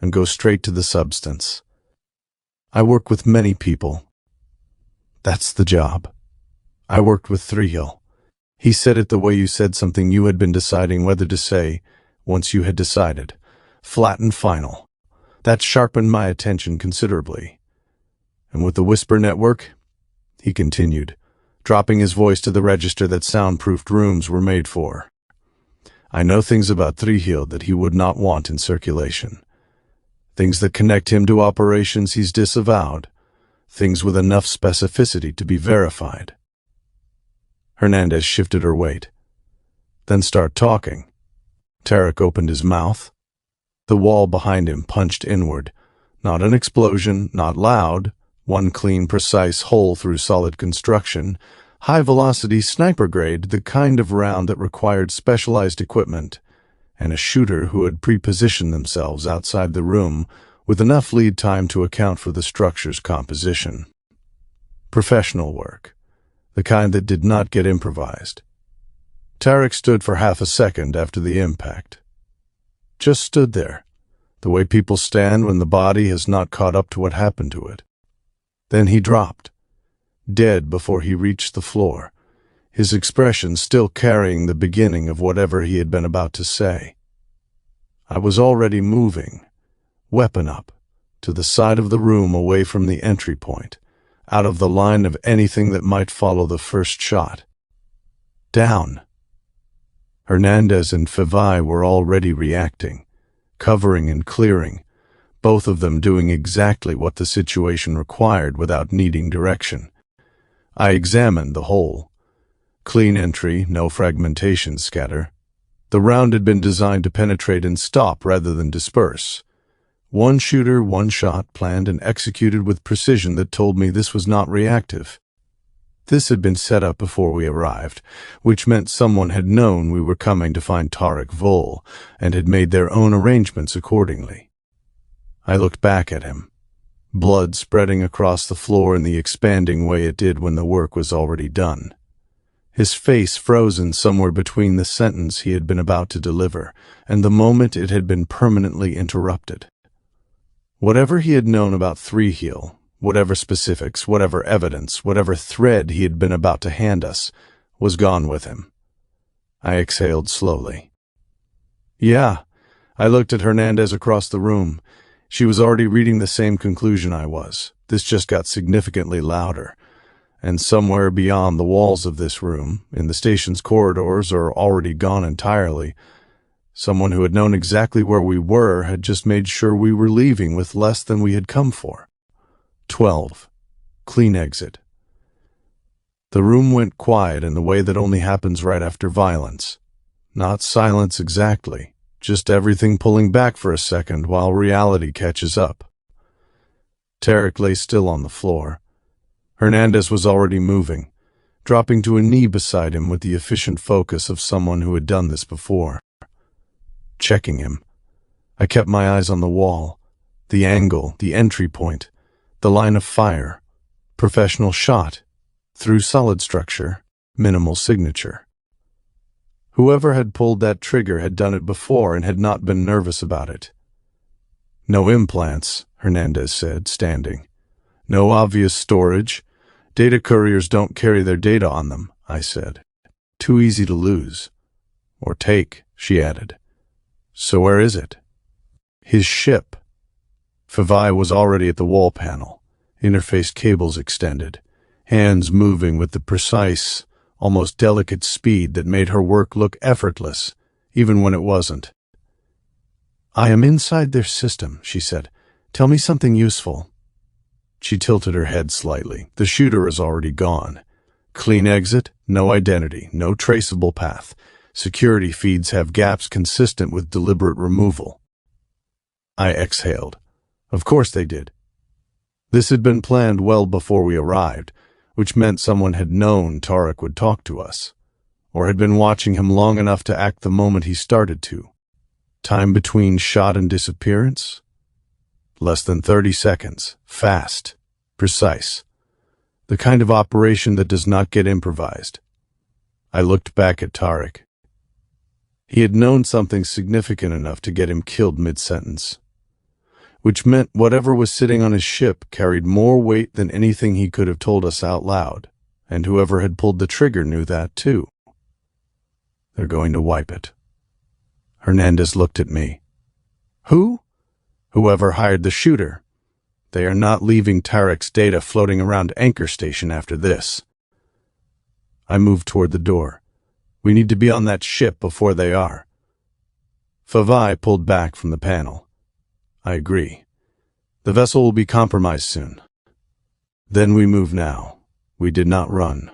[SPEAKER 1] and go straight to the substance. "I work with many people. That's the job. I worked with Threehill." He said it the way you said something you had been deciding whether to say once you had decided. Flat and final. That sharpened my attention considerably. "And with the Whisper Network," he continued, dropping his voice to the register that soundproofed rooms were made for, "I know things about Threehill that he would not want in circulation. Things that connect him to operations he's disavowed. Things with enough specificity to be verified." Hernandez shifted her weight. "Then start talking." Tarek opened his mouth. The wall behind him punched inward. Not an explosion, not loud. One clean, precise hole through solid construction. High-velocity sniper grade, the kind of round that required specialized equipment, and a shooter who had pre-positioned themselves outside the room with enough lead time to account for the structure's composition. Professional work, the kind that did not get improvised. Tarek stood for half a second after the impact. Just stood there, the way people stand when the body has not caught up to what happened to it. Then he dropped, dead before he reached the floor, his expression still carrying the beginning of whatever he had been about to say. I was already moving, weapon up, to the side of the room away from the entry point, out of the line of anything that might follow the first shot. Down. Hernandez and Fevai were already reacting, covering and clearing, both of them doing exactly what the situation required without needing direction. I examined the hole. Clean entry, no fragmentation scatter. The round had been designed to penetrate and stop rather than disperse. One shooter, one shot, planned and executed with precision that told me this was not reactive. This had been set up before we arrived, which meant someone had known we were coming to find Tarek Vol and had made their own arrangements accordingly. I looked back at him, blood spreading across the floor in the expanding way it did when the work was already done. His face frozen somewhere between the sentence he had been about to deliver and the moment it had been permanently interrupted. Whatever he had known about Threehill, Whatever specifics, whatever evidence, whatever thread he had been about to hand us, was gone with him. I exhaled slowly. Yeah, I looked at Hernandez across the room. She was already reading the same conclusion I was. This just got significantly louder. And somewhere beyond the walls of this room, in the station's corridors or already gone entirely, someone who had known exactly where we were had just made sure we were leaving with less than we had come for. 12. Clean exit. The room went quiet in the way that only happens right after violence. Not silence exactly, just everything pulling back for a second while reality catches up. Tarek lay still on the floor. Hernandez was already moving, dropping to a knee beside him with the efficient focus of someone who had done this before. Checking him. I kept my eyes on the wall, the angle, the entry point, the line of fire, professional shot, through solid structure, minimal signature. Whoever had pulled that trigger had done it before and had not been nervous about it. No implants, Hernandez said, standing. No obvious storage. Data couriers don't carry their data on them, I said. Too easy to lose. Or take, she added. So where is it? His ship. Favai was already at the wall panel, interface cables extended, hands moving with the precise, almost delicate speed that made her work look effortless, even when it wasn't. I am inside their system, she said. Tell me something useful. She tilted her head slightly. The shooter is already gone. Clean exit, no identity, no traceable path. Security feeds have gaps consistent with deliberate removal. I exhaled. Of course they did. This had been planned well before we arrived, which meant someone had known Tarek would talk to us, or had been watching him long enough to act the moment he started to. Time between shot and disappearance? Less than 30 seconds. Fast. Precise. The kind of operation that does not get improvised. I looked back at Tarek. He had known something significant enough to get him killed mid-sentence, which meant whatever was sitting on his ship carried more weight than anything he could have told us out loud, and whoever had pulled the trigger knew that too. They're going to wipe it. Hernandez looked at me. Who? Whoever hired the shooter. They are not leaving Tarek's data floating around Anchor Station after this. I moved toward the door. We need to be on that ship before they are. Favai pulled back from the panel. I agree. The vessel will be compromised soon. Then we move now. We did not run.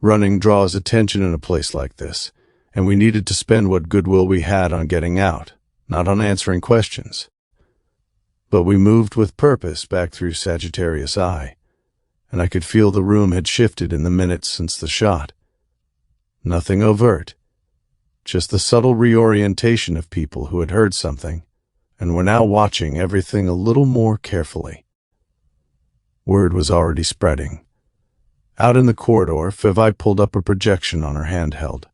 [SPEAKER 1] Running draws attention in a place like this, and we needed to spend what goodwill we had on getting out, not on answering questions. But we moved with purpose back through Sagittarius Eye, and I could feel the room had shifted in the minutes since the shot. Nothing overt, just the subtle reorientation of people who had heard something, and were now watching everything a little more carefully. Word was already spreading. Out in the corridor, Favai pulled up a projection on her handheld.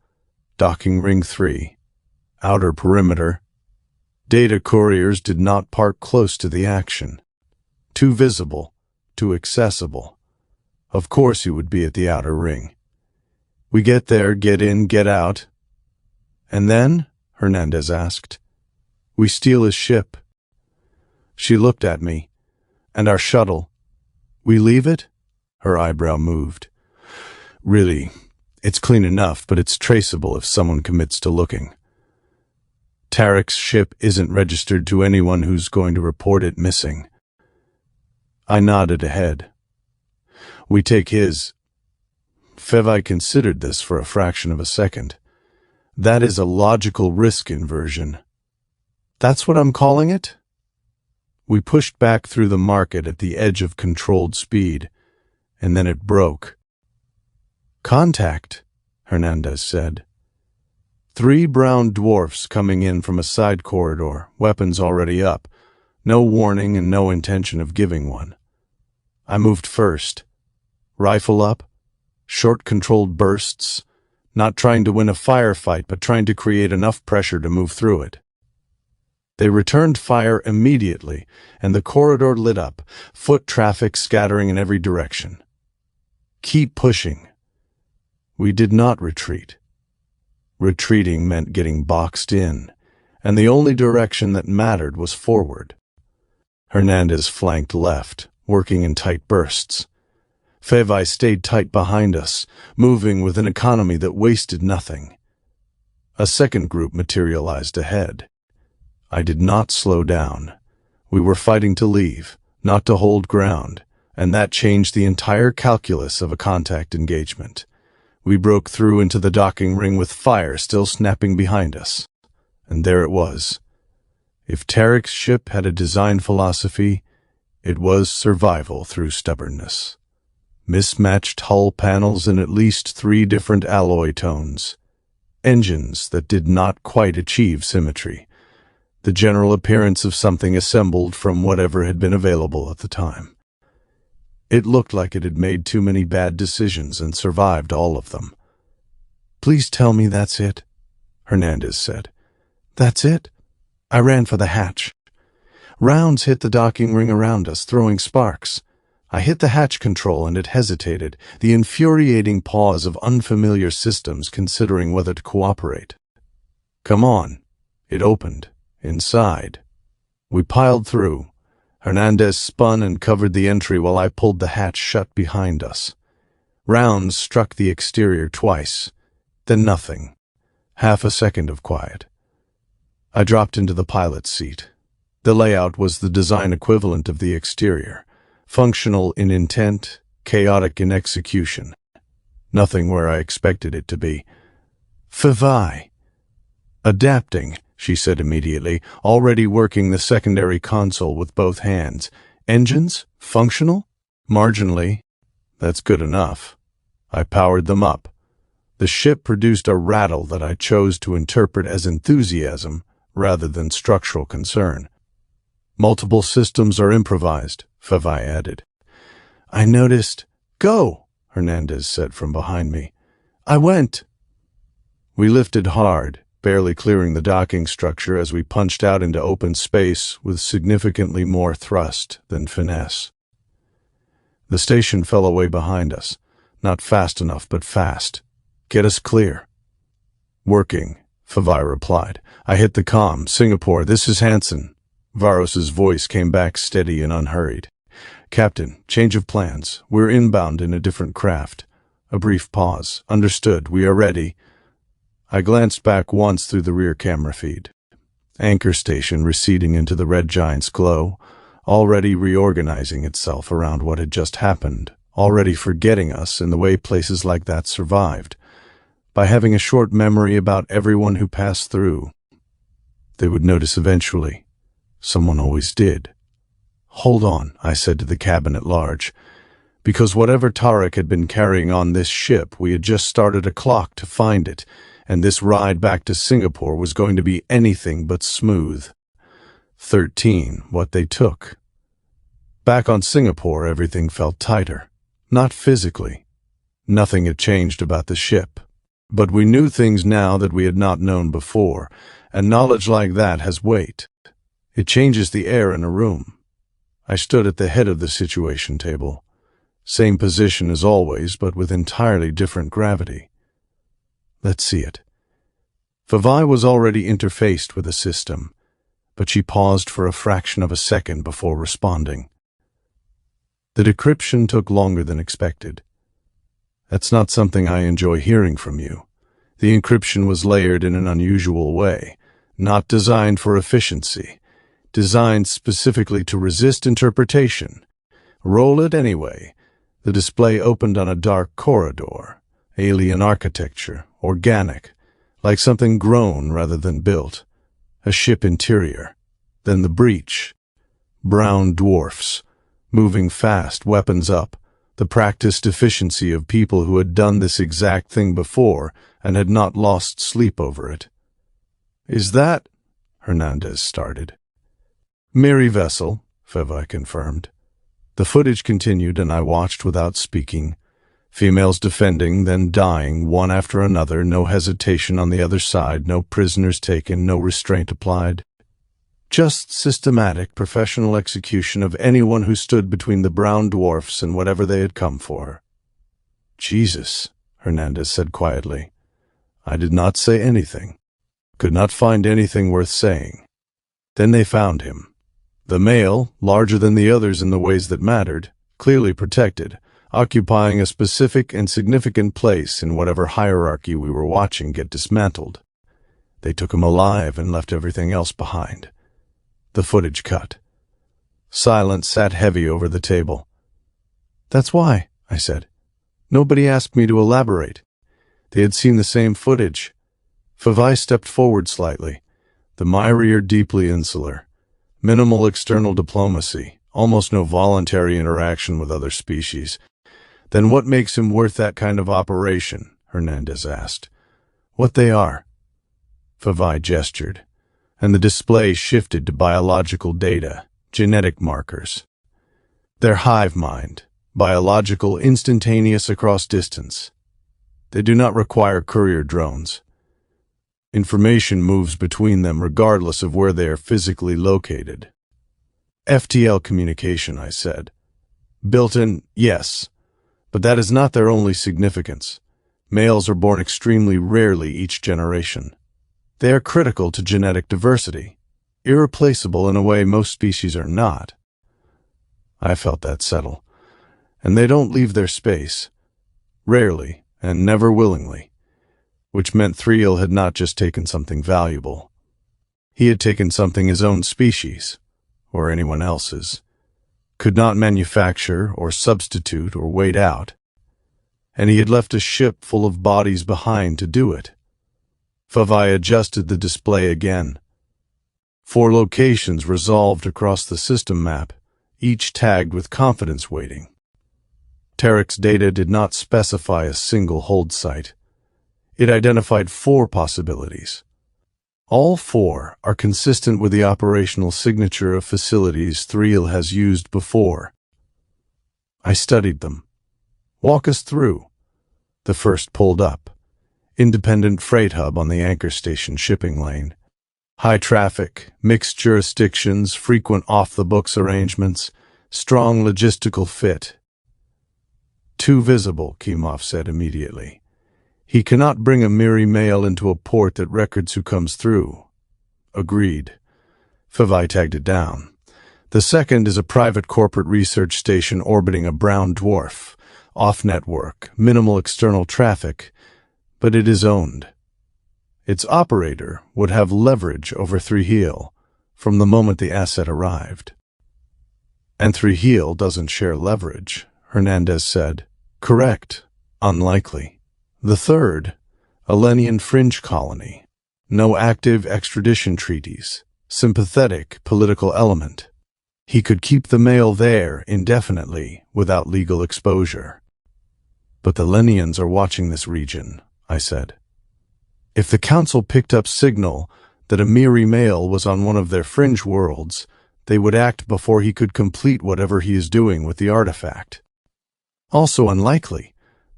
[SPEAKER 1] Docking ring 3. Outer perimeter. Data couriers did not park close to the action. Too visible, too accessible. Of course he would be at the outer ring. We get there, get in, get out. And then? Hernandez asked. We steal his ship. She looked at me. And our shuttle. We leave it? Her eyebrow moved. Really, it's clean enough, but it's traceable if someone commits to looking. Tarek's ship isn't registered to anyone who's going to report it missing. I nodded ahead. We take his. Favai considered this for a fraction of a second. That is a logical risk inversion. That's what I'm calling it? We pushed back through the market at the edge of controlled speed, and then it broke. Contact, Hernandez said. 3 brown dwarfs coming in from a side corridor, weapons already up, no warning and no intention of giving one. I moved first. Rifle up, short controlled bursts, not trying to win a firefight but trying to create enough pressure to move through it. They returned fire immediately, and the corridor lit up, foot traffic scattering in every direction. Keep pushing. We did not retreat. Retreating meant getting boxed in, and the only direction that mattered was forward. Hernandez flanked left, working in tight bursts. Fevai stayed tight behind us, moving with an economy that wasted nothing. A second group materialized ahead. I did not slow down. We were fighting to leave, not to hold ground, and that changed the entire calculus of a contact engagement. We broke through into the docking ring with fire still snapping behind us. And there it was. If Tarek's ship had a design philosophy, it was survival through stubbornness. Mismatched hull panels in at least 3 different alloy tones. Engines that did not quite achieve symmetry. The general appearance of something assembled from whatever had been available at the time. It looked like it had made too many bad decisions and survived all of them. "Please tell me that's it," Hernandez said. "That's it?" I ran for the hatch. Rounds hit the docking ring around us, throwing sparks. I hit the hatch control and it hesitated, the infuriating pause of unfamiliar systems considering whether to cooperate. "Come on." It opened. Inside. We piled through. Hernandez spun and covered the entry while I pulled the hatch shut behind us. Rounds struck the exterior twice. Then nothing. Half a second of quiet. I dropped into the pilot's seat. The layout was the design equivalent of the exterior. Functional in intent, chaotic in execution. Nothing where I expected it to be. "Fevai." "Adapting," she said immediately, already working the secondary console with both hands. "Engines? Functional?" "Marginally." "That's good enough." I powered them up. The ship produced a rattle that I chose to interpret as enthusiasm rather than structural concern. "Multiple systems are improvised," Fevai added. "I noticed." "Go," Hernandez said from behind me. I went. We lifted hard, barely clearing the docking structure as we punched out into open space with significantly more thrust than finesse. The station fell away behind us. Not fast enough, but fast. "Get us clear." "Working," Fevai replied. I hit the comm. "Singapore, this is Hansen." Varos's voice came back steady and unhurried. "Captain, change of plans. We're inbound in a different craft." A brief pause. "Understood. We are ready." I glanced back once through the rear camera feed. Anchor station receding into the red giant's glow, already reorganizing itself around what had just happened, already forgetting us in the way places like that survived, by having a short memory about everyone who passed through. They would notice eventually. Someone always did. "Hold on," I said to the cabin at large, because whatever Tarek had been carrying on this ship, we had just started a clock to find it, and this ride back to Singapore was going to be anything but smooth. 13, what they took. Back on Singapore, everything felt tighter. Not physically. Nothing had changed about the ship. But we knew things now that we had not known before, and knowledge like that has weight. It changes the air in a room. I stood at the head of the situation table. Same position as always, but with entirely different gravity. "Let's see it." Fevai was already interfaced with the system, but she paused for a fraction of a second before responding. "The decryption took longer than expected. That's not something I enjoy hearing from you. The encryption was layered in an unusual way, not designed for efficiency, designed specifically to resist interpretation. Roll it anyway." The display opened on a dark corridor, alien architecture, organic, like something grown rather than built. A ship interior. Then the breach. Brown dwarfs, moving fast, weapons up, the practiced efficiency of people who had done this exact thing before and had not lost sleep over it. "Is that—" Hernandez started. "Merry vessel," Fevai confirmed. The footage continued, and I watched without speaking. Females defending, then dying, one after another, no hesitation on the other side, no prisoners taken, no restraint applied. Just systematic, professional execution of anyone who stood between the brown dwarfs and whatever they had come for. Jesus, Hernandez said quietly. I did not say anything. Could not find anything worth saying. Then they found him. The male, larger than the others in the ways that mattered, clearly protected, occupying a specific and significant place in whatever hierarchy we were watching get dismantled. They took him alive and left everything else behind. The footage cut. Silence sat heavy over the table. That's why, I said. Nobody asked me to elaborate. They had seen the same footage. Favai stepped forward slightly. The Maori are deeply insular. Minimal external diplomacy, almost no voluntary interaction with other species. Then what makes him worth that kind of operation? Hernandez asked. What they are. Favai gestured, and the display shifted to biological data, genetic markers. Their hive mind, biological, instantaneous across distance. They do not require courier drones. Information moves between them regardless of where they are physically located. FTL communication, I said. Built-in, yes, but that is not their only significance. Males are born extremely rarely each generation. They are critical to genetic diversity, irreplaceable in a way most species are not. I felt that settle. And they don't leave their space. Rarely, and never willingly. Which meant Thriel had not just taken something valuable. He had taken something his own species, or anyone else's, could not manufacture or substitute or wait out. And he had left a ship full of bodies behind to do it. Favai adjusted the display again. 4 locations resolved across the system map, each tagged with confidence weighting. Tarek's data did not specify a single hold site. It identified 4 possibilities. All 4 are consistent with the operational signature of facilities Thriel has used before. I studied them. Walk us through. The first pulled up. Independent freight hub on the anchor station shipping lane. High traffic, mixed jurisdictions, frequent off-the-books arrangements, strong logistical fit. Too visible, Kimov said immediately. He cannot bring a Miri mail into a port that records who comes through. Agreed. Favai tagged it down. The second is a private corporate research station orbiting a brown dwarf. Off-network, minimal external traffic, but it is owned. Its operator would have leverage over Thriel from the moment the asset arrived. And Thriel doesn't share leverage, Hernandez said. Correct. Unlikely. The third, a Lenian fringe colony. No active extradition treaties. Sympathetic political element. He could keep the mail there indefinitely without legal exposure. But the Lenians are watching this region, I said. If the council picked up signal that a Miri male was on one of their fringe worlds, they would act before he could complete whatever he is doing with the artifact. Also unlikely.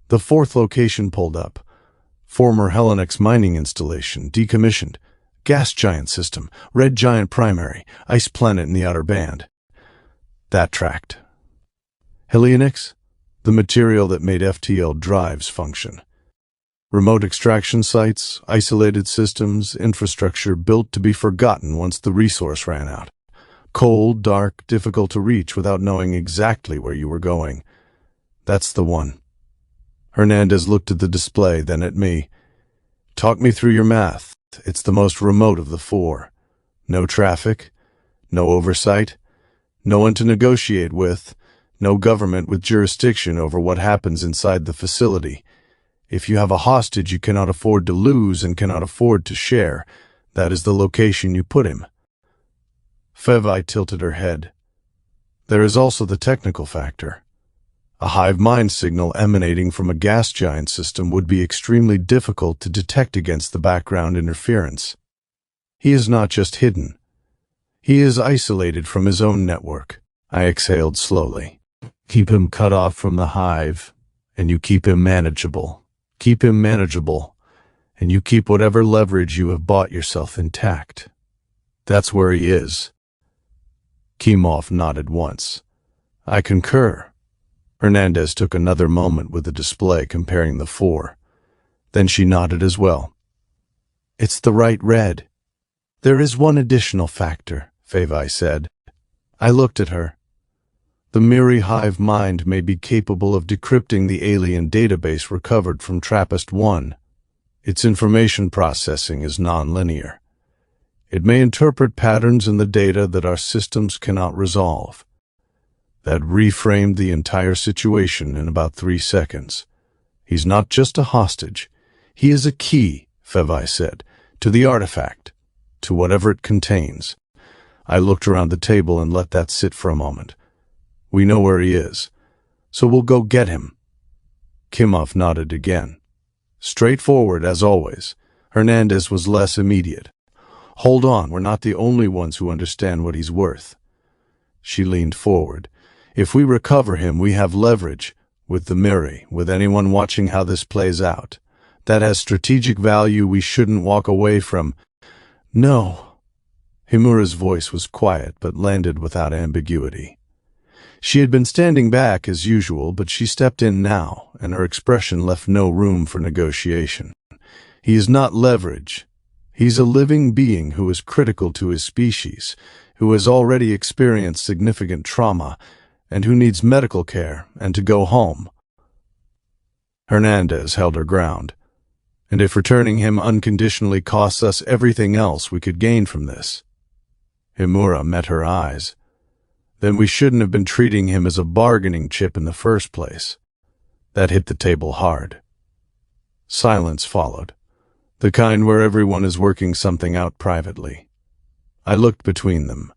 [SPEAKER 1] The 4th location pulled up. Former Hellenics mining installation, decommissioned. Gas giant system, red giant primary, ice planet in the outer band. That tracked. Hellenics? The material that made FTL drives function. Remote extraction sites, isolated systems, infrastructure built to be forgotten once the resource ran out. Cold, dark, difficult to reach without knowing exactly where you were going. That's the one. Hernandez looked at the display, then at me. Talk me through your math. It's the most remote of the 4. No traffic, no oversight, no one to negotiate with, no government with jurisdiction over what happens inside the facility. If you have a hostage you cannot afford to lose and cannot afford to share, that is the location you put him. Favai tilted her head. There is also the technical factor. A hive mind signal emanating from a gas giant system would be extremely difficult to detect against the background interference. He is not just hidden. He is isolated from his own network. I exhaled slowly. Keep him cut off from the hive, and you keep him manageable. Keep him manageable, and you keep whatever leverage you have bought yourself intact. That's where he is. Kimov nodded once. I concur. Hernandez took another moment with the display comparing the four. Then she nodded as well. It's the right red. There is one additional factor, Fevai said. I looked at her. The Miri hive mind may be capable of decrypting the alien database recovered from Trappist 1. Its information processing is non-linear. It may interpret patterns in the data that our systems cannot resolve. That reframed the entire situation in about 3 seconds. He's not just a hostage. He is a key, Fevai said, to the artifact, to whatever it contains. I looked around the table and let that sit for a moment. We know where he is, so we'll go get him. Kimov nodded again. Straightforward, as always. Hernandez was less immediate. Hold on, we're not the only ones who understand what he's worth. She leaned forward. If we recover him, we have leverage, with the Miri, with anyone watching how this plays out. That has strategic value we shouldn't walk away from. No. Himura's voice was quiet, but landed without ambiguity. She had been standing back as usual, but she stepped in now, and her expression left no room for negotiation. He is not leverage. He's a living being who is critical to his species, who has already experienced significant trauma, and who needs medical care and to go home. Hernandez held her ground. And if returning him unconditionally costs us everything else we could gain from this. Himura met her eyes. Then we shouldn't have been treating him as a bargaining chip in the first place. That hit the table hard. Silence followed. The kind where everyone is working something out privately. I looked between them.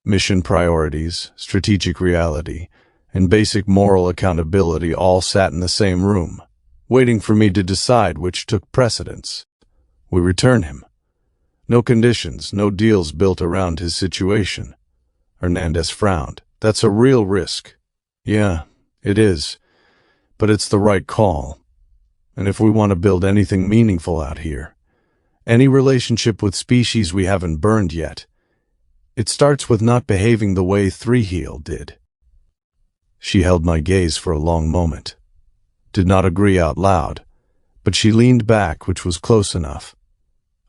[SPEAKER 1] Mission priorities, strategic reality, and basic moral accountability all sat in the same room, waiting for me to decide which took precedence. We return him. No conditions, no deals built around his situation. Hernandez frowned. That's a real risk. Yeah, it is. But it's the right call. And if we want to build anything meaningful out here, any relationship with species we haven't burned yet, it starts with not behaving the way Three-Heel did. She held my gaze for a long moment. Did not agree out loud, but she leaned back, which was close enough.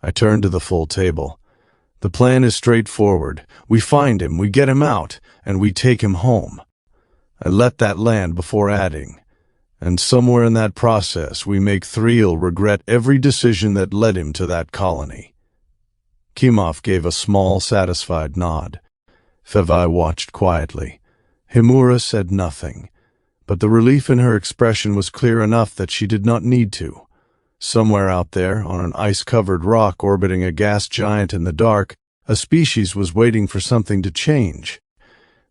[SPEAKER 1] I turned to the full table. The plan is straightforward. We find him, we get him out, and we take him home. I let that land before adding. And somewhere in that process, we make Three-Heel regret every decision that led him to that colony. Kimov gave a small, satisfied nod. Fevai watched quietly. Himura said nothing, but the relief in her expression was clear enough that she did not need to. Somewhere out there, on an ice-covered rock orbiting a gas giant in the dark, a species was waiting for something to change,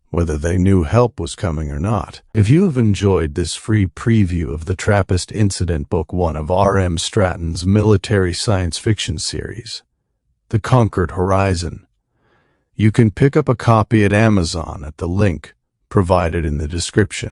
[SPEAKER 1] whether they knew help was coming or not. If you have enjoyed this free preview of the Trappist Incident Book 1 of R.M. Stratton's military science fiction series, The Concord Horizon, you can pick up a copy at Amazon at the link provided in the description.